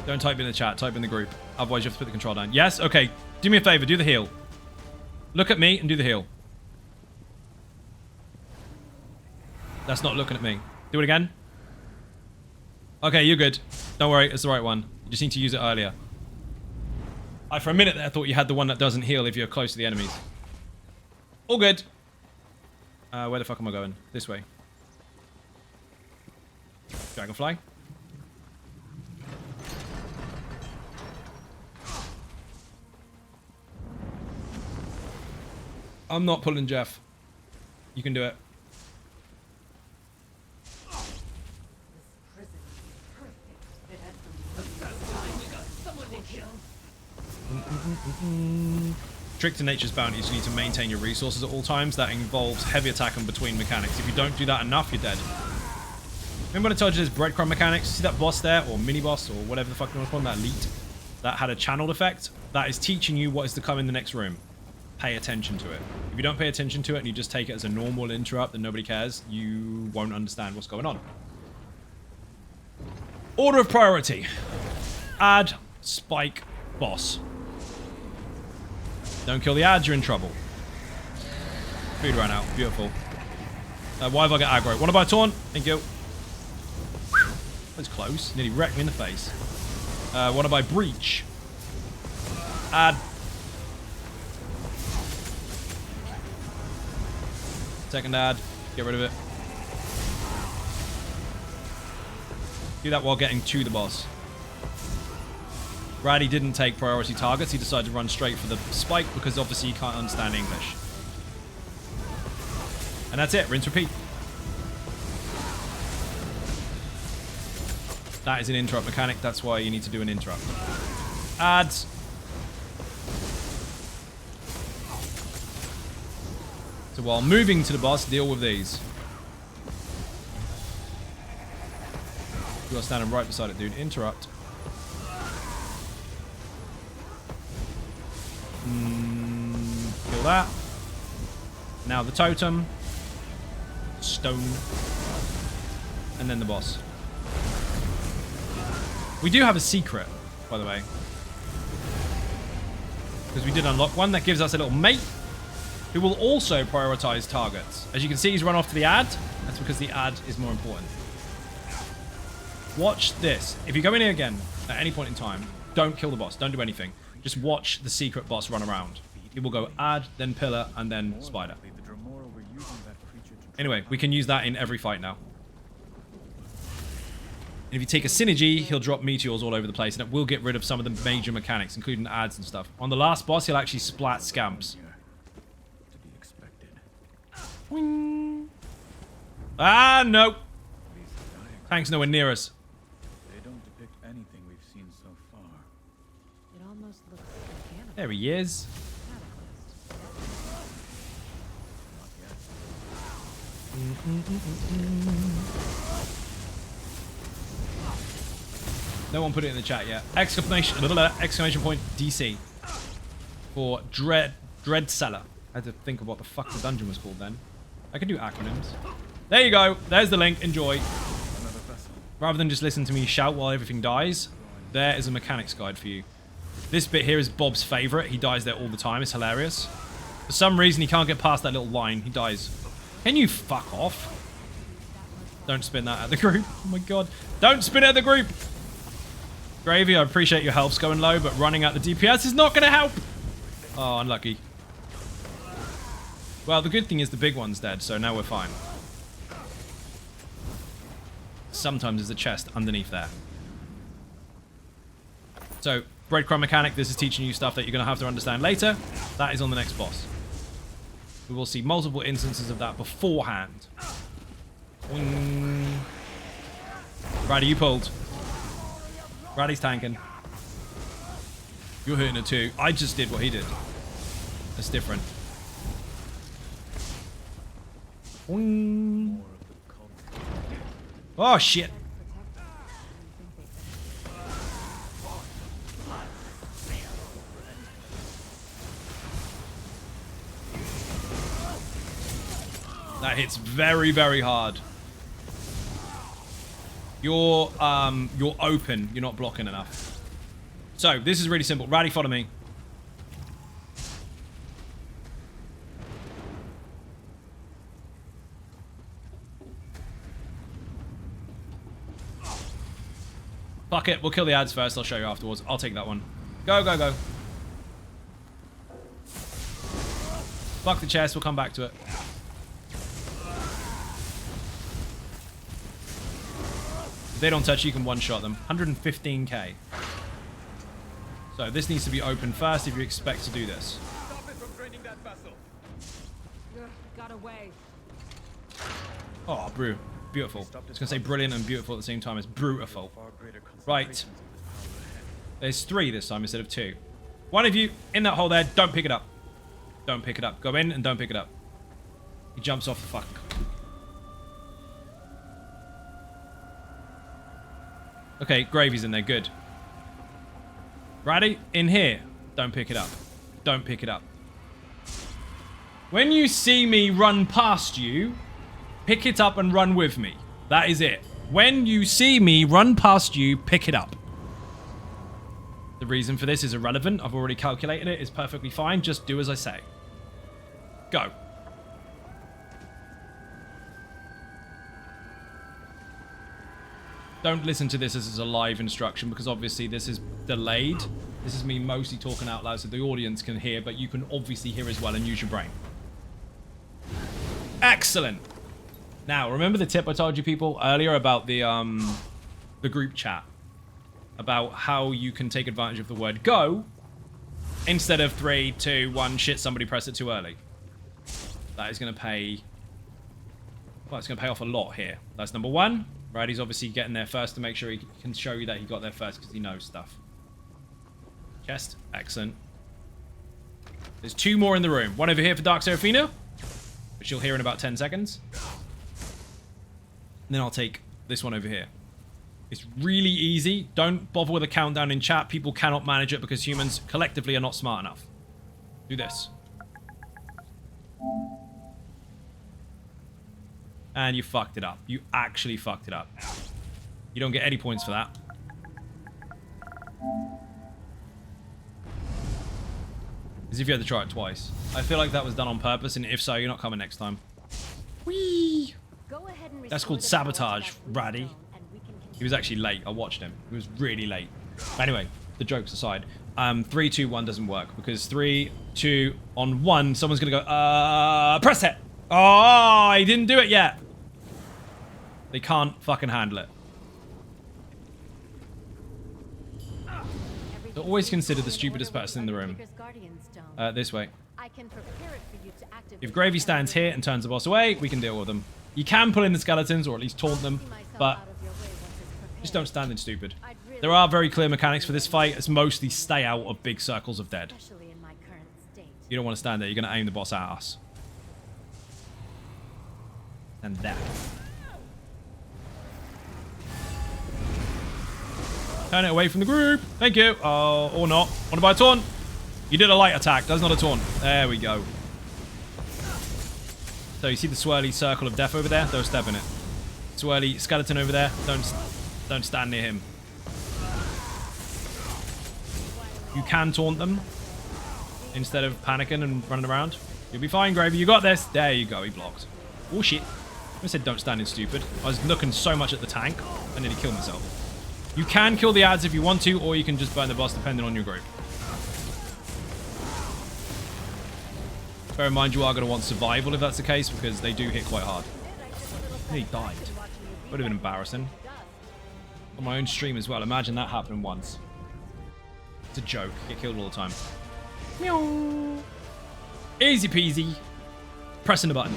Don't type in the chat, type in the group. Otherwise, you have to put the control down. Yes? Okay. Do me a favor, do the heal. Look at me and do the heal. That's not looking at me. Do it again. Okay, you're good. Don't worry, it's the right one. You just need to use it earlier. For a minute there, I thought you had the one that doesn't heal if you're close to the enemies. All good. Where the fuck am I going? This way. Dragonfly. I'm not pulling Jeff. You can do it. Trick to Nature's Bounty is you need to maintain your resources at all times. That involves heavy attack and between mechanics. If you don't do that enough, you're dead. Remember when I told you there's breadcrumb mechanics? See that boss there, or mini boss, or whatever the fuck you want to call them, that elite? That had a channeled effect? That is teaching you what is to come in the next room. Pay attention to it. If you don't pay attention to it and you just take it as a normal interrupt and nobody cares, you won't understand what's going on. Order of priority. Add, spike, boss. Don't kill the ads, you're in trouble. Food ran out. Beautiful. Why have I got aggro? Want to buy a taunt? Thank you. That's close. Nearly wrecked me in the face. Want to buy breach? Add. Second ad. Get rid of it. Do that while getting to the boss. Raddy didn't take priority targets. He decided to run straight for the spike because obviously he can't understand English. And that's it. Rinse, repeat. That is an interrupt mechanic. That's why you need to do an interrupt. Ads. So while moving to the boss, deal with these. You are standing right beside it, dude. Interrupt. Kill that. Now the totem. Stone. And then the boss. We do have a secret, by the way. Because we did unlock one that gives us a little mate who will also prioritize targets. As you can see, he's run off to the ad. That's because the ad is more important. Watch this. If you go in here again at any point in time, don't kill the boss. Don't do anything. Just watch the secret boss run around. It will go ad, then pillar, and then spider. Anyway, we can use that in every fight now. And if you take a synergy, he'll drop meteors all over the place, and it will get rid of some of the major mechanics, including ads and stuff. On the last boss, he'll actually splat scamps. Ah, no. Tank's nowhere near us. They don't depict anything we've seen so far. It almost looks organic. There he is. No one put it in the chat yet. Exclamation point DC for Dread Cellar. I had to think of what the fuck the dungeon was called then. I could do acronyms. There you go. There's the link. Enjoy. Rather than just listen to me shout while everything dies, there is a mechanics guide for you. This bit here is Bob's favorite. He dies there all the time. It's hilarious. For some reason, he can't get past that little line. He dies. Can you fuck off? Don't spin that at the group. Oh my god. Don't spin it at the group. Gravy, I appreciate your health's going low, but running out the DPS is not going to help. Oh, unlucky. Well, the good thing is the big one's dead, so now we're fine. Sometimes there's a chest underneath there. So, breadcrumb mechanic, this is teaching you stuff that you're going to have to understand later. That is on the next boss. We will see multiple instances of that beforehand. Brady, you pulled. Brady's tanking. You're hitting it too. I just did what he did. That's different. Oh, shit. That hits very, very hard. You're open. You're not blocking enough. So, this is really simple. Ratty, follow me. Fuck it. We'll kill the ads first. I'll show you afterwards. I'll take that one. Go, go, go. Fuck the chest. We'll come back to it. If they don't touch, you can one-shot them. 115k. So this needs to be open first if you expect to do this. Stop it from draining that vessel. Got away. Oh, beautiful. I was going to say brilliant and beautiful at the same time. It's beautiful. Right. There's 3 this time instead of 2. One of you in that hole there, don't pick it up. Don't pick it up. Go in and don't pick it up. He jumps off the fucking... Okay, Gravy's in there. Good. Ratty, in here. Don't pick it up. Don't pick it up. When you see me run past you, pick it up and run with me. That is it. When you see me run past you, pick it up. The reason for this is irrelevant. I've already calculated it. It's perfectly fine. Just do as I say. Go. Don't listen to this as a live instruction because obviously this is delayed. This is me mostly talking out loud so the audience can hear, but you can obviously hear as well and use your brain. Excellent. Now, remember the tip I told you people earlier about the group chat? About how you can take advantage of the word go instead of 3, 2, 1, shit, somebody pressed it too early. That is going to pay... Well, it's going to pay off a lot here. That's number 1. Right, he's obviously getting there first to make sure he can show you that he got there first because he knows stuff. Chest. Excellent. There's 2 more in the room. One over here for Dark Seraphina, which you'll hear in about 10 seconds. And then I'll take this one over here. It's really easy. Don't bother with a countdown in chat. People cannot manage it because humans collectively are not smart enough. Do this. And you fucked it up. You actually fucked it up. You don't get any points for that. As if you had to try it twice. I feel like that was done on purpose, and if so, you're not coming next time. Whee! Go ahead and That's called sabotage, Raddy. He was actually late. I watched him. He was really late. But anyway, the jokes aside. 3, 2, 1 doesn't work because 3, 2, on 1, someone's going to go, press it. Oh, he didn't do it yet. They can't fucking handle it. So always consider the stupidest person in the room. This way. If Gravy stands here and turns the boss away, we can deal with them. You can pull in the skeletons or at least taunt them, but just don't stand in stupid. There are very clear mechanics for this fight. It's mostly stay out of big circles of dead. You don't want to stand there. You're going to aim the boss at us. And that. Turn it away from the group. Thank you. Oh, or not. Want to buy a taunt? You did a light attack. That's not a taunt. There we go. So you see the swirly circle of death over there? Don't step in it. Swirly skeleton over there. Don't stand near him. You can taunt them instead of panicking and running around. You'll be fine, Gravy. You got this. There you go. He blocked. Oh, shit. I said don't stand in stupid. I was looking so much at the tank, I nearly killed myself. You can kill the ads if you want to, or you can just burn the boss depending on your group. Bear in mind you are going to want survival if that's the case, because they do hit quite hard. He died. Would have been embarrassing. On my own stream as well. Imagine that happening once. It's a joke. Get killed all the time. Meow. Easy peasy. Pressing the button.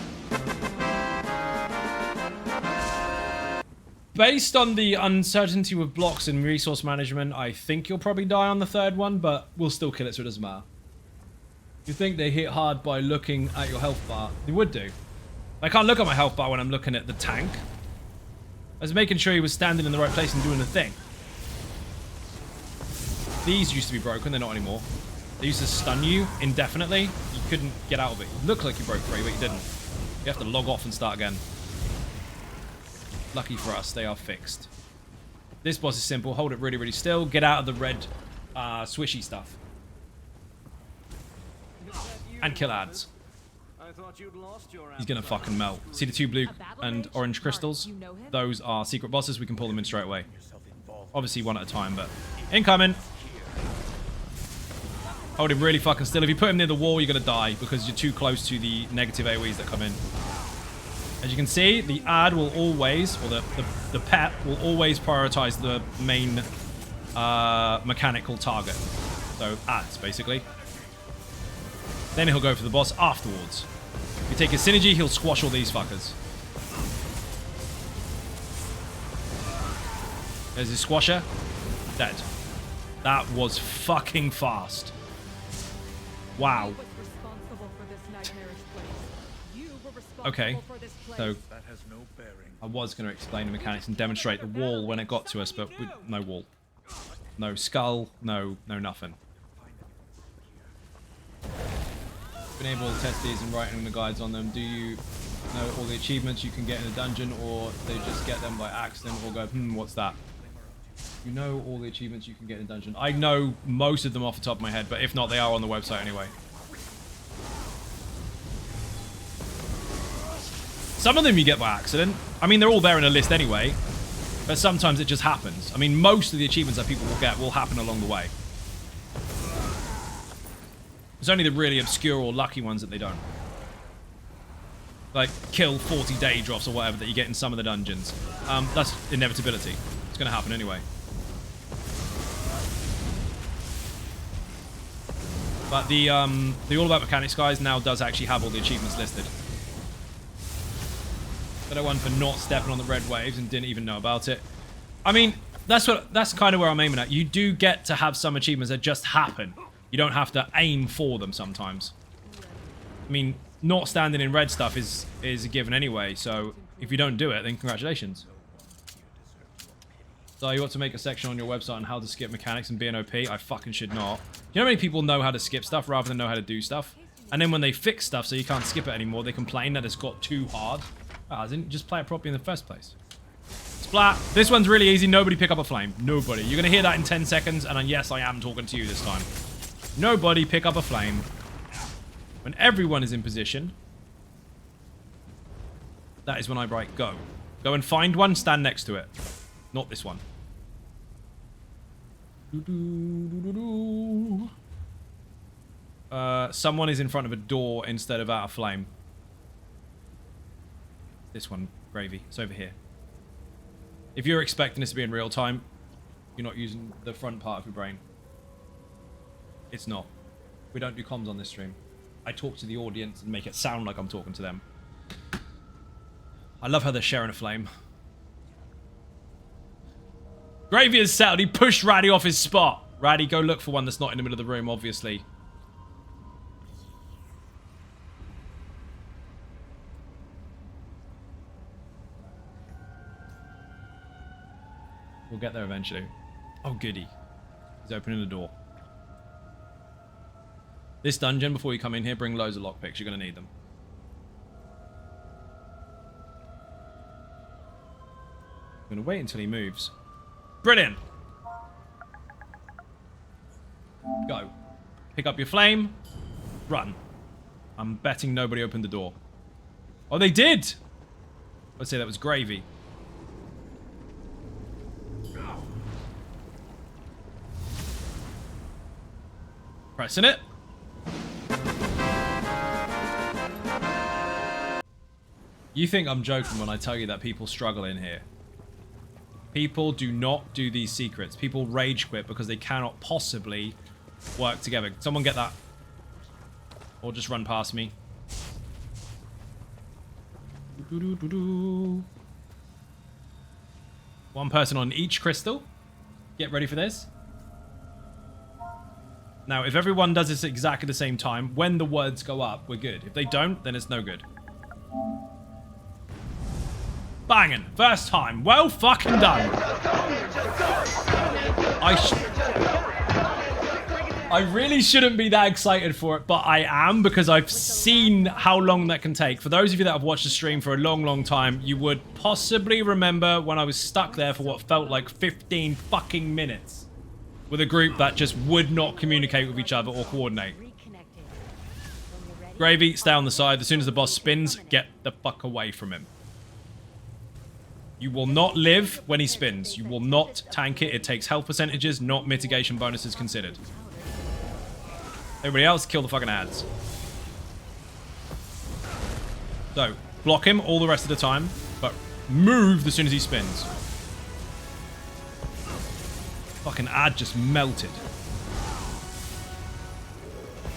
Based on the uncertainty with blocks and resource management, I think you'll probably die on the 3rd one, but we'll still kill it so it doesn't matter. You think they hit hard by looking at your health bar? They would do. I can't look at my health bar when I'm looking at the tank. I was making sure he was standing in the right place and doing the thing. These used to be broken, they're not anymore. They used to stun you indefinitely. You couldn't get out of it. It looked like you broke free, but you didn't. You have to log off and start again. Lucky for us, they are fixed. This boss is simple. Hold it really, really still. Get out of the red swishy stuff. And kill ads. He's gonna fucking melt. See the two blue and orange crystals? Those are secret bosses. We can pull them in straight away. Obviously one at a time, but incoming. Hold him really fucking still. If you put him near the wall, you're gonna die because you're too close to the negative AoEs that come in. As you can see, the ad will always, or the pet will always prioritize the main mechanical target. So ads, basically. Then he'll go for the boss afterwards. If you take his synergy, he'll squash all these fuckers. There's his squasher. Dead. That was fucking fast. Wow. Okay. So I was going to explain the mechanics and demonstrate the wall when it got to us, but no wall. No skull, no nothing. Been able to test these and writing the guides on them. Do you know all the achievements you can get in a dungeon, or they just get them by accident, or go, what's that? You know all the achievements you can get in a dungeon. I know most of them off the top of my head, but if not, they are on the website anyway. Some of them you get by accident. I mean, they're all there in a list anyway, but sometimes it just happens. I mean, most of the achievements that people will get will happen along the way. It's only the really obscure or lucky ones that they don't. Like, kill 40 day drops or whatever that you get in some of the dungeons. That's inevitability. It's going to happen anyway. But the All About Mechanics guys now does actually have all the achievements listed. But I won for not stepping on the red waves and didn't even know about it. I mean, that's kind of where I'm aiming at. You do get to have some achievements that just happen. You don't have to aim for them sometimes. I mean, not standing in red stuff is a given anyway, so if you don't do it, then congratulations. So you want to make a section on your website on how to skip mechanics and be an OP? I fucking should not. You know how many people know how to skip stuff rather than know how to do stuff? And then when they fix stuff so you can't skip it anymore, they complain that it's got too hard. Ah, didn't just play it properly in the first place. Splat. This one's really easy. Nobody pick up a flame. Nobody. You're going to hear that in 10 seconds, and yes, I am talking to you this time. Nobody pick up a flame. When everyone is in position, that is when I write go. Go and find one, stand next to it. Not this one. Someone is in front of a door instead of out of flame. This one, Gravy. It's over here. If you're expecting this to be in real time, you're not using the front part of your brain. It's not. We don't do comms on this stream. I talk to the audience and make it sound like I'm talking to them. I love how they're sharing a flame. Gravy is settled. He pushed Ratty off his spot. Ratty, go look for one that's not in the middle of the room, obviously. We'll get there eventually. Oh, goody. He's opening the door. This dungeon, before you come in here, bring loads of lockpicks. You're going to need them. I'm going to wait until he moves. Brilliant. Go. Pick up your flame. Run. I'm betting nobody opened the door. Oh, they did! Let's say that was Gravy. Pressing it. You think I'm joking when I tell you that people struggle in here. People do not do these secrets. People rage quit because they cannot possibly work together. Someone get that. Or just run past me. One person on each crystal. Get ready for this. Now, if everyone does this at exactly the same time, when the words go up, we're good. If they don't, then it's no good. Banging. First time. Well fucking done. I really shouldn't be that excited for it, but I am because I've seen how long that can take. For those of you that have watched the stream for a long, long time, you would possibly remember when I was stuck there for what felt like 15 fucking minutes with a group that just would not communicate with each other or coordinate. Gravy, stay on the side. As soon as the boss spins, get the fuck away from him. You will not live when he spins. You will not tank it. It takes health percentages, not mitigation bonuses considered. Everybody else, kill the fucking ads. So, block him all the rest of the time, but move as soon as he spins. Fucking ad just melted.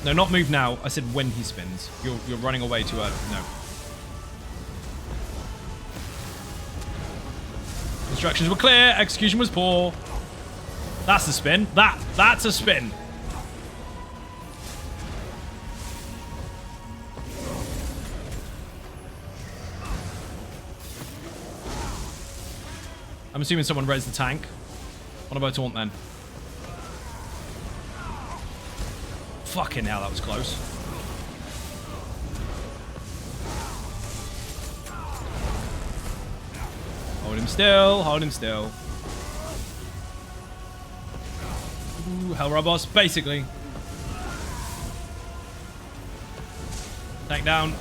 No, not move now. I said when he spins. You're running away too early. No. Instructions were clear. Execution was poor. That's a spin. That's a spin. I'm assuming someone raised the tank. What about taunt then? Fucking hell, that was close. Hold him still, hold him still. Ooh, hell robots, basically. Tank down.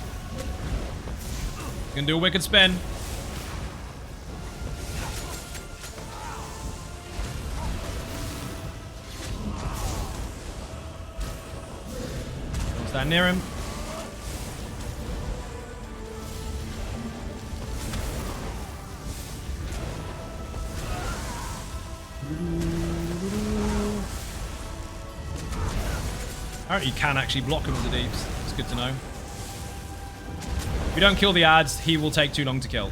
Gonna do a wicked spin. Stand near him. Apparently you can actually block him with the deeps. It's good to know. If you don't kill the ads, he will take too long to kill.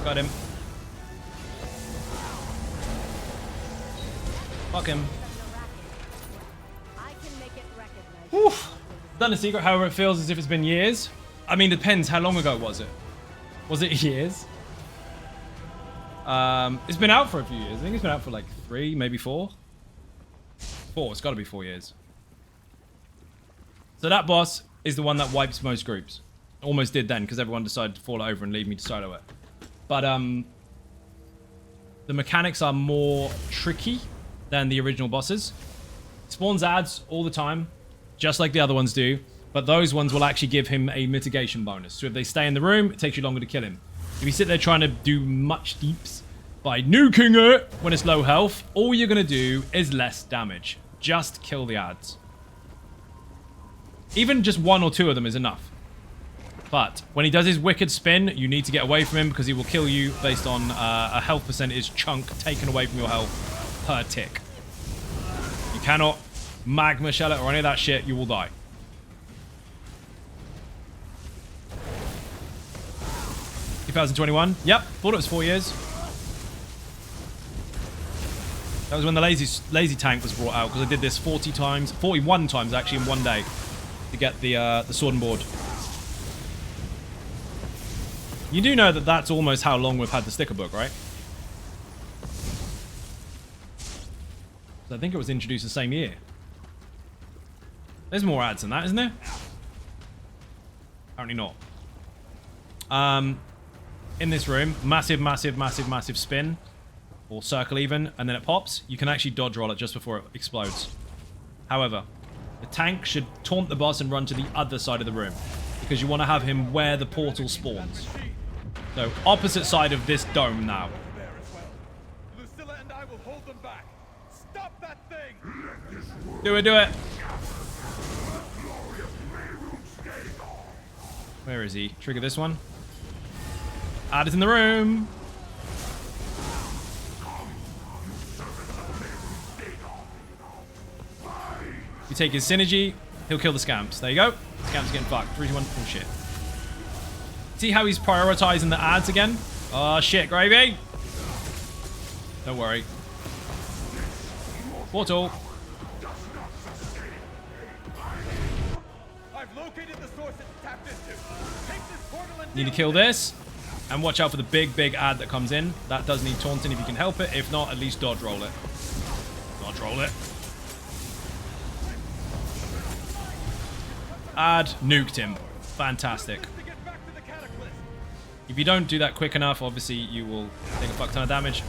Got him. Fuck him. Oof. Done a secret, however, it feels as if it's been years. I mean, it depends. How long ago was it? Was it years? It's been out for a few years. I think it's been out for like 3, maybe 4. 4. It's got to be 4 years. So that boss is the one that wipes most groups. Almost did then, because everyone decided to fall over and leave me to solo it. But the mechanics are more tricky than the original bosses. Spawns ads all the time, just like the other ones do. But those ones will actually give him a mitigation bonus. So if they stay in the room, it takes you longer to kill him. If you sit there trying to do much deeps by nuking it when it's low health, all you're going to do is less damage. Just kill the ads. Even just 1 or 2 of them is enough. But when he does his wicked spin, you need to get away from him because he will kill you based on a health percentage chunk taken away from your health per tick. You cannot magma shell it or any of that shit. You will die. $2021. Yep, thought it was 4 years. That was when the lazy tank was brought out because I did this 41 times actually in one day to get the sword and board. You do know that that's almost how long we've had the sticker book, right? So I think it was introduced the same year. There's more ads than that, isn't there? Apparently not. In this room, massive spin. Or circle even, and then it pops. You can actually dodge roll it just before it explodes. However, the tank should taunt the boss and run to the other side of the room. Because you want to have him where the portal spawns. So, opposite side of this dome now. Lucilla and I will hold them back. Stop that thing! Do it. Where is he? Trigger this one. Ad is in the room. You take his synergy, he'll kill the scamps. There you go. Scamps getting fucked. 3, 2, 1. Oh, shit. See how he's prioritizing the ads again? Oh, shit, Gravy. Don't worry. Portal. I've located the source it's tapped into. Take this portal and Need to kill this. And watch out for the big ad that comes in. That does need taunting if you can help it. If not, at least dodge roll it. Dodge roll it. Ad nuked him. Fantastic. If you don't do that quick enough, obviously you will take a fuck ton of damage.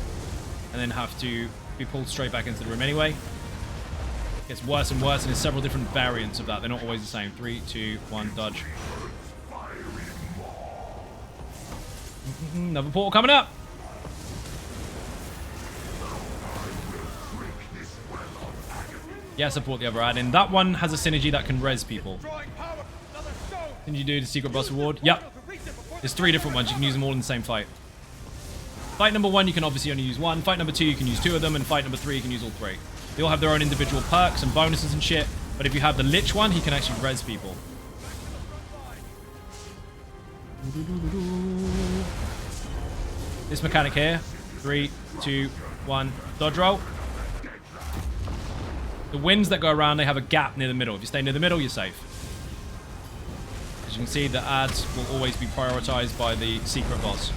And then have to be pulled straight back into the room anyway. It gets worse and worse, and there's several different variants of that. They're not always the same. 3, 2, 1, dodge. Another portal coming up. Yeah, support the other add-in. That one has a synergy that can res people. Can you do the secret boss reward? Yep. There's 3 different ones. You can use them all in the same fight. Fight number 1, you can obviously only use 1. Fight number 2, you can use 2 of them. And fight number 3, you can use all 3. They all have their own individual perks and bonuses and shit. But if you have the Lich one, he can actually res people. This mechanic here. 3, 2, 1. Dodge roll. The winds that go around, they have a gap near the middle. If you stay near the middle, you're safe. As you can see, the ads will always be prioritized by the secret boss.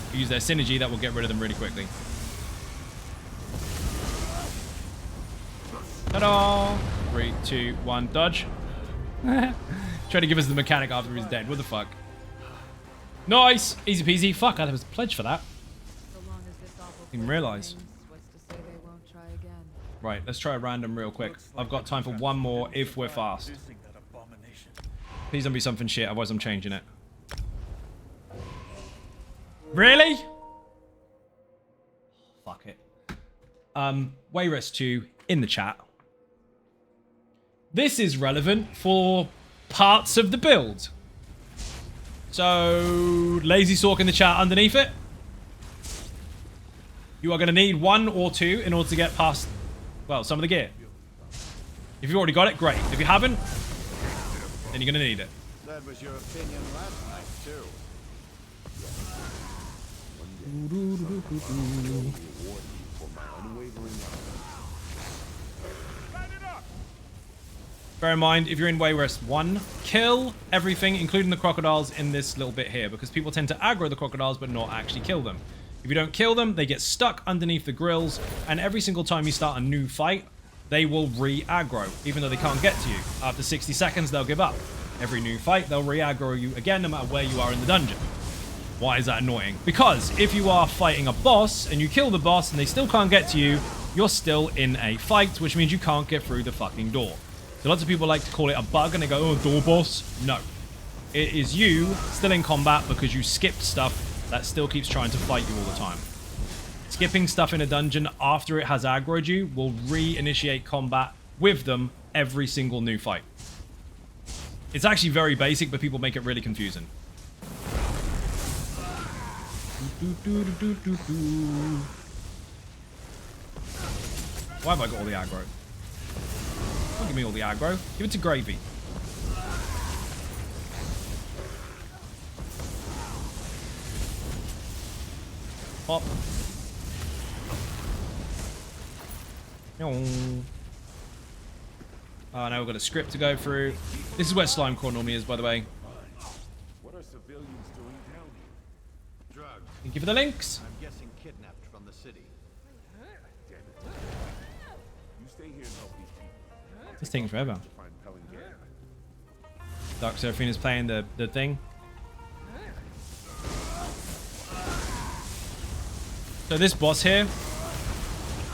If you use their synergy, that will get rid of them really quickly. Ta-da! 3, 2, 1, dodge. Try to give us the mechanic after he's dead. What the fuck? Nice! Easy peasy. Fuck, there was a pledge for that. Didn't realize. Right, let's try a random real quick. I've got time for one more if we're fast. Please don't be something shit, otherwise I'm changing it. Really? Fuck it. Wayrest 2 in the chat. This is relevant for parts of the build. So, Lazy Sorc in the chat underneath it. You are going to need 1 or 2 in order to get past, well, some of the gear. If you've already got it, great. If you haven't, then you're going to need it. That was your opinion last night, too. Bear in mind, if you're in Wayrest 1, kill everything, including the crocodiles, in this little bit here, because people tend to aggro the crocodiles but not actually kill them. If you don't kill them, they get stuck underneath the grills, and every single time you start a new fight, they will re-aggro, even though they can't get to you. After 60 seconds, they'll give up. Every new fight, they'll re-aggro you again, no matter where you are in the dungeon. Why is that annoying? Because if you are fighting a boss, and you kill the boss, and they still can't get to you, you're still in a fight, which means you can't get through the fucking door. So lots of people like to call it a bug, and they go, oh, door boss. No. It is you still in combat because you skipped stuff that still keeps trying to fight you all the time. Skipping stuff in a dungeon after it has aggroed you will re-initiate combat with them every single new fight. It's actually very basic, but people make it really confusing. Why have I got all the aggro? Don't give me all the aggro. Give it to Gravy. Pop. Oh, now we've got a script to go through. This is where Slime Core normally is, by the way. What are civilians doing down here? Drugs. Thank you for the links. I'm guessing kidnapped from the city. Damn it. You stay here and help these people. This taking forever. To find Pellingham. Dark Seraphine is playing the thing. So this boss here,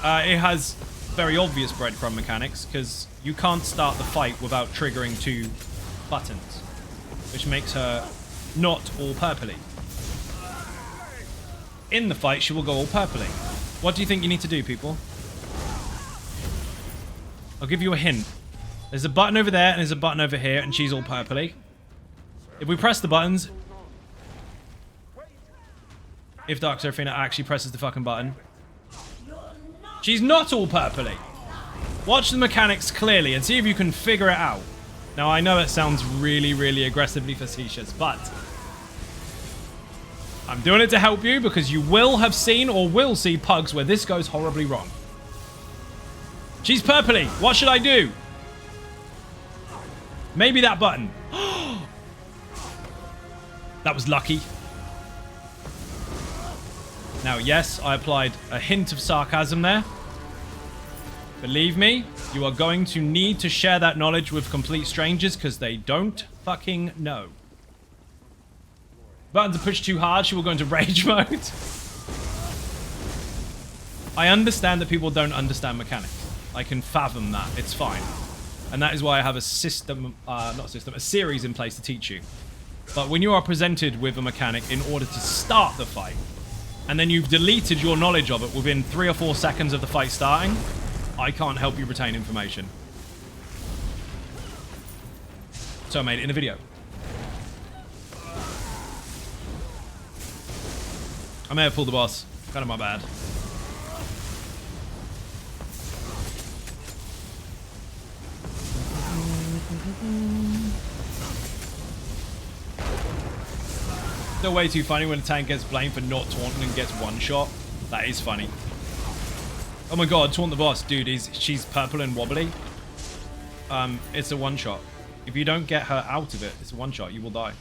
it has very obvious breadcrumb mechanics because you can't start the fight without triggering 2 buttons, which makes her not all purpley. In the fight, she will go all purpley. What do you think you need to do, people? I'll give you a hint. There's a button over there and there's a button over here, and she's all purpley. If we press the buttons, if Dark Seraphina actually presses the fucking button, she's not all purpley. Watch the mechanics clearly and see if you can figure it out. Now, I know it sounds really, really aggressively facetious, but I'm doing it to help you because you will have seen or will see pugs where this goes horribly wrong. She's purpley. What should I do? Maybe that button. That was lucky. Now, yes, I applied a hint of sarcasm there. Believe me, you are going to need to share that knowledge with complete strangers because they don't fucking know. Buttons are pushed too hard, she will go into rage mode. I understand that people don't understand mechanics. I can fathom that. It's fine. And that is why I have a system, a series in place to teach you. But when you are presented with a mechanic in order to start the fight, and then you've deleted your knowledge of it within 3 or 4 seconds of the fight starting, I can't help you retain information. So I made it in a video. I may have pulled the boss. Kind of my bad. Still way too funny when a tank gets blamed for not taunting and gets one shot. That is funny. Oh my god, taunt the boss. Dude, she's purple and wobbly. It's a one shot. If you don't get her out of it, it's a one shot. You will die.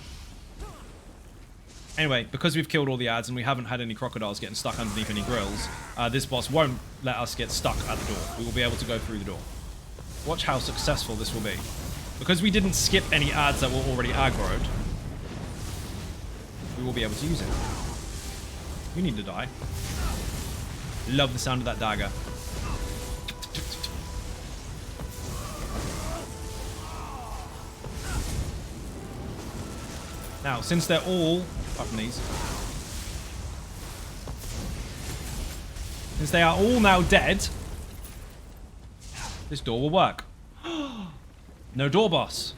Anyway, because we've killed all the ads and we haven't had any crocodiles getting stuck underneath any grills, this boss won't let us get stuck at the door. We will be able to go through the door. Watch how successful this will be. Because we didn't skip any ads that were already aggroed, we will be able to use it. You need to die. Love the sound of that dagger. Now, since they're all... apart from these. Since they are all now dead, this door will work. No door boss.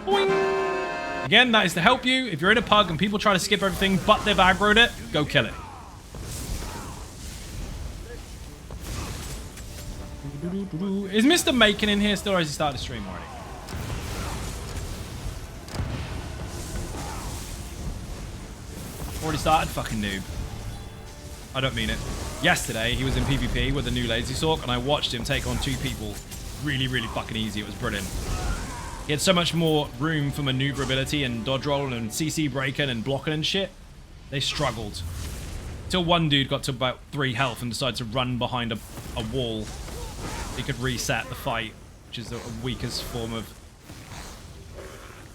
Boing. Again, that is to help you. If you're in a pug and people try to skip everything but they've aggroed it, go kill it. Is Mr. Macon in here still, or has he started the stream already? Already started? Fucking noob. I don't mean it. Yesterday, he was in PvP with the new Lazy Sorc, and I watched him take on 2 people really, really fucking easy. It was brilliant. He had so much more room for maneuverability and dodge roll and CC breaking and blocking and shit. They struggled. Till one dude got to about 3 health and decided to run behind a wall. He could reset the fight, which is the weakest form of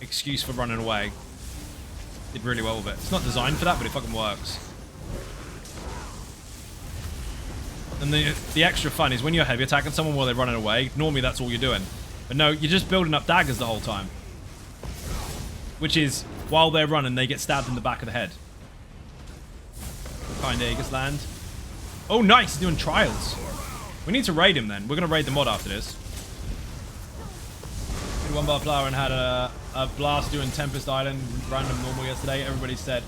excuse for running away. Did really well with it. It's not designed for that, but it fucking works. And the extra fun is when you're heavy attacking someone while they're running away, normally that's all you're doing. But no, you're just building up daggers the whole time. Which is, while they're running, they get stabbed in the back of the head. Kind Aegis land. Oh, nice! He's doing trials. We need to raid him then. We're going to raid the mod after this. Did 1-bar flower and had a blast doing Tempest Island random normal yesterday. Everybody said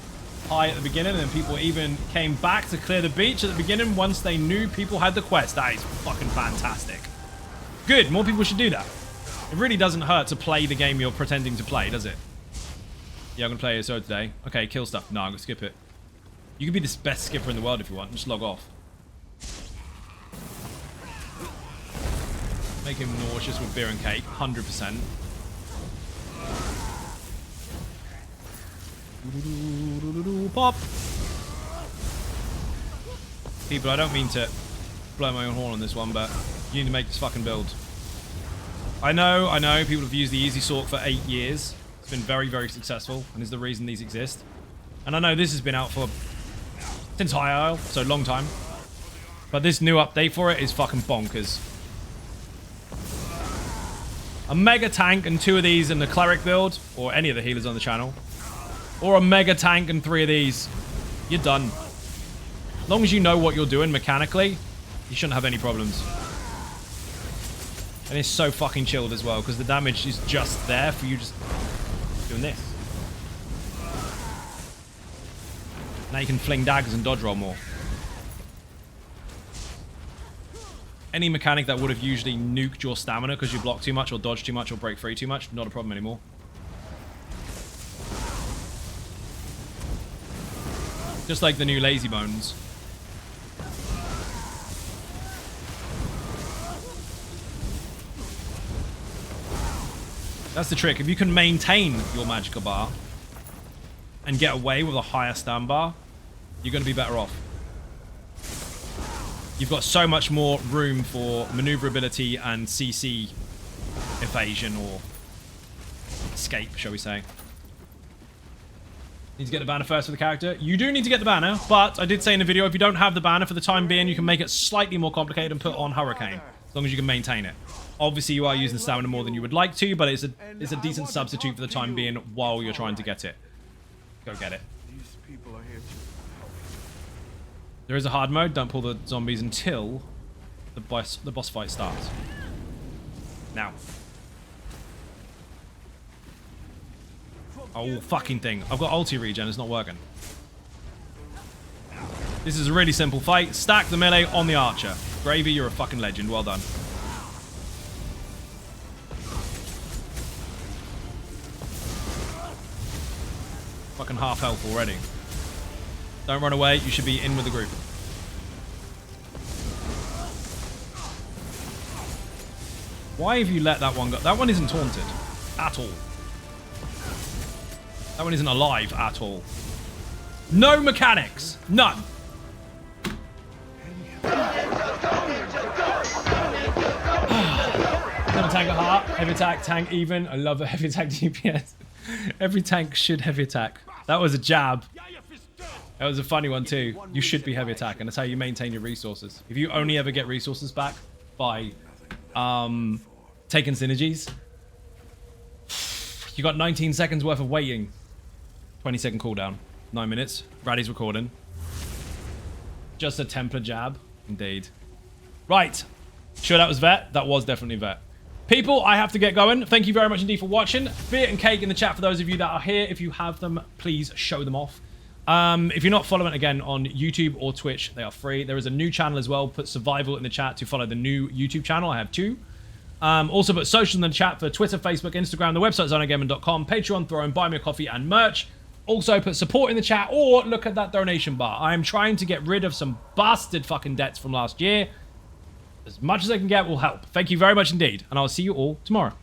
hi at the beginning, and then people even came back to clear the beach at the beginning once they knew people had the quest. That is fucking fantastic. Good. More people should do that. It really doesn't hurt to play the game you're pretending to play, does it? Yeah, I'm going to play ESO today. Okay, kill stuff. No, I'm going to skip it. You could be the best skipper in the world if you want. Just log off. Make him nauseous with beer and cake. 100%. Pop! People, I don't mean to blow my own horn on this one, but you need to make this fucking build. I know, people have used the Easy Sorc for 8 years. It's been very, very successful, and is the reason these exist. And I know this has been out for since High Isle, so long time. But this new update for it is fucking bonkers. A mega tank and 2 of these in the cleric build, or any of the healers on the channel, or a mega tank and 3 of these, you're done. As long as you know what you're doing mechanically, you shouldn't have any problems. And it's so fucking chilled as well, because the damage is just there for you just doing this. Now you can fling daggers and dodge roll more. Any mechanic that would have usually nuked your stamina because you block too much or dodge too much or break free too much, not a problem anymore. Just like the new Lazy Bones. That's the trick. If you can maintain your magical bar and get away with a higher stun bar, you're going to be better off. You've got so much more room for maneuverability and CC evasion or escape, shall we say. Need to get the banner first for the character. You do need to get the banner, but I did say in the video, if you don't have the banner for the time being, you can make it slightly more complicated and put on Hurricane, as long as you can maintain it. Obviously, you are using stamina more than you would like to, but it's a decent substitute for the time being while you're trying to get it. Go get it. These people are here to help. There is a hard mode. Don't pull the zombies until the boss fight starts. Now. Oh, fucking thing. I've got ulti regen. It's not working. This is a really simple fight. Stack the melee on the archer. Gravy, you're a fucking legend. Well done. Fucking half health already. Don't run away. You should be in with the group. Why have you let that one go? That one isn't taunted at all. That one isn't alive at all. No mechanics. None. Never tank a heart. Heavy attack, tank even. I love a heavy attack DPS. Every tank should heavy attack. That was a jab. That was a funny one too. You should be heavy attack, and that's how you maintain your resources. If you only ever get resources back by taking synergies, you got 19 seconds worth of waiting. 20-second cooldown. 9 minutes. Raddy's recording. Just a Templar jab. Indeed. Right. Sure that was Vet? That was definitely Vet. People, I have to get going. Thank you very much indeed for watching. Beer and cake in the chat for those of you that are here. If you have them, please show them off. If you're not following again on YouTube or Twitch, they are free. There is a new channel as well. Put Survival in the chat to follow the new YouTube channel. I have 2. Also put social in the chat for Twitter, Facebook, Instagram. The website's zonogaming.com. Patreon, Throne, Buy Me a Coffee, and merch. Also put support in the chat or look at that donation bar. I am trying to get rid of some bastard fucking debts from last year. As much as I can get will help. Thank you very much indeed, and I'll see you all tomorrow.